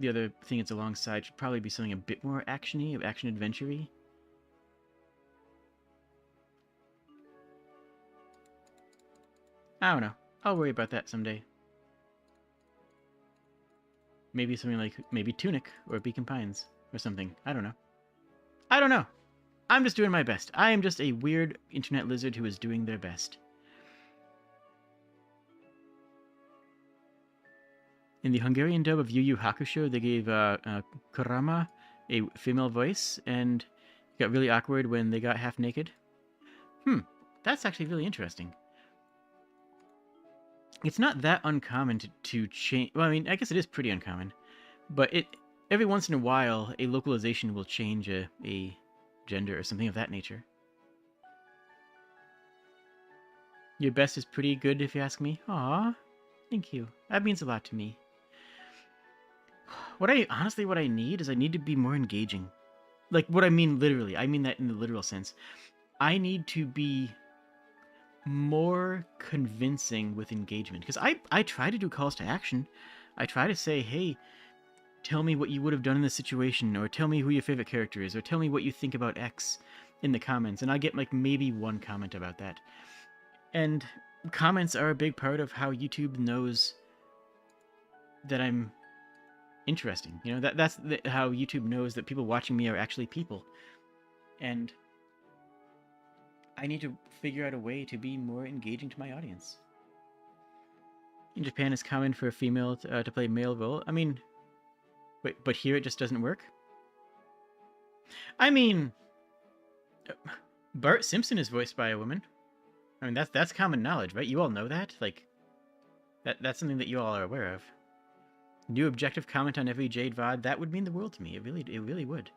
the other thing it's alongside should probably be something a bit more action-y, action-adventure-y. I don't know. I'll worry about that someday. Maybe something like, maybe Tunic, or Beacon Pines, or something. I don't know. I don't know. I'm just doing my best. I am just a weird internet lizard who is doing their best. In the Hungarian dub of Yu Yu Hakusho, they gave Kurama a female voice, and it got really awkward when they got half naked. That's actually really interesting. It's not that uncommon to change. Well, I mean, I guess it is pretty uncommon, but every once in a while, a localization will change a gender or something of that nature. Your best is pretty good, if you ask me. Aw, thank you. That means a lot to me. What I need is I need to be more engaging. Like, what I mean literally. I mean that in the literal sense. I need to be more convincing with engagement. Because I try to do calls to action. I try to say, hey, tell me what you would have done in this situation, or tell me who your favorite character is, or tell me what you think about X in the comments. And I get like maybe one comment about that. And comments are a big part of how YouTube knows that I'm interesting. You know, that's how YouTube knows that people watching me are actually people. And I need to figure out a way to be more engaging to my audience. In Japan, it's common for a female to play male role. I mean, wait, but here it just doesn't work? I mean, Bart Simpson is voiced by a woman. I mean, that's common knowledge, right? You all know that? Like, that's something that you all are aware of. New objective comment on every Jade VOD, that would mean the world to me. It really would.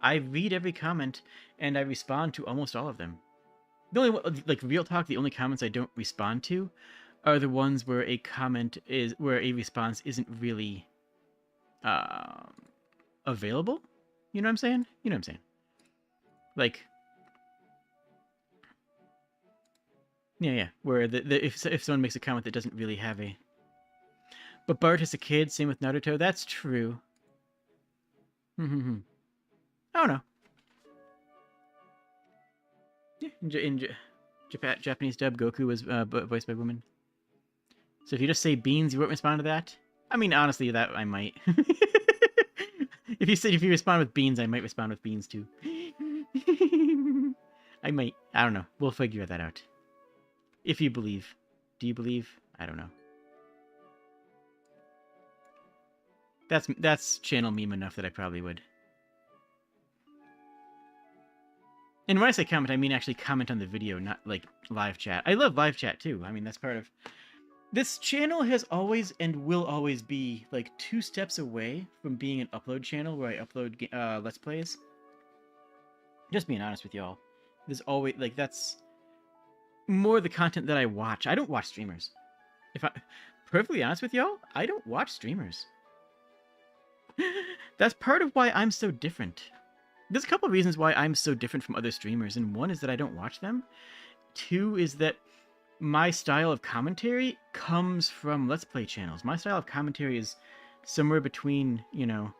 I read every comment, and I respond to almost all of them. The only, like, real talk, the only comments I don't respond to are the ones where where a response isn't really available. You know what I'm saying? You know what I'm saying? Like, yeah. Where if someone makes a comment that doesn't really have a. But Bart is a kid. Same with Naruto. That's true. I don't know. Yeah, in Japanese dub, Goku was voiced by women. So if you just say beans, you won't respond to that? I mean, honestly, that I might. If you respond with beans, I might respond with beans too. I might. I don't know. We'll figure that out. If you believe. Do you believe? I don't know. That's channel meme enough that I probably would. And when I say comment, I mean actually comment on the video, not like live chat. I love live chat too. I mean, that's part of... This channel has always and will always be like 2 steps away from being an upload channel where I upload Let's Plays. Just being honest with y'all. There's always, like, that's more the content that I watch. I don't watch streamers. If I'm perfectly honest with y'all, I don't watch streamers. That's part of why I'm so different. There's a couple of reasons why I'm so different from other streamers, and one is that I don't watch them. 2 is that my style of commentary comes from Let's Play channels. My style of commentary is somewhere between, you know,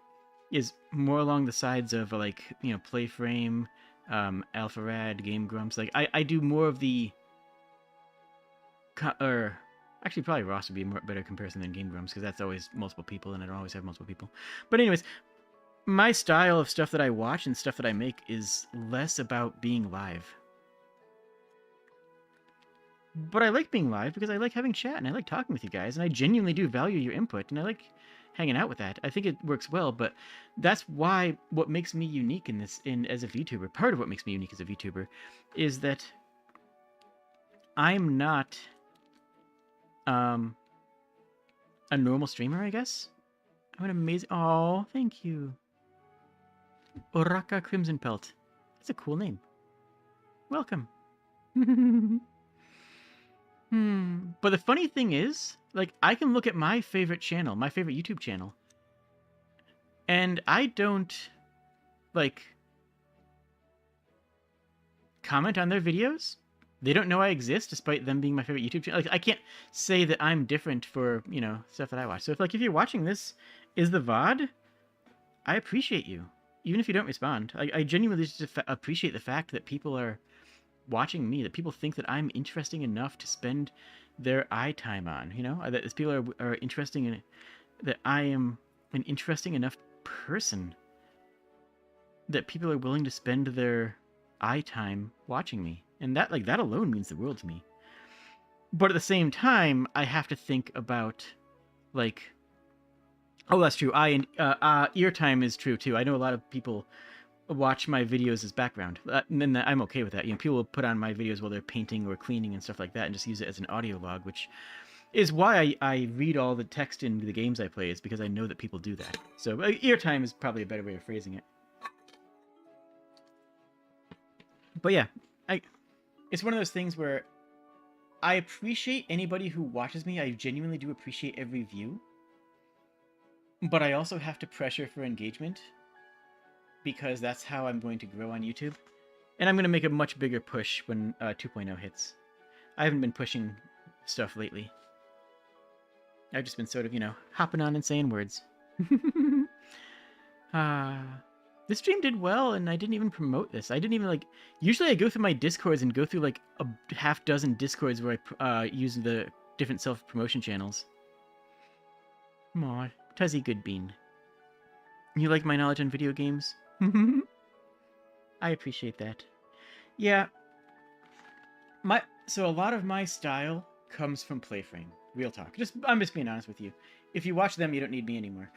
is more along the sides of, like, you know, Playframe, Alpharad, Game Grumps. Like, I do more of the... Actually, probably Ross would be a better comparison than Game Grumps, because that's always multiple people, and I don't always have multiple people. But anyways, my style of stuff that I watch and stuff that I make is less about being live. But I like being live because I like having chat and I like talking with you guys, and I genuinely do value your input, and I like hanging out with that. I think it works well, but that's why what makes me unique in this, as a VTuber, part of what makes me unique as a VTuber, is that I'm not a normal streamer, I guess. I'm an amazing. Oh, thank you, Oraka Crimson Pelt. That's a cool name. Welcome. But the funny thing is, like, I can look at my favorite channel, my favorite YouTube channel, and I don't, like, comment on their videos. They don't know I exist, despite them being my favorite YouTube channel. Like, I can't say that I'm different for, stuff that I watch. So if you're watching this, is the VOD, I appreciate you. Even if you don't respond. I genuinely just appreciate the fact that people are watching me, that people think that I'm interesting enough to spend their eye time on, that people are interesting in, that I am an interesting enough person that people are willing to spend their eye time watching me. And that alone means the world to me. But at the same time, I have to think about, like, oh, that's true. Ear time is true too. I know a lot of people watch my videos as background, and I'm okay with that. People will put on my videos while they're painting or cleaning and stuff like that, and just use it as an audio log, which is why I read all the text in the games I play, is because I know that people do that. So ear time is probably a better way of phrasing it. But yeah, it's one of those things where I appreciate anybody who watches me. I genuinely do appreciate every view, but I also have to pressure for engagement, because that's how I'm going to grow on YouTube. And I'm going to make a much bigger push when 2.0 hits. I haven't been pushing stuff lately. I've just been sort of, hopping on and saying words. This stream did well, and I didn't even promote this. I didn't even, usually I go through my Discords and go through, a half dozen Discords where I use the different self-promotion channels. Aw, Tuzzy Goodbean. You like my knowledge on video games? I appreciate that. Yeah. So a lot of my style comes from Playframe. Real talk. I'm just being honest with you. If you watch them, you don't need me anymore.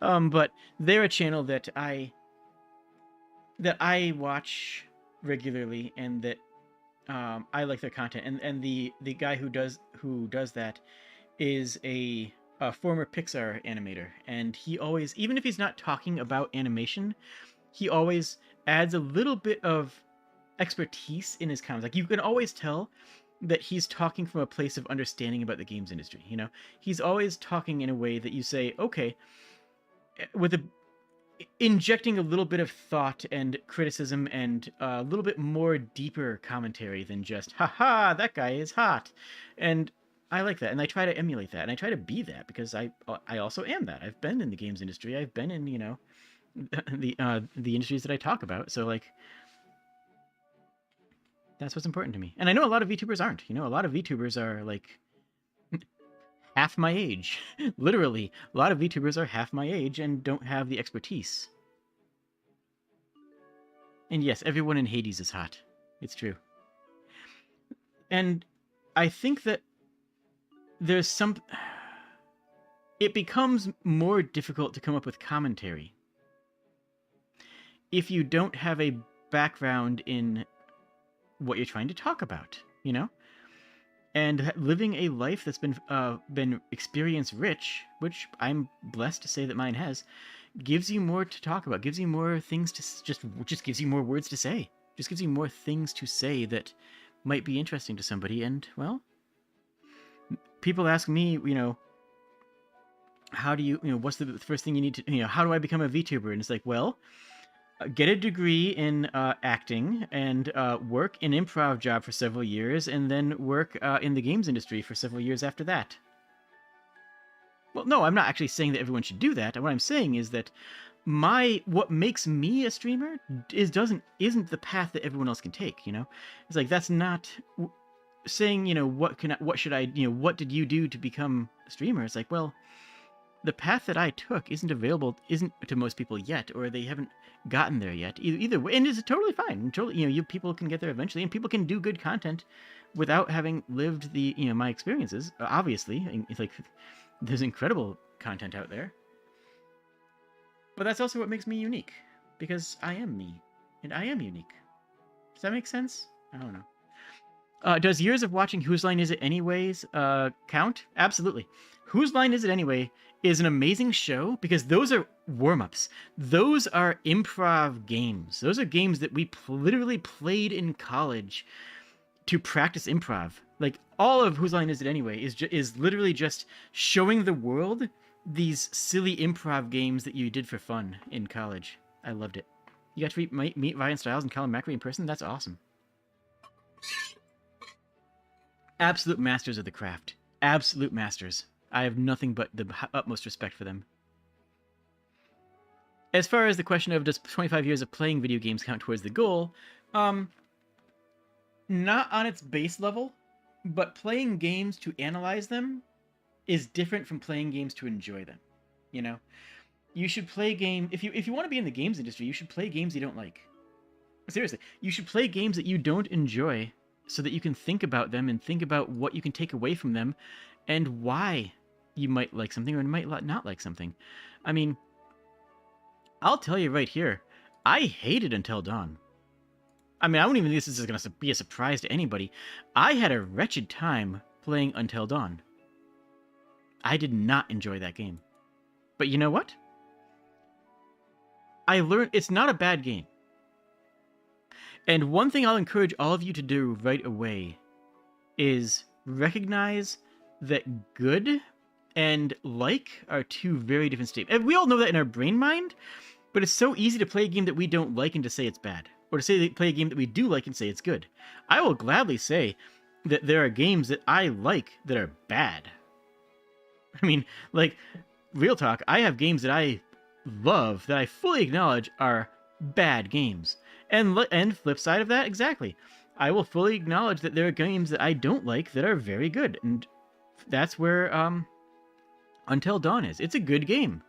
But they're a channel that I watch regularly, and that I like their content. And the guy who does that is a former Pixar animator, and he always, even if he's not talking about animation, he always adds a little bit of expertise in his comments. You can always tell that he's talking from a place of understanding about the games industry. He's always talking in a way that you say, okay, with injecting a little bit of thought and criticism and a little bit more deeper commentary than just, haha, that guy is hot. And I like that, and I try to emulate that, and I try to be that, because I also am that. I've been in the games industry. I've been in, the industries that I talk about. So, that's what's important to me. And I know a lot of VTubers aren't. A lot of VTubers are, half my age. Literally, a lot of VTubers are half my age and don't have the expertise. And yes, everyone in Hades is hot. It's true. And I think that it becomes more difficult to come up with commentary if you don't have a background in what you're trying to talk about, and living a life that's been experience rich, which I'm blessed to say that mine has, gives you more to talk about, gives you more things to just gives you more words to say, just gives you more things to say that might be interesting to somebody. And, well, people ask me, how do you, what's the first thing you need to, how do I become a VTuber? And it's like, well, get a degree in acting, and work an improv job for several years, and then work in the games industry for several years after that. Well, no, I'm not actually saying that everyone should do that. What I'm saying is that what makes me a streamer isn't the path that everyone else can take. It's like, that's not saying, what should I, what did you do to become a streamer? It's like, well, the path that I took isn't to most people yet, or they haven't gotten there yet. Either way, and it's totally fine. Totally, people can get there eventually, and people can do good content without having lived the my experiences. Obviously, it's like there's incredible content out there, but that's also what makes me unique, because I am me, and I am unique. Does that make sense? I don't know. Does years of watching Whose Line Is It Anyways count? Absolutely. Whose Line Is It Anyway is an amazing show because those are warm-ups. Those are improv games. Those are games that we literally played in college to practice improv. Like, all of Whose Line Is It Anyway is literally just showing the world these silly improv games that you did for fun in college. I loved it. You got to meet Ryan Stiles and Colin Macri in person? That's awesome. Absolute masters of the craft. Absolute masters. I have nothing but the utmost respect for them. As far as the question of does 25 years of playing video games count towards the goal, not on its base level, but playing games to analyze them is different from playing games to enjoy them. You know? You should play game if you want to be in the games industry, you should play games you don't like. Seriously, you should play games that you don't enjoy so that you can think about them and think about what you can take away from them and why you might like something or might not like something. I mean, I'll tell you right here, I hated Until Dawn. I mean, I don't even think this is going to be a surprise to anybody. I had a wretched time playing Until Dawn. I did not enjoy that game. But you know what? I learned it's not a bad game. And one thing I'll encourage all of you to do right away is recognize that good and like are two very different states. And we all know that in our brain mind, but it's so easy to play a game that we don't like and to say it's bad. Or to play a game that we do like and say it's good. I will gladly say that there are games that I like that are bad. I mean, like, real talk, I have games that I love that I fully acknowledge are bad games. And flip side of that, exactly. I will fully acknowledge that there are games that I don't like that are very good. And that's where Until Dawn is. It's a good game.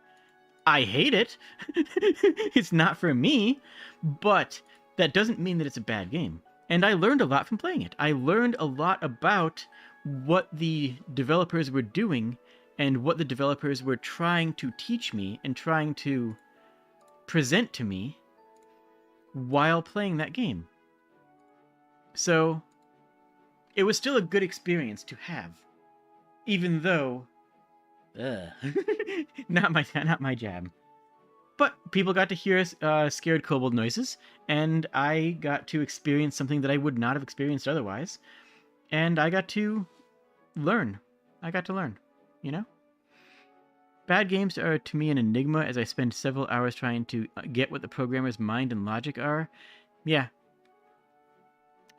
I hate it. It's not for me. But that doesn't mean that it's a bad game. And I learned a lot from playing it. I learned a lot about what the developers were doing and what the developers were trying to teach me and trying to present to me while playing that game. So it was still a good experience to have, even though not my jam. But people got to hear scared kobold noises, and I got to experience something that I would not have experienced otherwise, and I got to learn. You know? Bad games are, to me, an enigma as I spend several hours trying to get what the programmer's mind and logic are. Yeah.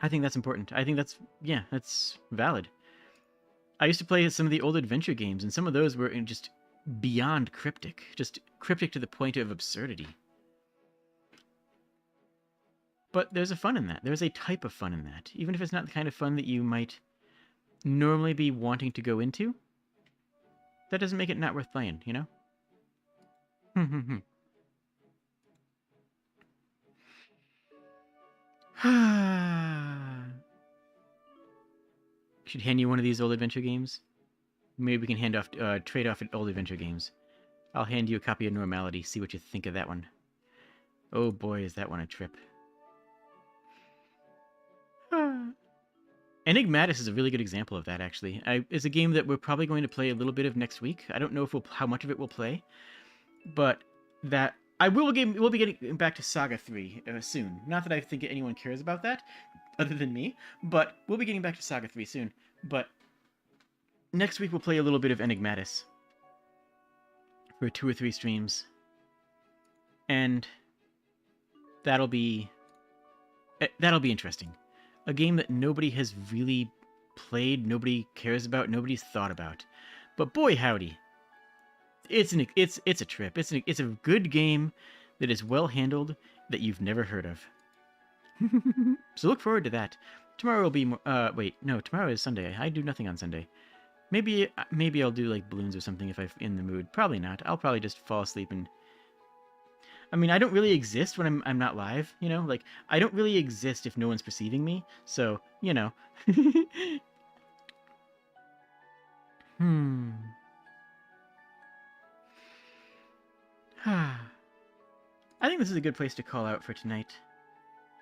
I think that's important. I think that's valid. I used to play some of the old adventure games, and some of those were just beyond cryptic. Just cryptic to the point of absurdity. But there's a fun in that. There's a type of fun in that. Even if it's not the kind of fun that you might normally be wanting to go into, that doesn't make it not worth playing, you know? Should hand you one of these old adventure games. Maybe we can trade off old adventure games. I'll hand you a copy of Normality. See what you think of that one. Oh boy, is that one a trip. Enigmatis is a really good example of that, actually. It's a game that we're probably going to play a little bit of next week. I don't know how much of it we'll play, but that we'll be getting back to Saga 3 soon. Not that I think anyone cares about that, other than me, but we'll be getting back to Saga 3 soon. But next week we'll play a little bit of Enigmatis for 2 or 3 streams, and that'll be interesting. A game that nobody has really played, nobody cares about, nobody's thought about. But boy howdy, it's a trip. It's a good game that is well handled that you've never heard of. So look forward to that. Tomorrow will be more, tomorrow is Sunday. I do nothing on Sunday. Maybe I'll do like balloons or something if I'm in the mood. Probably not. I'll probably just fall asleep and I mean, I don't really exist when I'm not live, you know? Like, I don't really exist if no one's perceiving me. So, you know. Hmm. I think this is a good place to call out for tonight.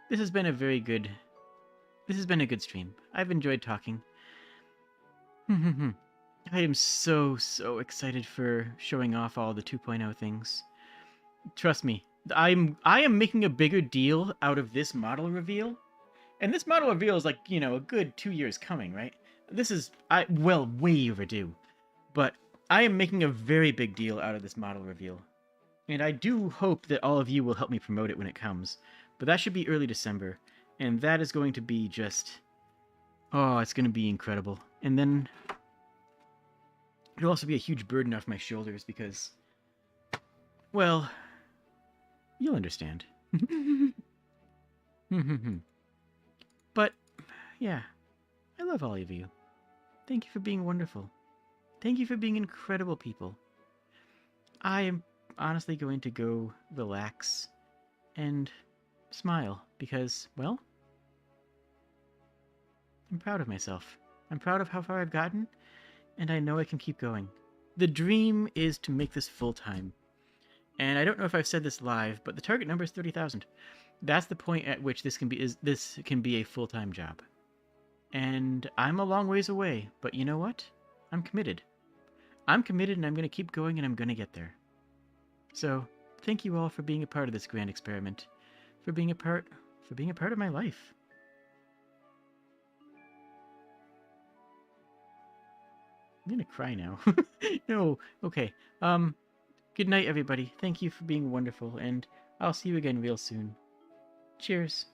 This has been a very good... This has been a good stream. I've enjoyed talking. I am so, so excited for showing off all the 2.0 things. Trust me, I am making a bigger deal out of this model reveal. And this model reveal is like, you know, a good 2 years coming, right? This is, well, way overdue. But I am making a very big deal out of this model reveal. And I do hope that all of you will help me promote it when it comes. But that should be early December. And that is going to be just... Oh, it's going to be incredible. And then... It'll also be a huge burden off my shoulders because... Well... You'll understand. But, yeah. I love all of you. Thank you for being wonderful. Thank you for being incredible people. I am honestly going to go relax and smile because, well, I'm proud of myself. I'm proud of how far I've gotten, and I know I can keep going. The dream is to make this full-time. And I don't know if I've said this live, but the target number is 30,000. That's the point at which this can be a full-time job. And I'm a long ways away, but you know what? I'm committed. I'm committed and I'm going to keep going and I'm going to get there. So, thank you all for being a part of this grand experiment. For being a part of my life. I'm going to cry now. No, okay. Good night everybody. Thank you for being wonderful and I'll see you again real soon. Cheers.